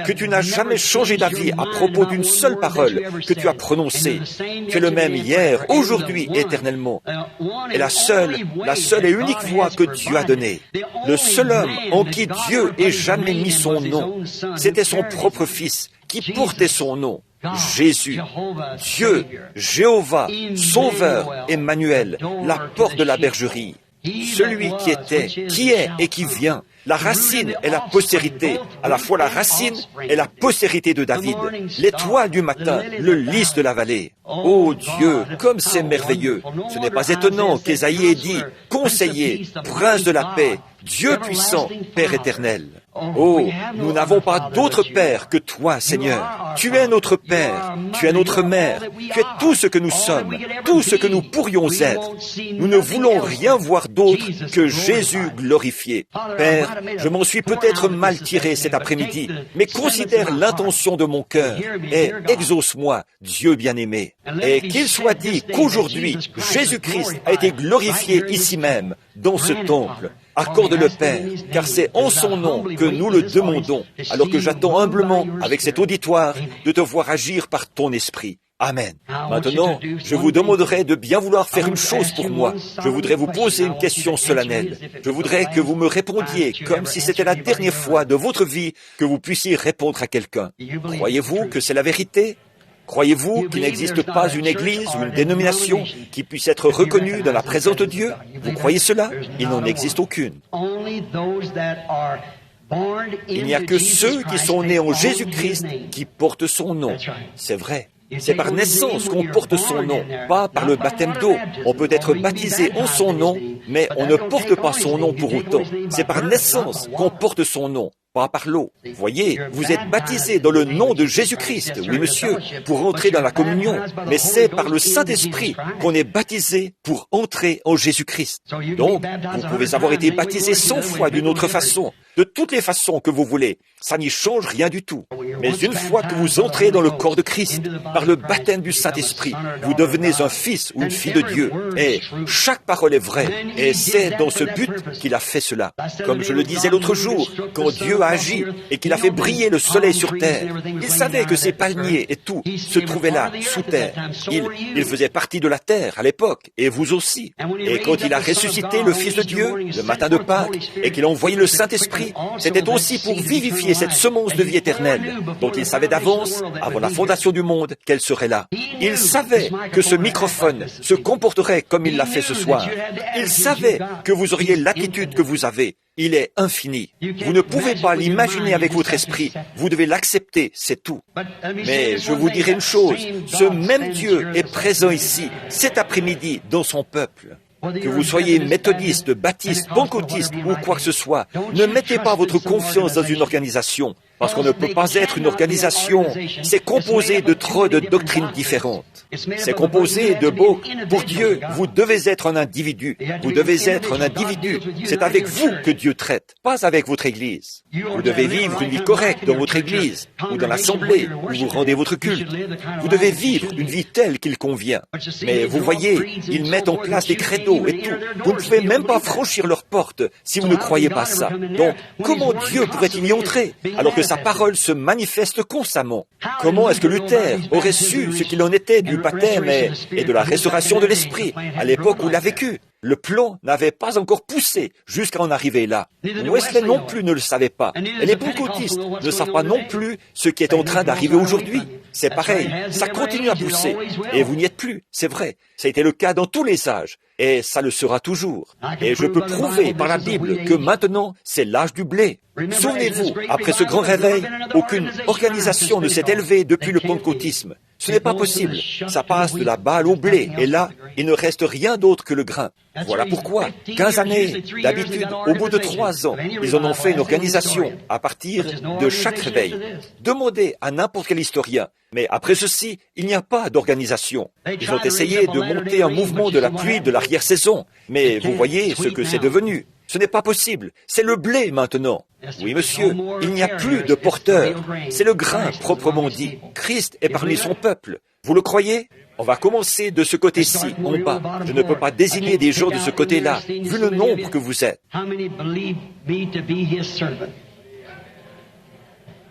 [SPEAKER 1] que tu n'as jamais changé d'avis à propos d'une seule parole que tu as prononcée. Tu es le même hier, aujourd'hui, éternellement. Et la seule et unique voix que Dieu a donnée. Le seul homme en qui Dieu ait jamais mis son nom, c'était son propre Fils qui portait son nom. Jésus, Dieu, Jéhovah, Sauveur, Emmanuel, la porte de la bergerie. Celui qui était, qui est et qui vient. La racine est la postérité, à la fois la racine et la postérité de David. L'étoile du matin, le lys de la vallée. Oh Dieu, comme c'est merveilleux. Ce n'est pas étonnant qu'Ésaïe ait dit, conseiller, prince de la paix, Dieu puissant, Père éternel. Oh, nous n'avons pas d'autre Père que toi, Seigneur. Tu es notre Père, tu es notre Mère, tu es tout ce que nous sommes, tout ce que nous pourrions être. Nous ne voulons rien voir d'autre que Jésus glorifié. Père, je m'en suis peut-être mal tiré cet après-midi, mais considère l'intention de mon cœur et exauce-moi, Dieu bien-aimé. Et qu'il soit dit qu'aujourd'hui, Jésus-Christ a été glorifié ici même, dans ce temple. Accorde-le, Père, car c'est en son nom que nous le demandons, alors que j'attends humblement, avec cet auditoire, de te voir agir par ton esprit. Amen. Maintenant, je vous demanderai de bien vouloir faire une chose pour moi. Je voudrais vous poser une question solennelle. Je voudrais que vous me répondiez comme si c'était la dernière fois de votre vie que vous puissiez répondre à quelqu'un. Croyez-vous que c'est la vérité ? Croyez-vous qu'il n'existe pas une église ou une dénomination qui puisse être reconnue dans la présence de Dieu? Vous croyez cela? Il n'en existe aucune. Il n'y a que ceux qui sont nés en Jésus-Christ qui portent son nom. C'est vrai. C'est par naissance qu'on porte son nom, pas par le baptême d'eau. On peut être baptisé en son nom, mais on ne porte pas son nom pour autant. C'est par naissance qu'on porte son nom, pas par l'eau. Voyez, vous êtes baptisé dans le nom de Jésus-Christ, oui monsieur, pour entrer dans la communion. Mais c'est par le Saint-Esprit qu'on est baptisé pour entrer en Jésus-Christ. Donc, vous pouvez avoir été baptisé 100 fois d'une autre façon, de toutes les façons que vous voulez. Ça n'y change rien du tout. Mais une fois que vous entrez dans le corps de Christ, par le baptême du Saint-Esprit, vous devenez un fils ou une fille de Dieu. Et chaque parole est vraie. Et c'est dans ce but qu'il a fait cela. Comme je le disais l'autre jour, quand Dieu a agi et qu'il a fait briller le soleil sur terre, il savait que ces palmiers et tout se trouvaient là, sous terre. Il faisait partie de la terre à l'époque, et vous aussi. Et quand il a ressuscité le Fils de Dieu, le matin de Pâques, et qu'il a envoyé le Saint-Esprit, c'était aussi pour vivifier cette semence de vie éternelle, dont il savait d'avance, avant la fondation du monde, qu'elle serait là. Il savait que ce microphone se comporterait comme il l'a fait ce soir. Il savait que vous auriez l'attitude que vous avez. Il est infini. Vous ne pouvez pas l'imaginer avec votre esprit. Vous devez l'accepter, c'est tout. Mais je vous dirai une chose, ce même Dieu est présent ici, cet après-midi, dans son peuple. Que vous soyez méthodiste, baptiste, pentecôtiste ou quoi que ce soit, ne mettez pas votre confiance dans une organisation. Parce qu'on ne peut pas être une organisation. C'est composé de trop de doctrines différentes. C'est composé de beaux. Pour Dieu, vous devez être un individu. Vous devez être un individu. C'est avec vous que Dieu traite, pas avec votre Église. Vous devez vivre une vie correcte dans votre Église ou dans l'Assemblée où vous rendez votre culte. Vous devez vivre une vie telle qu'il convient. Mais vous voyez, ils mettent en place des credos et tout. Vous ne pouvez même pas franchir leurs portes si vous ne croyez pas ça. Donc, comment Dieu pourrait-il y entrer alors que sa parole se manifeste constamment? Comment est-ce que Luther aurait su ce qu'il en était du baptême et de la restauration de l'esprit à l'époque où il a vécu? Le plan n'avait pas encore poussé jusqu'à en arriver là. Wesley non plus ne le savait pas. Et les pentecôtistes ne savent pas non plus ce qui est en train d'arriver aujourd'hui. C'est pareil, ça continue à pousser. Et vous n'y êtes plus, c'est vrai. Ça a été le cas dans tous les âges. Et ça le sera toujours. Et je peux prouver par la Bible que maintenant, c'est l'âge du blé. Souvenez-vous, après ce grand réveil, aucune organisation ne s'est élevée depuis le pentecôtisme. Ce n'est pas possible. Ça passe de la balle au blé. Et là, il ne reste rien d'autre que le grain. Voilà pourquoi, 15 années, d'habitude, au bout de 3 ans, ils en ont fait une organisation à partir de chaque réveil. Demandez à n'importe quel historien. Mais après ceci, il n'y a pas d'organisation. Ils ont essayé de monter un mouvement de la pluie de l'arrière-saison. Mais vous voyez ce que c'est devenu. Ce n'est pas possible. C'est le blé maintenant. Oui, monsieur, il n'y a plus de porteur. C'est le grain proprement dit. Christ est parmi son peuple. Vous le croyez? On va commencer de ce côté-ci, en bas. Je ne peux pas désigner des gens de ce côté-là, vu le nombre que vous êtes.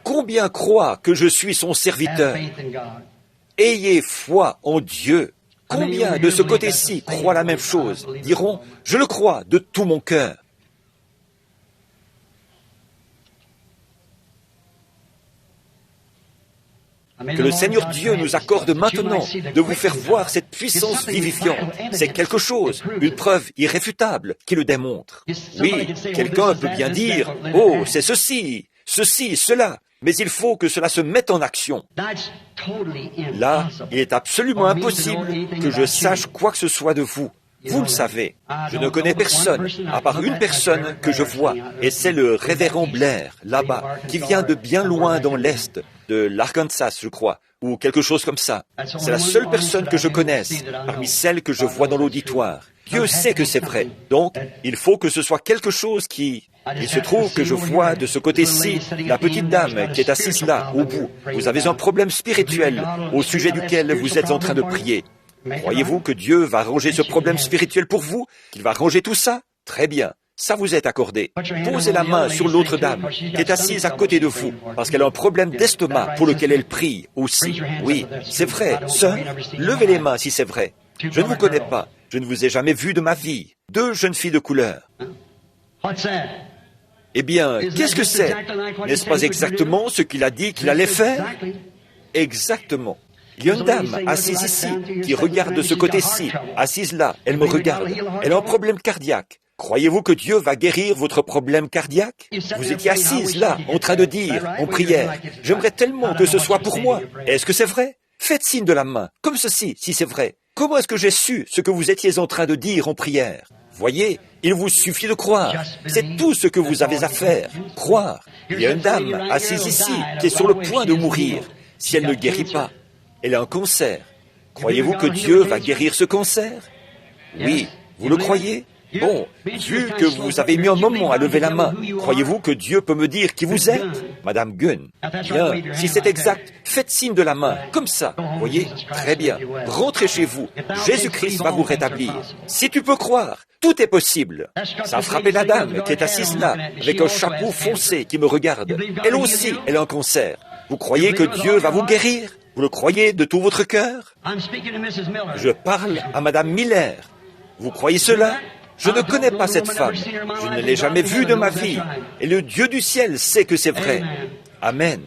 [SPEAKER 1] Combien croient que je suis son serviteur? Ayez foi en Dieu. Combien de ce côté-ci croient la même chose? Diront, je le crois de tout mon cœur. Que le Seigneur Dieu nous accorde maintenant de vous faire voir cette puissance vivifiante. C'est quelque chose, une preuve irréfutable qui le démontre. Oui, quelqu'un peut bien dire, « Oh, c'est ceci, cela ». Mais il faut que cela se mette en action. Là, il est absolument impossible que je sache quoi que ce soit de vous. Vous le savez. Je ne connais personne, à part une personne que je vois, et c'est le révérend Blair, là-bas, qui vient de bien loin dans l'Est, de l'Arkansas, je crois, ou quelque chose comme ça. C'est la seule personne que je connaisse, parmi celles que je vois dans l'auditoire. Dieu sait que c'est vrai. Donc, il faut que ce soit quelque chose qui... Il se trouve que je vois de ce côté-ci la petite dame qui est assise là, au bout. Vous avez un problème spirituel au sujet duquel vous êtes en train de prier. Croyez-vous que Dieu va arranger ce problème spirituel pour vous? Qu'il va arranger tout ça? Très bien. Ça vous est accordé. Posez la main sur l'autre dame qui est assise à côté de vous, parce qu'elle a un problème d'estomac pour lequel elle prie aussi. Oui, c'est vrai. Sœur, levez les mains si c'est vrai. Je ne vous connais pas. Je ne vous ai jamais vu de ma vie. 2 jeunes filles de couleur. Eh bien, qu'est-ce que c'est? N'est-ce pas exactement ce qu'il a dit qu'il allait faire? Exactement. Il y a une dame assise ici, qui regarde de ce côté-ci, assise là, elle me regarde. Elle a un problème cardiaque. Croyez-vous que Dieu va guérir votre problème cardiaque? Vous étiez assise là, en train de dire, en prière, « J'aimerais tellement que ce soit pour moi. » Est-ce que c'est vrai? Faites signe de la main, comme ceci, si c'est vrai. Comment est-ce que j'ai su ce que vous étiez en train de dire en prière? Voyez, il vous suffit de croire. C'est tout ce que vous avez à faire, croire. Il y a une dame assise ici qui est sur le point de mourir. Si elle ne guérit pas, elle a un cancer. Croyez-vous que Dieu va guérir ce cancer? Oui, vous le croyez? Bon, vu que vous avez mis un moment à lever la main, croyez-vous que Dieu peut me dire qui vous êtes? Madame Gunn. Bien, si c'est exact, faites signe de la main, comme ça. Voyez? Très bien. Rentrez chez vous. Jésus-Christ va vous rétablir. Si tu peux croire, tout est possible. Ça a frappé la dame qui est assise là, avec un chapeau foncé qui me regarde. Elle aussi, elle a un cancer. Vous croyez que Dieu va vous guérir? Vous le croyez de tout votre cœur? Je parle à Madame Miller. Vous croyez cela? Je ne connais pas cette femme. Je ne l'ai jamais vue de ma vie. Et le Dieu du ciel sait que c'est vrai. Amen.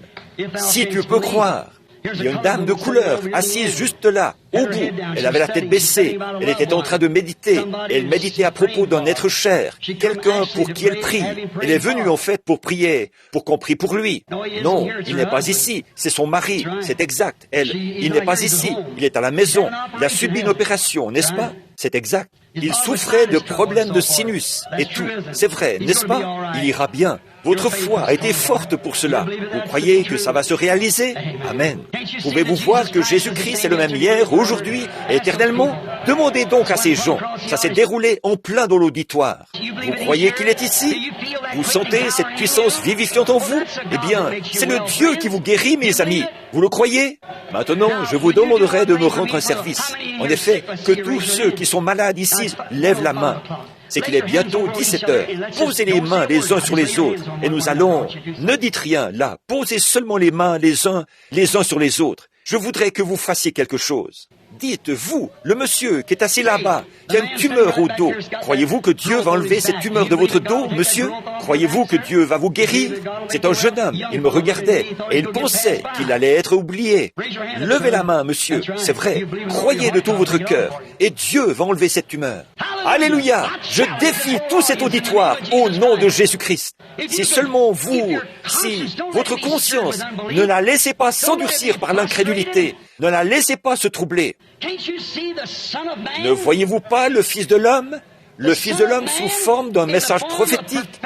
[SPEAKER 1] Si tu peux croire. Il y a une dame de couleur assise juste là, au bout. Elle avait la tête baissée. Elle était en train de méditer. Elle méditait à propos d'un être cher, quelqu'un pour qui elle prie. Elle est venue en fait pour prier, pour qu'on prie pour lui. Non, il n'est pas ici. C'est son mari. C'est exact. Il n'est pas ici. Il est à la maison. Il a subi une opération, n'est-ce pas? C'est exact. Il souffrait de problèmes de sinus et tout. C'est vrai, n'est-ce pas? Il ira bien. Votre foi a été forte pour cela. Vous croyez que ça va se réaliser? Amen. Pouvez-vous voir que Jésus-Christ est le même hier, aujourd'hui et éternellement? Demandez donc à ces gens. Ça s'est déroulé en plein dans l'auditoire. Vous croyez qu'il est ici? Vous sentez cette puissance vivifiante en vous? Eh bien, c'est le Dieu qui vous guérit, mes amis. Vous le croyez? Maintenant, je vous demanderai de me rendre un service. En effet, que tous ceux qui sont malades ici lèvent la main. C'est qu'il est bientôt 17 heures. Posez les mains les uns sur les autres et nous allons... Ne dites rien, là. Posez seulement les mains les uns sur les autres. Je voudrais que vous fassiez quelque chose. Dites, vous, le monsieur qui est assis là-bas, qui a une tumeur au dos, croyez-vous que Dieu va enlever cette tumeur de votre dos, monsieur? Croyez-vous que Dieu va vous guérir? C'est un jeune homme, il me regardait et il pensait qu'il allait être oublié. Levez la main, monsieur, c'est vrai, croyez de tout votre cœur et Dieu va enlever cette tumeur. Alléluia! Je défie tout cet auditoire au nom de Jésus-Christ. Si seulement vous, si votre conscience, ne la laissez pas s'endurcir par l'incrédulité, ne la laissez pas se troubler. Ne voyez-vous pas le Fils de l'homme? Le Fils de l'homme sous forme d'un message prophétique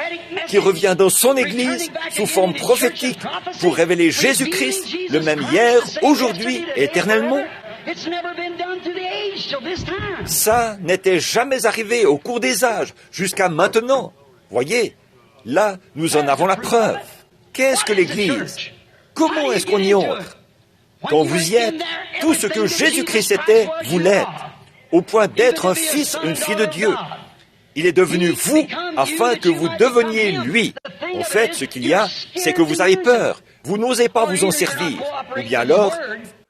[SPEAKER 1] qui revient dans son Église sous forme prophétique pour révéler Jésus-Christ, le même hier, aujourd'hui et éternellement? Ça n'était jamais arrivé au cours des âges, jusqu'à maintenant. Voyez, là, nous en avons la preuve. Qu'est-ce que l'Église? Comment est-ce qu'on y entre? Quand vous y êtes, tout ce que Jésus-Christ était, vous l'êtes, au point d'être un fils, une fille de Dieu. Il est devenu vous afin que vous deveniez lui. En fait, ce qu'il y a, c'est que vous avez peur. Vous n'osez pas vous en servir. Ou bien alors,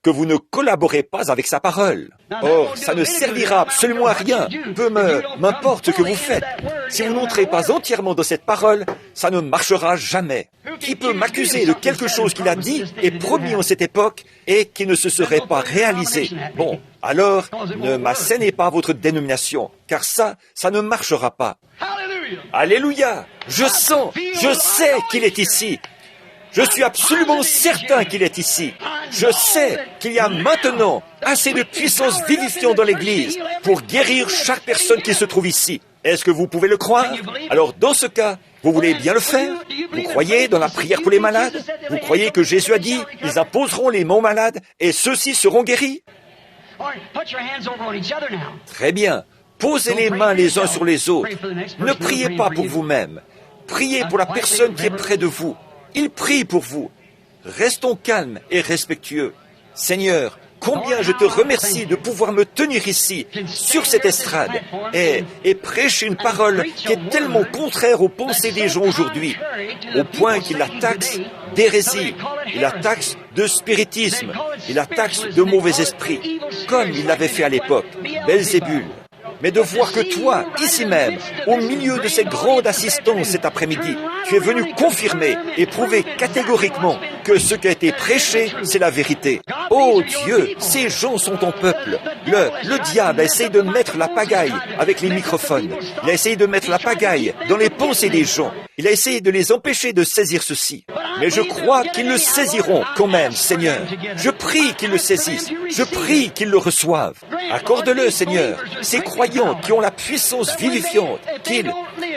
[SPEAKER 1] que vous ne collaborez pas avec sa parole. Or, ça ne servira absolument à rien. Peu m'importe ce que vous faites. Si vous n'entrez pas entièrement dans cette parole, ça ne marchera jamais. Qui peut m'accuser de quelque chose qu'il a dit et promis en cette époque et qui ne se serait pas réalisé? Bon, alors, ne m'assénez pas votre dénomination, car ça ne marchera pas. Alléluia! Je sais qu'il est ici. Je suis absolument certain qu'il est ici. Je sais qu'il y a maintenant assez de puissance vivifiante dans l'Église pour guérir chaque personne qui se trouve ici. Est-ce que vous pouvez le croire? Alors, dans ce cas, vous voulez bien le faire? Vous croyez dans la prière pour les malades? Vous croyez que Jésus a dit, ils imposeront les mains aux malades et ceux-ci seront guéris? Très bien. Posez les mains les uns sur les autres. Ne priez pas pour vous-même. Priez pour la personne qui est près de vous. Il prie pour vous. Restons calmes et respectueux. Seigneur, combien je te remercie de pouvoir me tenir ici, sur cette estrade, et prêcher une parole qui est tellement contraire aux pensées des gens aujourd'hui, au point qu'ils la taxent d'hérésie, ils la taxent de spiritisme, ils la taxent de mauvais esprit, comme ils l'avaient fait à l'époque, Belzébul. Mais de voir que toi, ici même, au milieu de cette grande assistance cet après-midi, tu es venu confirmer et prouver catégoriquement que ce qui a été prêché, c'est la vérité. Oh Dieu, ces gens sont ton peuple. Le diable a essayé de mettre la pagaille avec les microphones. Il a essayé de mettre la pagaille dans les pensées des gens. Il a essayé de les empêcher de saisir ceci. Mais je crois qu'ils le saisiront quand même, Seigneur. Je prie qu'ils le saisissent. Je prie qu'ils le reçoivent. Accorde-le, Seigneur. Ces croyants qui ont la puissance vivifiante,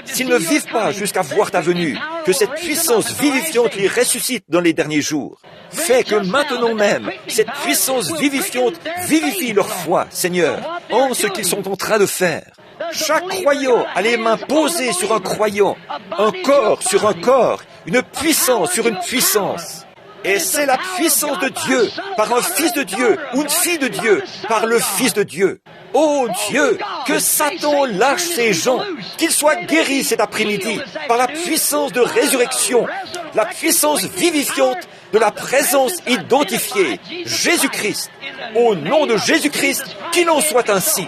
[SPEAKER 1] s'ils ne vivent pas jusqu'à voir ta venue, que cette puissance vivifiante les ressuscite dans les derniers jours. Fais que maintenant même, cette puissance vivifiante vivifie leur foi, Seigneur, en ce qu'ils sont en train de faire. Chaque croyant a les mains posées sur un croyant, un corps sur un corps, une puissance sur une puissance. Et c'est la puissance de Dieu, par un fils de Dieu, ou une fille de Dieu, par le Fils de Dieu. Oh Dieu, que Satan lâche ces gens, qu'ils soient guéris cet après-midi par la puissance de résurrection, la puissance vivifiante de la présence identifiée, Jésus-Christ. Au nom de Jésus-Christ, qu'il en soit ainsi.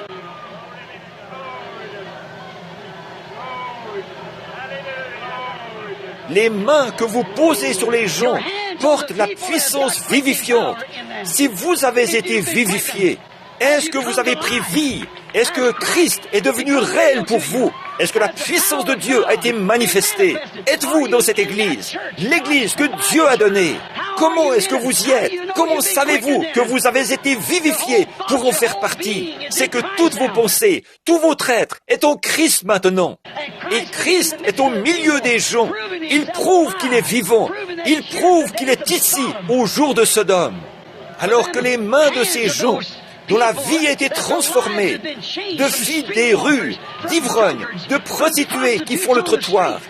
[SPEAKER 1] Les mains que vous posez sur les gens portent la puissance vivifiante. Si vous avez été vivifié, est-ce que vous avez pris vie? Est-ce que Christ est devenu réel pour vous? Est-ce que la puissance de Dieu a été manifestée? Êtes-vous dans cette église? L'église que Dieu a donnée. Comment est-ce que vous y êtes? Comment savez-vous que vous avez été vivifié pour en faire partie? C'est que toutes vos pensées, tout votre être est en Christ maintenant. Et Christ est au milieu des gens. Il prouve qu'il est vivant. Il prouve qu'il est ici, au jour de Sodome. Alors que les mains de ces gens, dont la vie a été transformée, de filles des rues, d'ivrognes, de prostituées qui font le trottoir,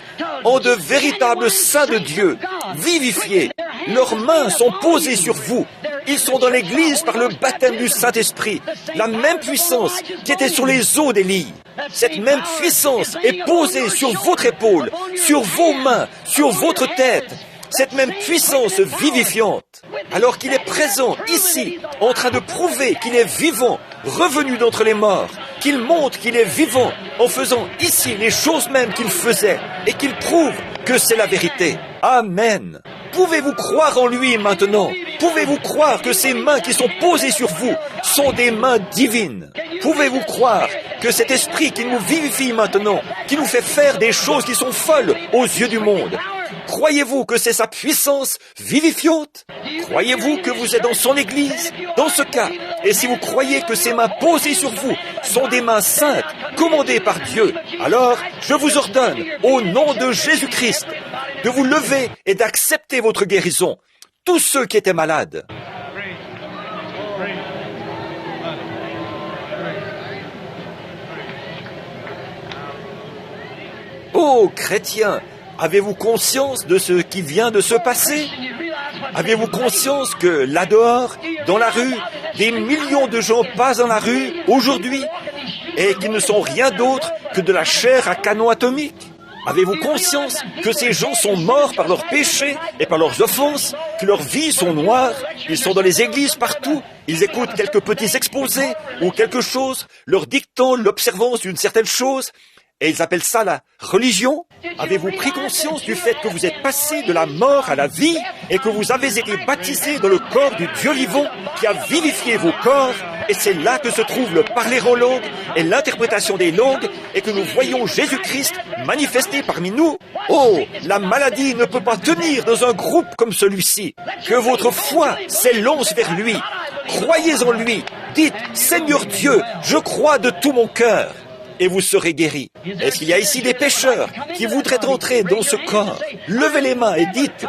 [SPEAKER 1] en de véritables saints de Dieu, vivifiés. Leurs mains sont posées sur vous. Ils sont dans l'Église par le baptême du Saint-Esprit. La même puissance qui était sur les eaux d'Élie. Cette même puissance est posée sur votre épaule, sur vos mains, sur votre tête. Cette même puissance vivifiante, alors qu'il est présent ici, en train de prouver qu'il est vivant, revenu d'entre les morts, qu'il montre qu'il est vivant, en faisant ici les choses mêmes qu'il faisait, et qu'il prouve que c'est la vérité. Amen. Pouvez-vous croire en lui maintenant? Pouvez-vous croire que ces mains qui sont posées sur vous sont des mains divines? Pouvez-vous croire que cet esprit qui nous vivifie maintenant, qui nous fait faire des choses qui sont folles aux yeux du monde, croyez-vous que c'est sa puissance vivifiante? Croyez-vous que vous êtes dans son Église? Dans ce cas, et si vous croyez que ces mains posées sur vous sont des mains saintes, commandées par Dieu, alors je vous ordonne, au nom de Jésus-Christ, de vous lever et d'accepter votre guérison. Tous ceux qui étaient malades. Ô chrétiens, avez-vous conscience de ce qui vient de se passer? Avez-vous conscience que là dehors, dans la rue, des millions de gens passent dans la rue aujourd'hui et qu'ils ne sont rien d'autre que de la chair à canon atomique? Avez-vous conscience que ces gens sont morts par leurs péchés et par leurs offenses, que leurs vies sont noires, ils sont dans les églises partout, ils écoutent quelques petits exposés ou quelque chose, leur dictant l'observance d'une certaine chose, et ils appellent ça la religion? Avez-vous pris conscience du fait que vous êtes passé de la mort à la vie et que vous avez été baptisé dans le corps du Dieu vivant qui a vivifié vos corps? Et c'est là que se trouve le parler en langue et l'interprétation des langues et que nous voyons Jésus-Christ manifesté parmi nous. Oh, la maladie ne peut pas tenir dans un groupe comme celui-ci. Que votre foi s'élance vers lui. Croyez en lui. Dites, Seigneur Dieu, je crois de tout mon cœur. Et vous serez guéris. Est-ce qu'il y a ici des pécheurs qui voudraient entrer dans ce corps? Levez les mains et dites,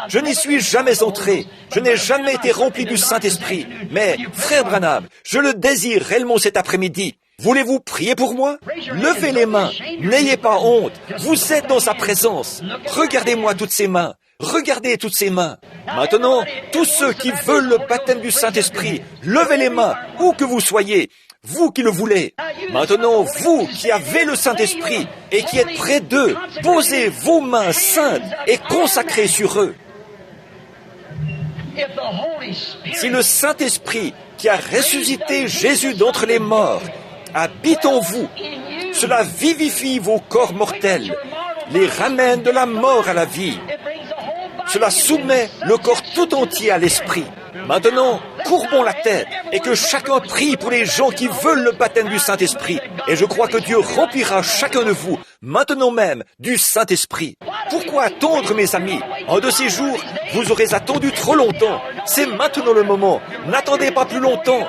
[SPEAKER 1] je n'y suis jamais entré, je n'ai jamais été rempli du Saint-Esprit, mais, frère Branham, je le désire réellement cet après-midi. Voulez-vous prier pour moi? Levez les mains, n'ayez pas honte, vous êtes dans sa présence. Regardez-moi toutes ces mains. Regardez toutes ces mains. Maintenant, tous ceux qui veulent le baptême du Saint-Esprit, levez les mains, où que vous soyez. Vous qui le voulez. Maintenant, vous qui avez le Saint-Esprit et qui êtes près d'eux, posez vos mains saintes et consacrées sur eux. Si le Saint-Esprit qui a ressuscité Jésus d'entre les morts habite en vous, cela vivifie vos corps mortels, les ramène de la mort à la vie. Cela soumet le corps tout entier à l'Esprit. Maintenant, courbons la tête et que chacun prie pour les gens qui veulent le baptême du Saint-Esprit. Et je crois que Dieu remplira chacun de vous, maintenant même, du Saint-Esprit. Pourquoi attendre, mes amis? En de ces jours, vous aurez attendu trop longtemps. C'est maintenant le moment. N'attendez pas plus longtemps.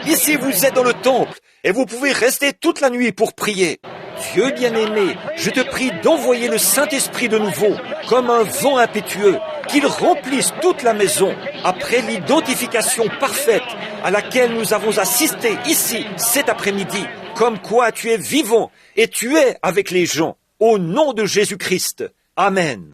[SPEAKER 1] Ici, vous êtes dans le temple et vous pouvez rester toute la nuit pour prier. Dieu bien-aimé, je te prie d'envoyer le Saint-Esprit de nouveau, comme un vent impétueux, qu'il remplisse toute la maison, après l'identification parfaite à laquelle nous avons assisté ici, cet après-midi, comme quoi tu es vivant et tu es avec les gens, au nom de Jésus-Christ. Amen.